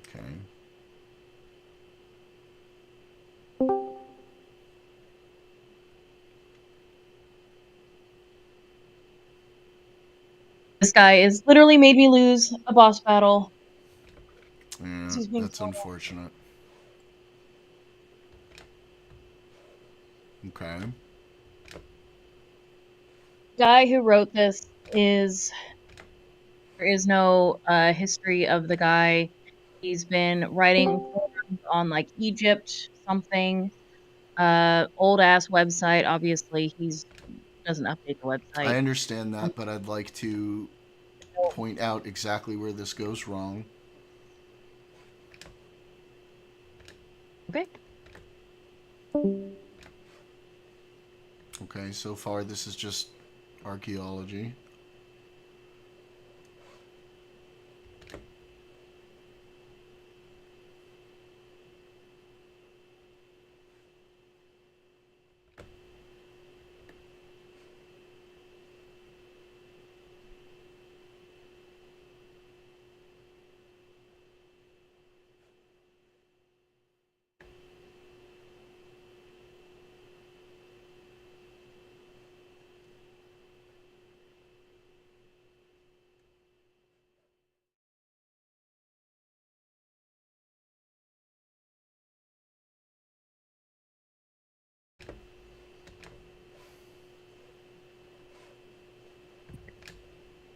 Okay. This guy has literally made me lose a boss battle. Yeah, that's unfortunate. Okay. Guy who wrote this is... There is no history of the guy. He's been writing forums on like Egypt something. Old ass website. Obviously, he's doesn't update the website. I understand that, but I'd like to point out exactly where this goes wrong. Okay. Okay, so far this is just archaeology.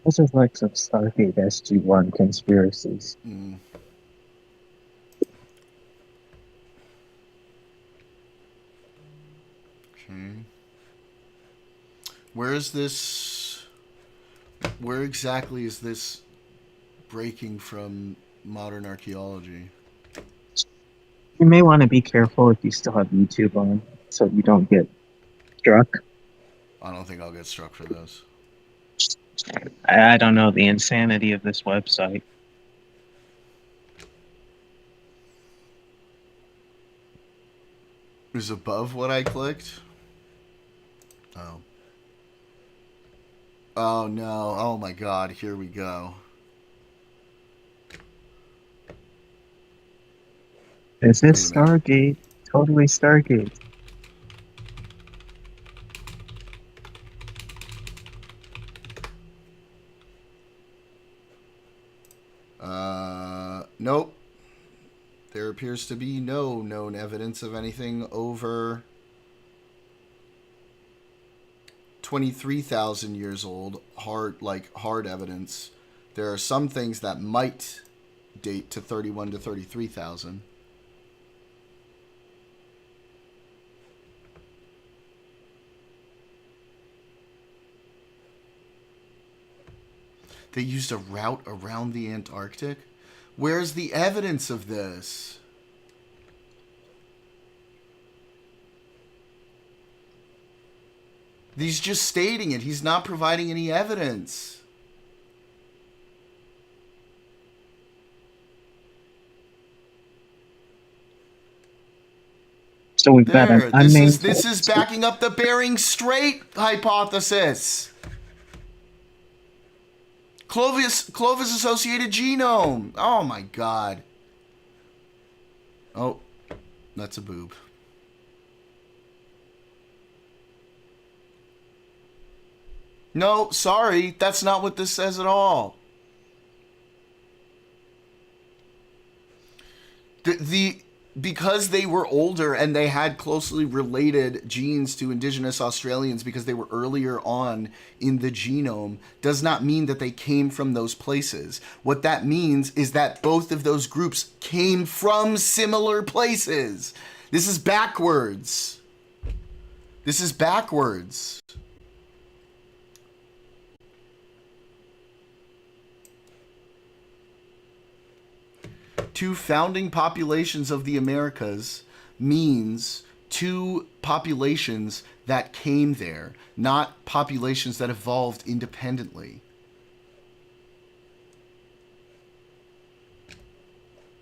This is like some Stargate SG-1 conspiracies. Mm. Okay. Where is this... Where exactly is this breaking from modern archaeology? You may want to be careful if you still have YouTube on, so you don't get struck. I don't think I'll get struck for this. I don't know the insanity of this website. Is above what I clicked? Oh. Oh no. Oh my god. Here we go. This is Stargate. Totally Stargate. Nope. There appears to be no known evidence of anything over 23,000 years old. Hard evidence. There are some things that might date to 31 to 33,000. They used a route around the Antarctic? Where's the evidence of this? He's just stating it. He's not providing any evidence. So we've got an unnamed... This is backing up the Bering Strait hypothesis. Clovis associated genome. Oh my god. Oh, that's a boob. No, sorry, that's not what this says at all. Because they were older and they had closely related genes to indigenous Australians because they were earlier on in the genome does not mean that they came from those places. What that means is that both of those groups came from similar places. This is backwards. This is backwards. Two founding populations of the Americas means two populations that came there, not populations that evolved independently.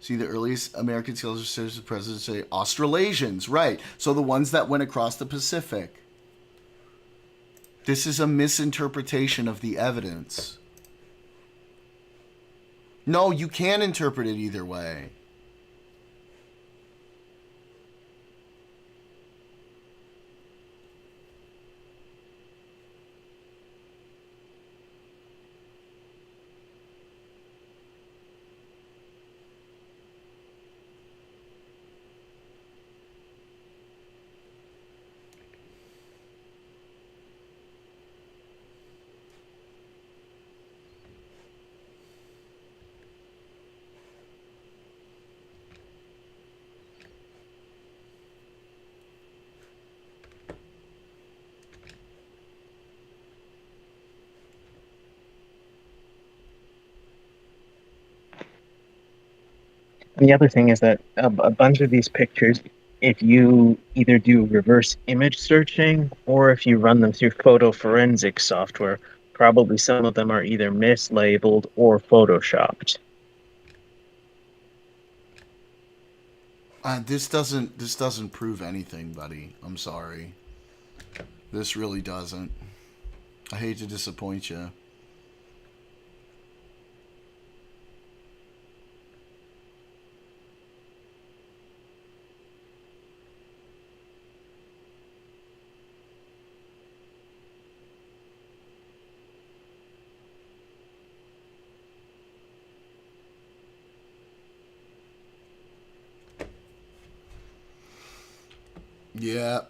See, the earliest American settlers of presidents say Australasians, right? So the ones that went across the Pacific. This is a misinterpretation of the evidence. No, you can interpret it either way. And the other thing is that a bunch of these pictures, if you either do reverse image searching or if you run them through photo forensic software, probably some of them are either mislabeled or photoshopped. This doesn't prove anything, buddy. I'm sorry. This really doesn't. I hate to disappoint you. Yeah.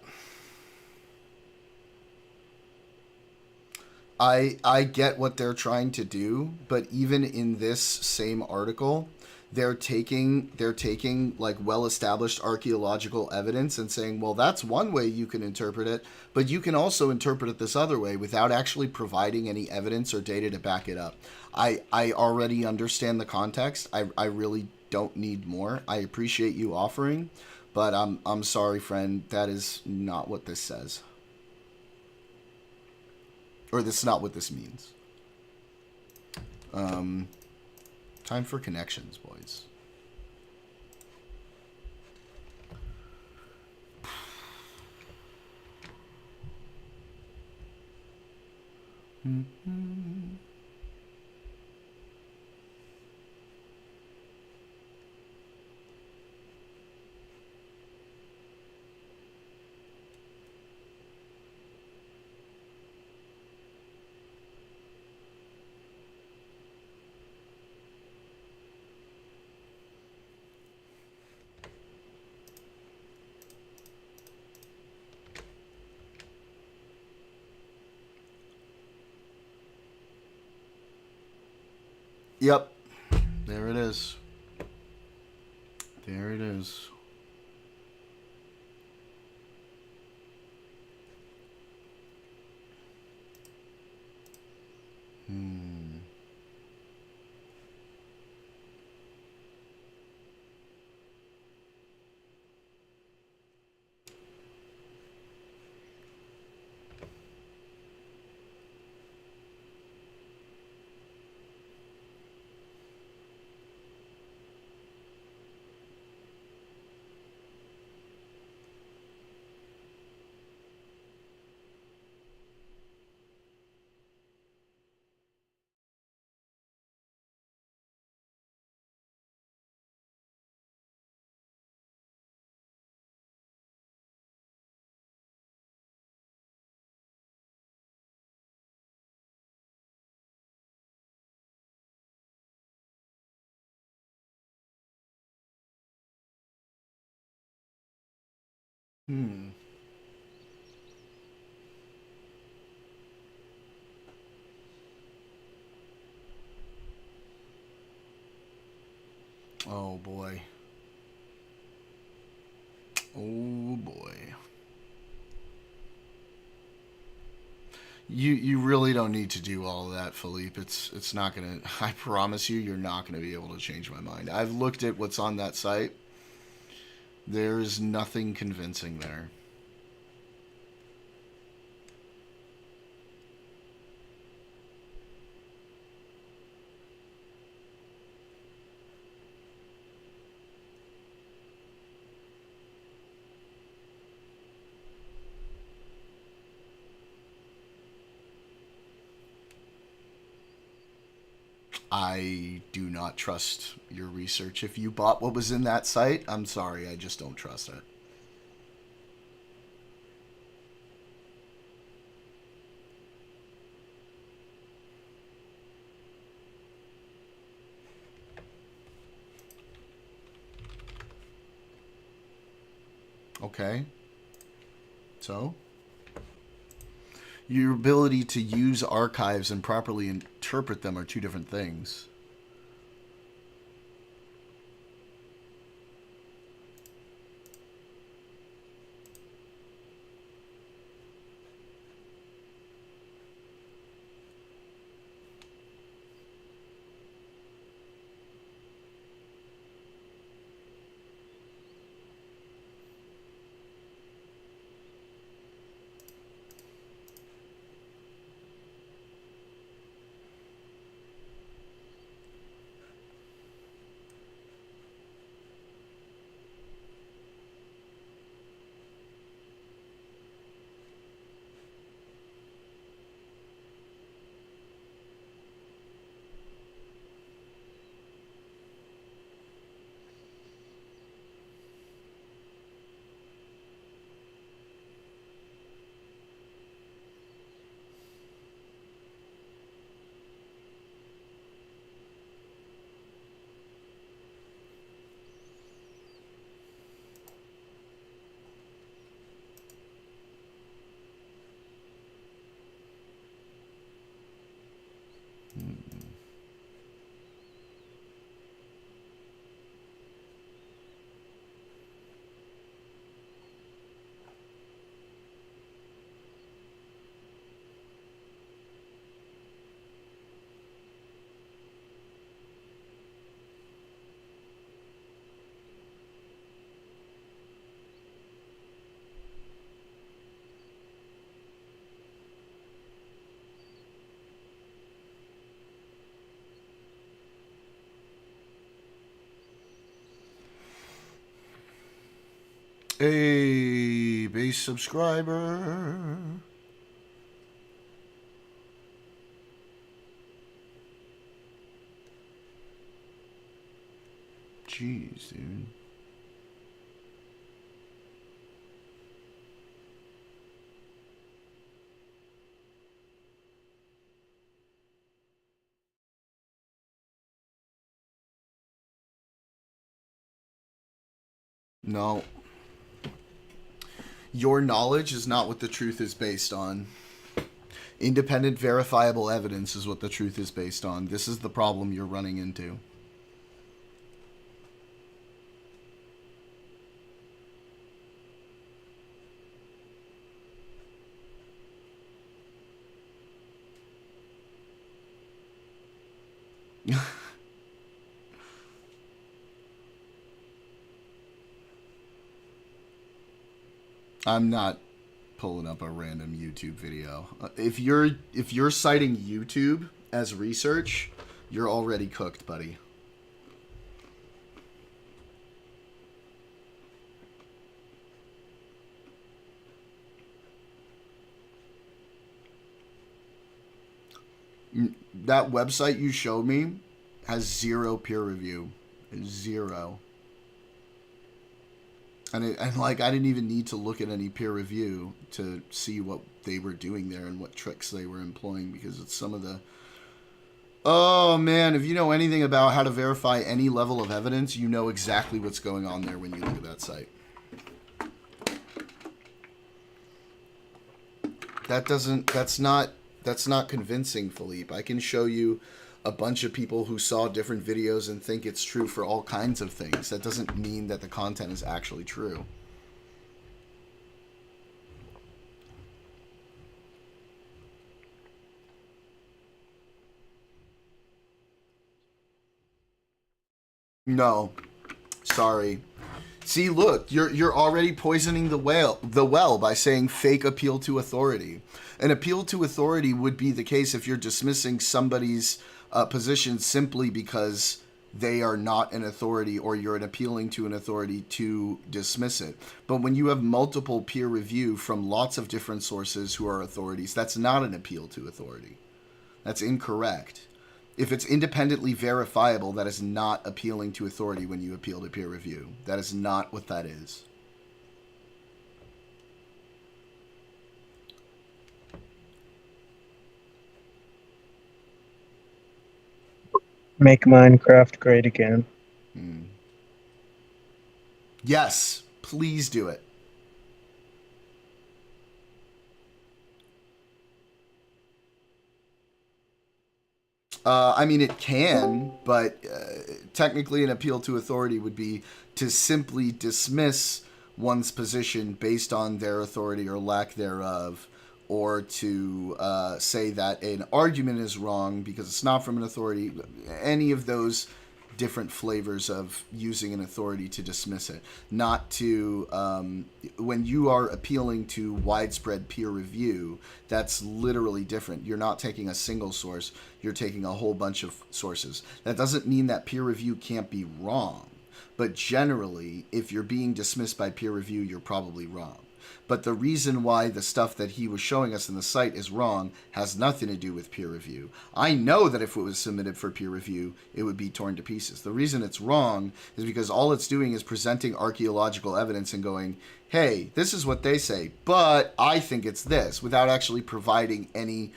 I get what they're trying to do, but even in this same article, they're taking like well-established archaeological evidence and saying, well, that's one way you can interpret it, but you can also interpret it this other way without actually providing any evidence or data to back it up. I already understand the context. I really don't need more. I appreciate you offering, but I'm sorry, friend. That is not what this says. Or this is not what this means. Time for connections, boys. Mm-hmm. Yep. There it is. There it is. Oh boy. Oh boy. You really don't need to do all of that, Philippe. It's not gonna. I promise you, you're not gonna be able to change my mind. I've looked at what's on that site. There is nothing convincing there. I do not trust your research. If you bought what was in that site, I'm sorry, I just don't trust it. Okay. So? Your ability to use archives and properly interpret them are two different things. A base subscriber. Jeez, dude. No. Your knowledge is not what the truth is based on. Independent, verifiable evidence is what the truth is based on. This is the problem you're running into. I'm not pulling up a random YouTube video. If you're citing YouTube as research, you're already cooked, buddy. That website you showed me has 0 peer review. 0. And I didn't even need to look at any peer review to see what they were doing there and what tricks they were employing, because it's some of the... Oh, man, if you know anything about how to verify any level of evidence, you know exactly what's going on there when you look at that site. That's not convincing, Philippe. I can show you a bunch of people who saw different videos and think it's true for all kinds of things. That doesn't mean that the content is actually true. No. Sorry. See, look, you're already poisoning the well by saying fake appeal to authority. An appeal to authority would be the case if you're dismissing somebody's position simply because they are not an authority, or you're appealing to an authority to dismiss it. But when you have multiple peer review from lots of different sources who are authorities, that's not an appeal to authority. That's incorrect. If it's independently verifiable, that is not appealing to authority when you appeal to peer review. That is not what that is. Make Minecraft great again. Yes, please do it. I mean, it can, but technically an appeal to authority would be to simply dismiss one's position based on their authority or lack thereof, or to say that an argument is wrong because it's not from an authority. Any of those different flavors of using an authority to dismiss it. Not to, when you are appealing to widespread peer review, that's literally different. You're not taking a single source, you're taking a whole bunch of sources. That doesn't mean that peer review can't be wrong, but generally, if you're being dismissed by peer review, you're probably wrong. But the reason why the stuff that he was showing us in the site is wrong has nothing to do with peer review. I know that if it was submitted for peer review, it would be torn to pieces. The reason it's wrong is because all it's doing is presenting archaeological evidence and going, hey, this is what they say, but I think it's this, without actually providing any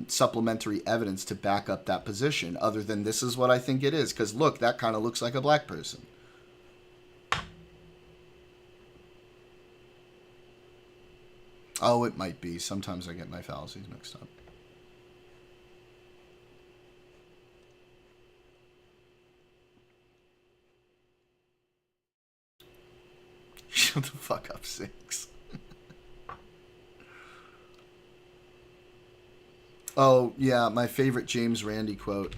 supplementary evidence to back up that position, other than this is what I think it is, because look, that kind of looks like a black person. Oh, it might be. Sometimes I get my fallacies mixed up. Shut the fuck up, Six. Oh, yeah, my favorite James Randi quote.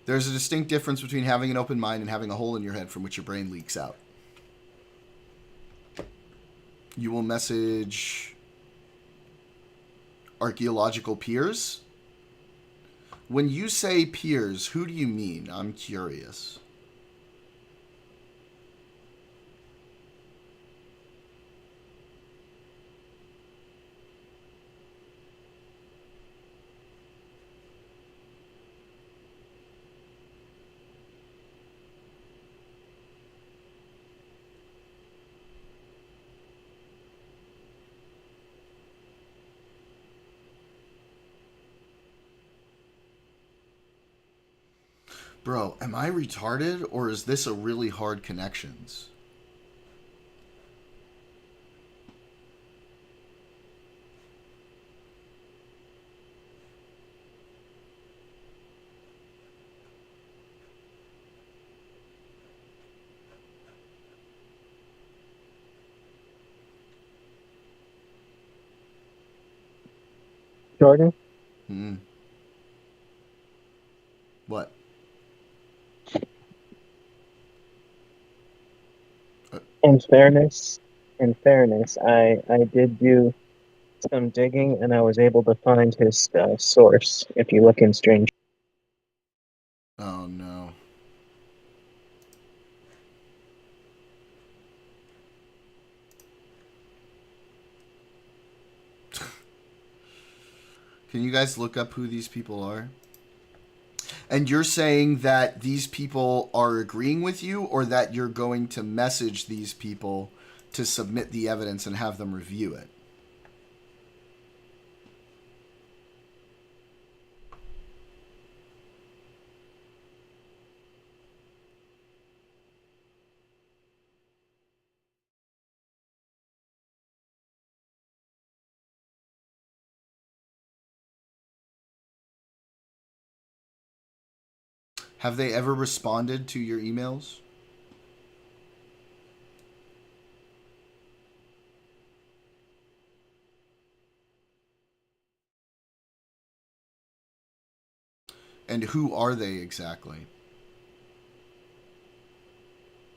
There's a distinct difference between having an open mind and having a hole in your head from which your brain leaks out. You will message archaeological peers. When you say peers, who do you mean? I'm curious. Bro, am I retarded or is this a really hard connections? Jordan? Hmm. What? In fairness, I did do some digging and I was able to find his source. If you look in Strange. Oh no. Can you guys look up who these people are? And you're saying that these people are agreeing with you, or that you're going to message these people to submit the evidence and have them review it? Have they ever responded to your emails? And who are they exactly?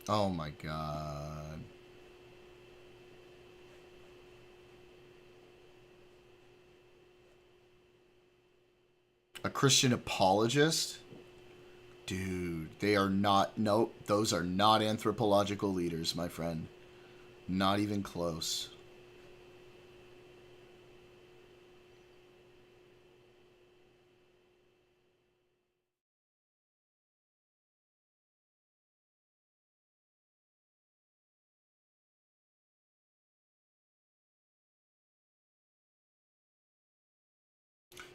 Oh my god. A Christian apologist? Dude, they are not... Nope, those are not anthropological leaders, my friend. Not even close.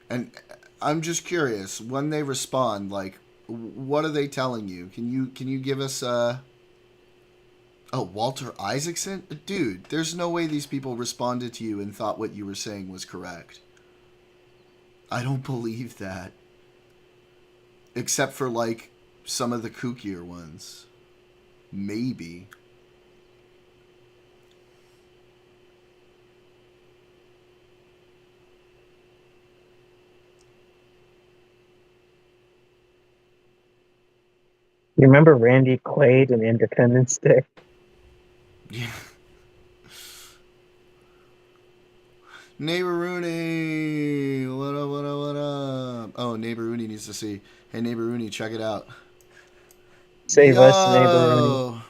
And I'm just curious, when they respond, like, what are they telling you? Can you give us Oh, Walter Isaacson? Dude, there's no way these people responded to you and thought what you were saying was correct. I don't believe that. Except for, like, some of the kookier ones. Maybe. You remember Randy Quaid in Independence Day? Yeah. Neighbor Rooney! What up, what up, what up? Oh, Neighbor Rooney needs to see. Hey, Neighbor Rooney, check it out. Save Yo! us, Neighbor Rooney.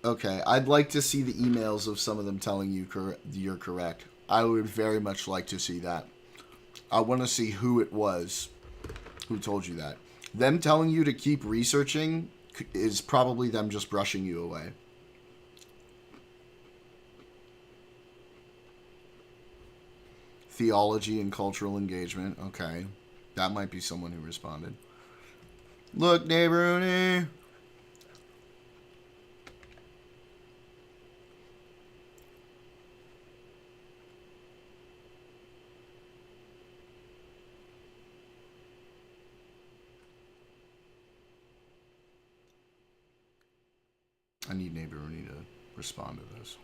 Okay, I'd like to see the emails of some of them telling you you're correct. I would very much like to see that. I want to see who it was who told you that. Them telling you to keep researching is probably them just brushing you away. Theology and cultural engagement. Okay. That might be someone who responded. Look, Neighbor Rooney. I need Neighbor Rooney to respond to this.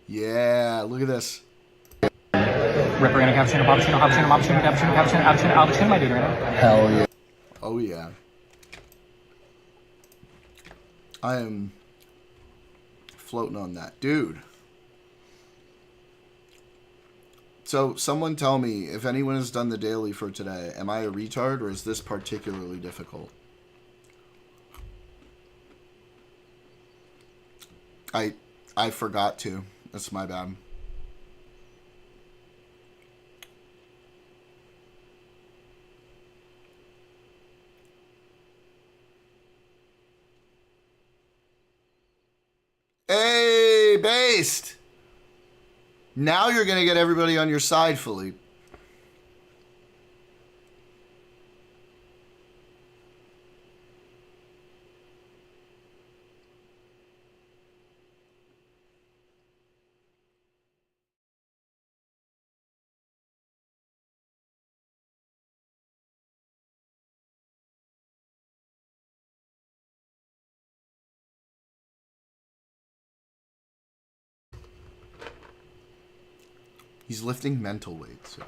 Yeah, look at this. Referendum caption, option, my dude right now. Hell yeah. Oh yeah. I am floating on that. Dude. So someone tell me if anyone has done the daily for today. Am I a retard or is this particularly difficult? I forgot to. That's my bad. Hey, Based! Now you're going to get everybody on your side, Philippe. He's lifting mental weight, 6.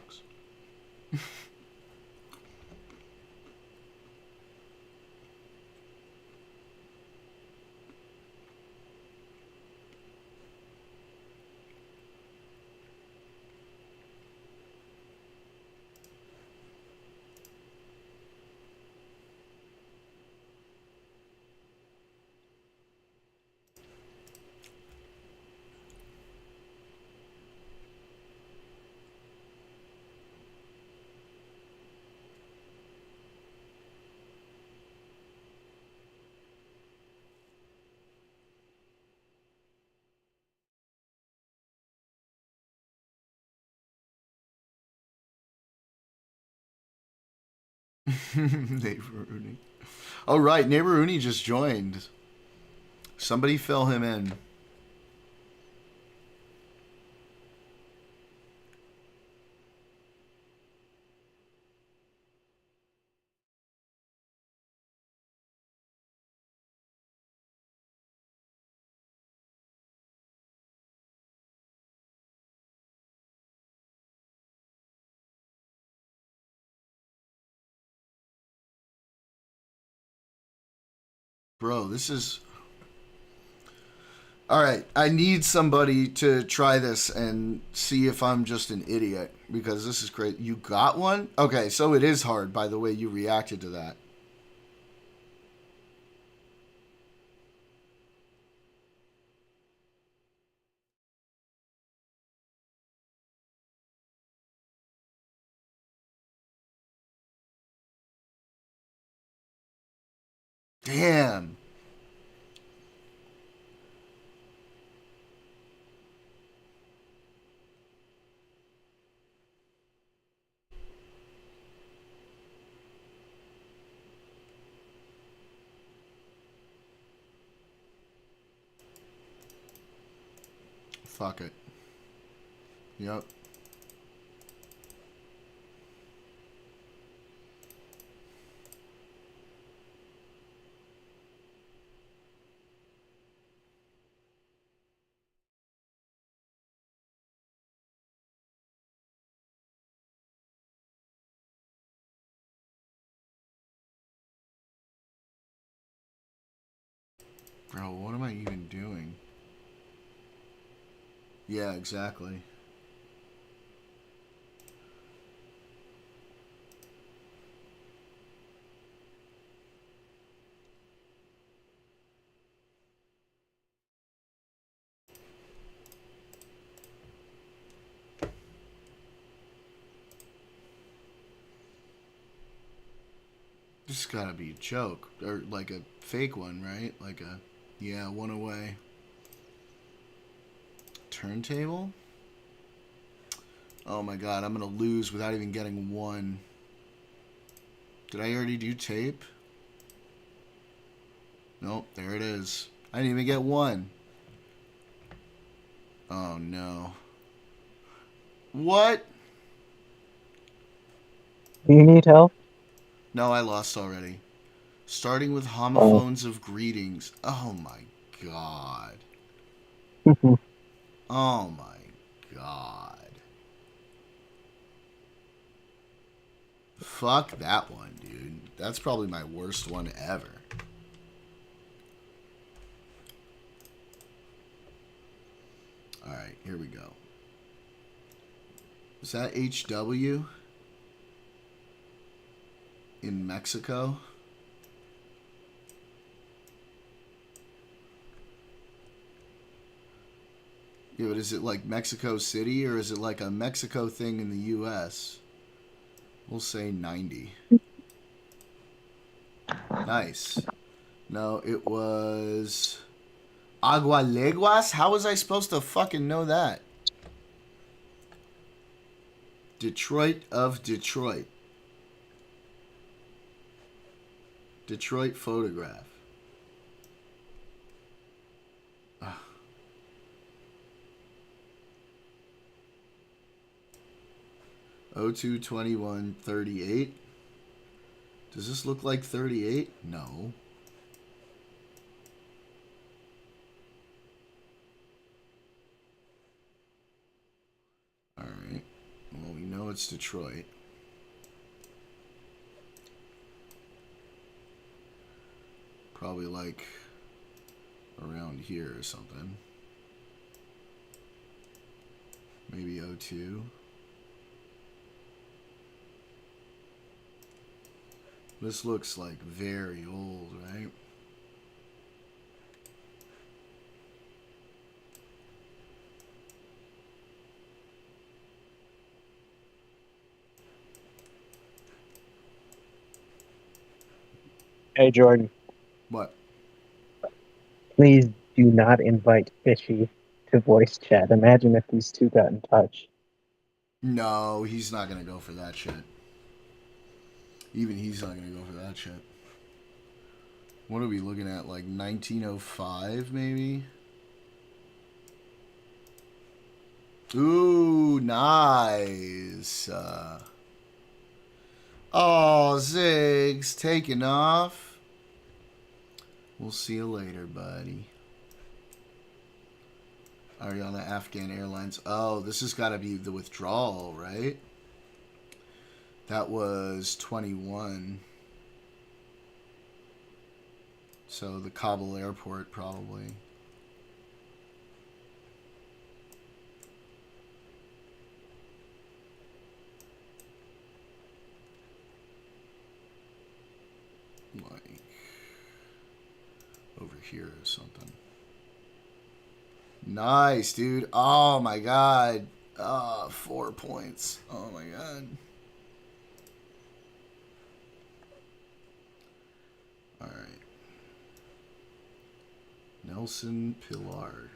Neighbor Rooney. Oh, right. Neighbor Rooney just joined. Somebody fill him in. Bro, this is... Alright, I need somebody to try this and see if I'm just an idiot. Because this is great. You got one? Okay, so it is hard by the way you reacted to that. Damn. Fuck it. Yep. Bro, what am I even doing? Yeah, exactly. This has gotta be a joke. Or like a fake one, right? Like a... Yeah, one away. Turntable? Oh my god, I'm gonna lose without even getting one. Did I already do tape? Nope, there it is. I didn't even get one. Oh no. What? Do you need help? No, I lost already. Starting with homophones of greetings. Oh my god. Oh my god. Fuck that one, dude. That's probably my worst one ever. Alright, here we go. Is that HW in Mexico? Yeah, but is it like Mexico City or is it like a Mexico thing in the U.S.? We'll say 90. Nice. No, it was Agualeguas? How was I supposed to fucking know that? Detroit of Detroit. Detroit photograph. Ah. 02/21/38. Does this look like 38? No. Alright. Well, we know it's Detroit. Probably like around here or something. Maybe 02. This looks like very old, right? Hey, Jordan. What? Please do not invite Fishy to voice chat. Imagine if these two got in touch. No, he's not going to go for that shit. Even he's not going to go for that shit. What are we looking at? Like 1905, maybe? Ooh, nice. Oh, Ziggs taking off. We'll see you later, buddy. Ariana Afghan Airlines. Oh, this has got to be the withdrawal, right? That was 21. So the Kabul airport, probably. Like over here or something. Nice, dude. Oh my god. 4 points. Oh my god. Alright. Nelson Pillard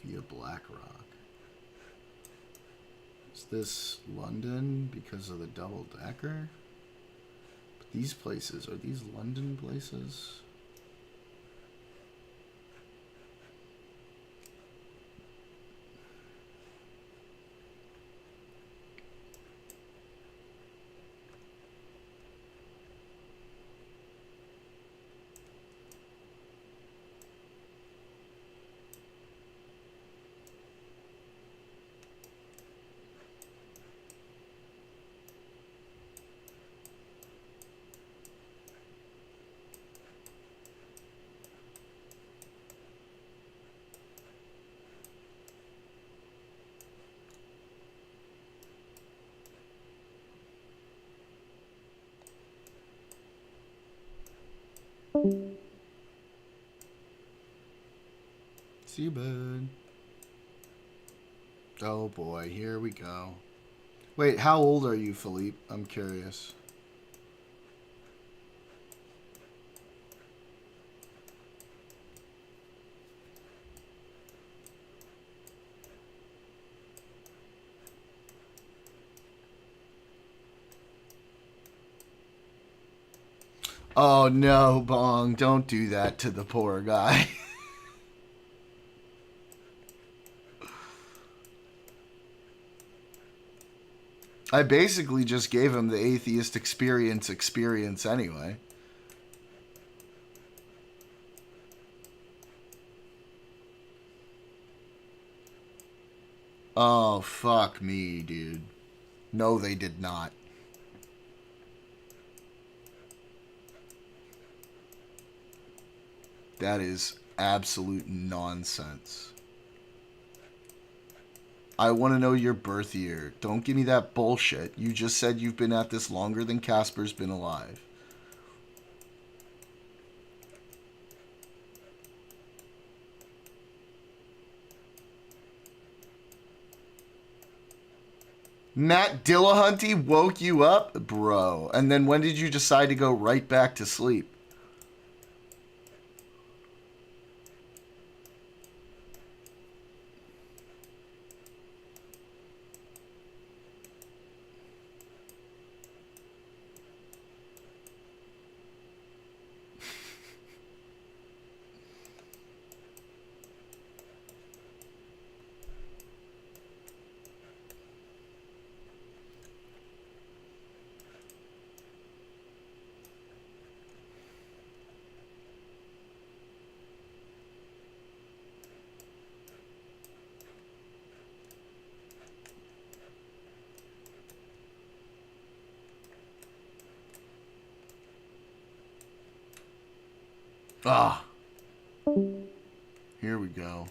via BlackRock. Is this London because of the double decker? But these places, are these London places? See you, bud. Oh boy, here we go. Wait, how old are you, Philippe? I'm curious. Oh no, Bong, don't do that to the poor guy. I basically just gave him the atheist experience anyway. Oh, fuck me, dude. No, they did not. That is absolute nonsense. I want to know your birth year. Don't give me that bullshit. You just said you've been at this longer than Casper's been alive. Matt Dillahunty woke you up? Bro. And then when did you decide to go right back to sleep? Ah. Here we go.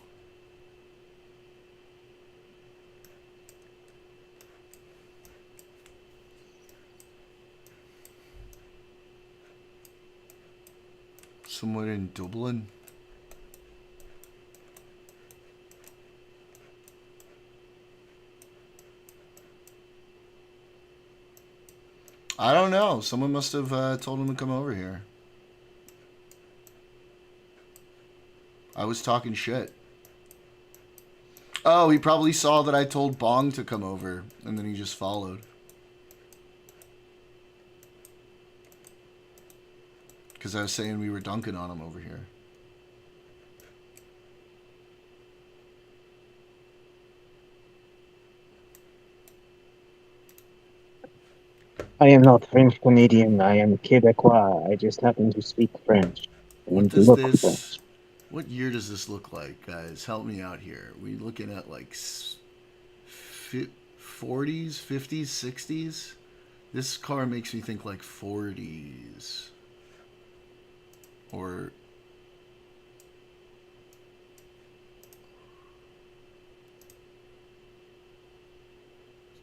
Somewhere in Dublin. I don't know. Someone must have told him to come over here. I was talking shit. Oh, he probably saw that I told Bong to come over, and then he just followed. Because I was saying we were dunking on him over here. I am not French Canadian. I am Quebecois. I just happen to speak French. What And does look this... French. What year does this look like, guys? Help me out here. We looking at like 40s, 50s, 60s? This car makes me think like 40s. Or...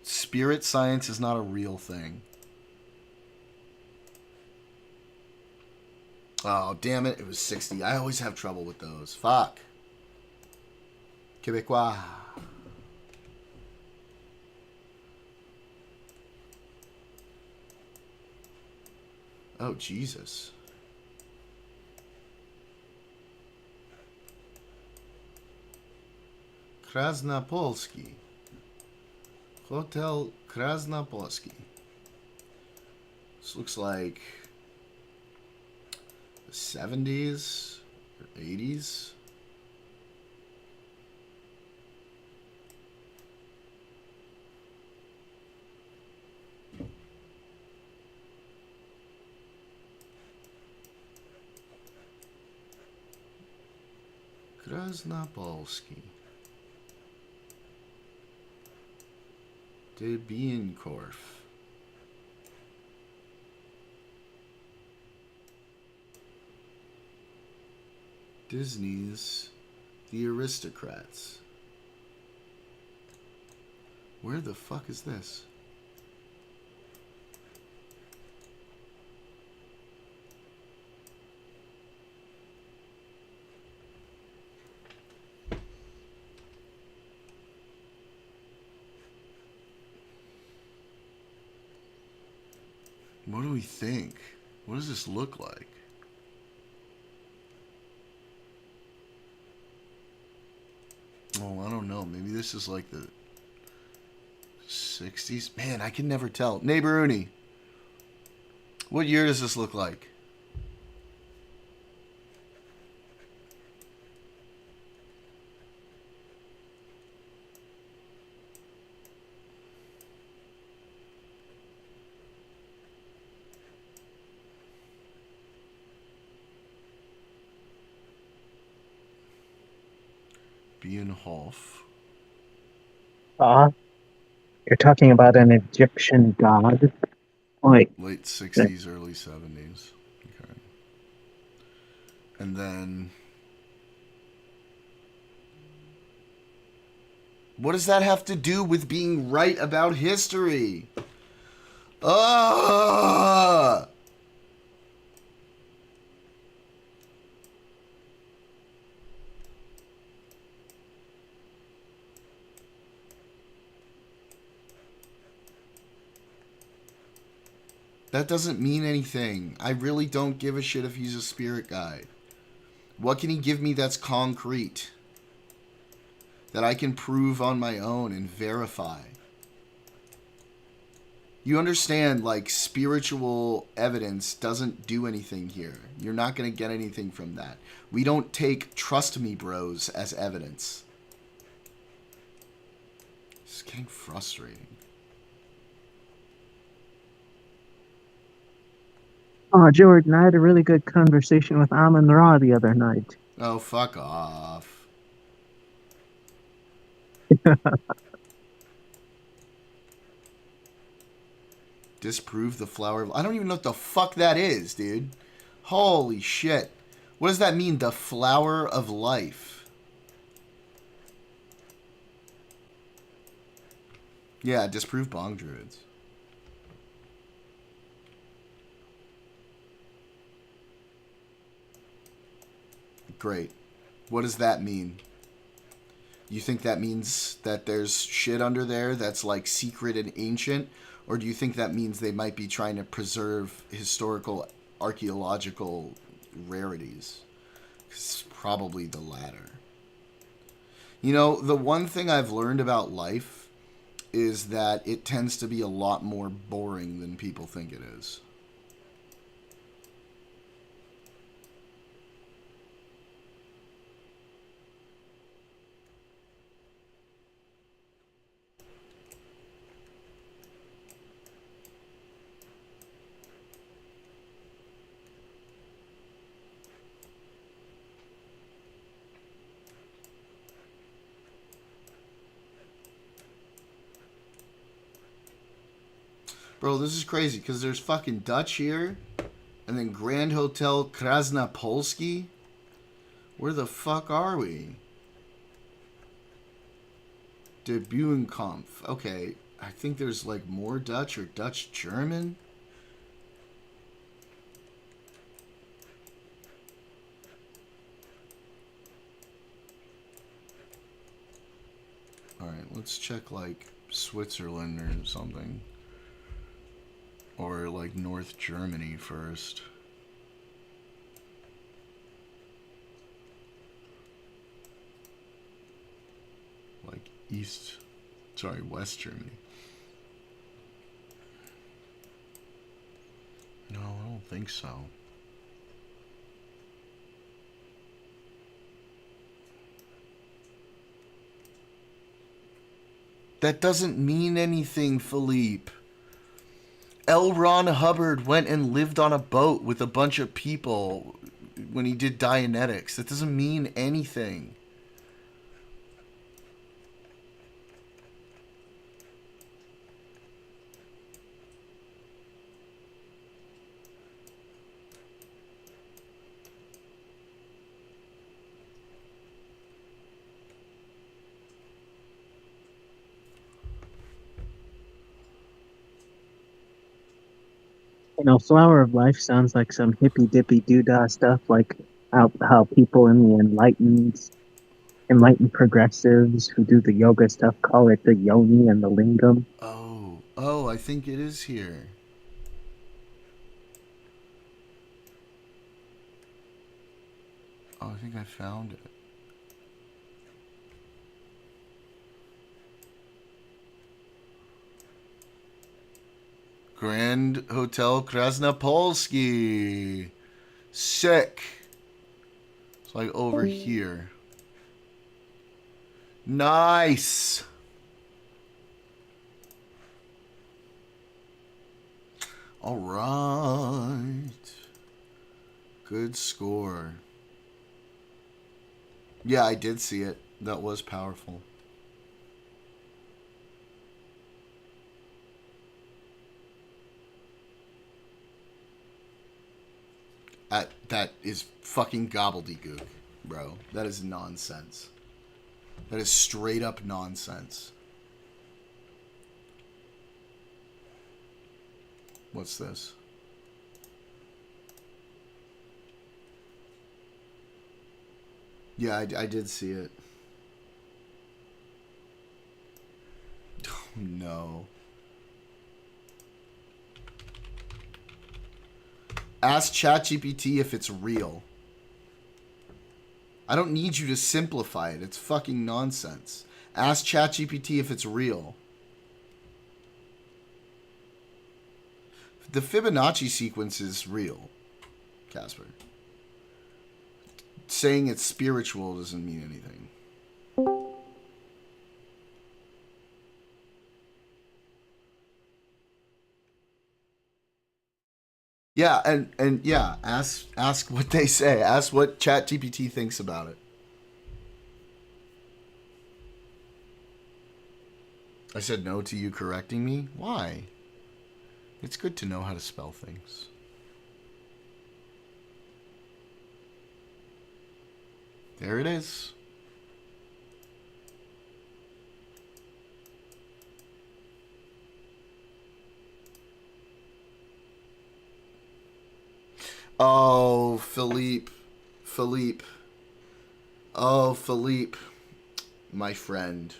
Spirit science is not a real thing. Oh, damn it. It was 60. I always have trouble with those. Fuck. Quebecois. Oh, Jesus. Krasnopolski. Hotel Krasnopolski. This looks like the 70s or 80s. Krasnopolski. De Bienkorf. Disney's The Aristocrats. Where the fuck is this? What do we think? What does this look like? Oh, I don't know. Maybe this is like the 60s? Man, I can never tell. Neighbor Uni, what year does this look like? Bienhof. You're talking about an Egyptian god? Like late 60s, early 70s. Okay. And then What does that have to do with being right about history? Ugh! That doesn't mean anything. I really don't give a shit if he's a spirit guide. What can he give me that's concrete? That I can prove on my own and verify? You understand, like, spiritual evidence doesn't do anything here. You're not going to get anything from that. We don't take trust me bros as evidence. It's getting frustrating. Oh, Jordan, I had a really good conversation with Amon Ra the other night. Oh, fuck off. Disprove the flower of... I don't even know what the fuck that is, dude. Holy shit. What does that mean, the flower of life? Yeah, disprove bong druids. Great. What does that mean? You think that means that there's shit under there that's like secret and ancient? Or do you think that means they might be trying to preserve historical archaeological rarities? It's probably the latter. You know, the one thing I've learned about life is that it tends to be a lot more boring than people think it is. Bro, this is crazy because there's fucking Dutch here and then Grand Hotel Krasnopolski. Where the fuck are we? De Buenkampf. Okay, I think there's like more Dutch or Dutch German. Alright, let's check like Switzerland or something. Or like North Germany first. Like West Germany. No, I don't think so. That doesn't mean anything, Philippe. L. Ron Hubbard went and lived on a boat with a bunch of people when he did Dianetics. That doesn't mean anything. You know, Flower of Life sounds like some hippy dippy doodah stuff, like how people in the enlightened progressives who do the yoga stuff call it the yoni and the lingam. Oh, I think it is here. Oh, I think I found it. Grand Hotel Krasnopolski. Sick. It's like over here. Nice. All right. Good score. Yeah, I did see it. That was powerful. That is fucking gobbledygook, bro. That is nonsense. That is straight up nonsense. What's this? Yeah, I did see it. Oh, no. Ask ChatGPT if it's real. I don't need you to simplify it. It's fucking nonsense. Ask ChatGPT if it's real. The Fibonacci sequence is real, Casper. Saying it's spiritual doesn't mean anything. Yeah, and yeah, ask what they say. Ask what ChatGPT thinks about it. I said no to you correcting me? Why? It's good to know how to spell things. There it is. Oh, Philippe. Oh, Philippe. My friend.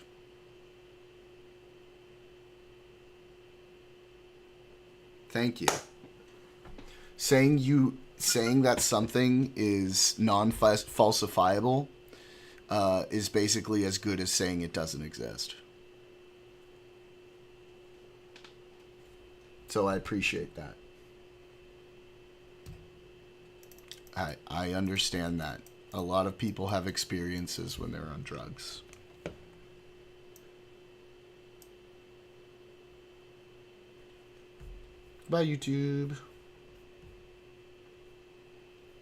Thank you. Saying that something is non-falsifiable is basically as good as saying it doesn't exist. So I appreciate that. I understand that. A lot of people have experiences when they're on drugs. Bye, YouTube.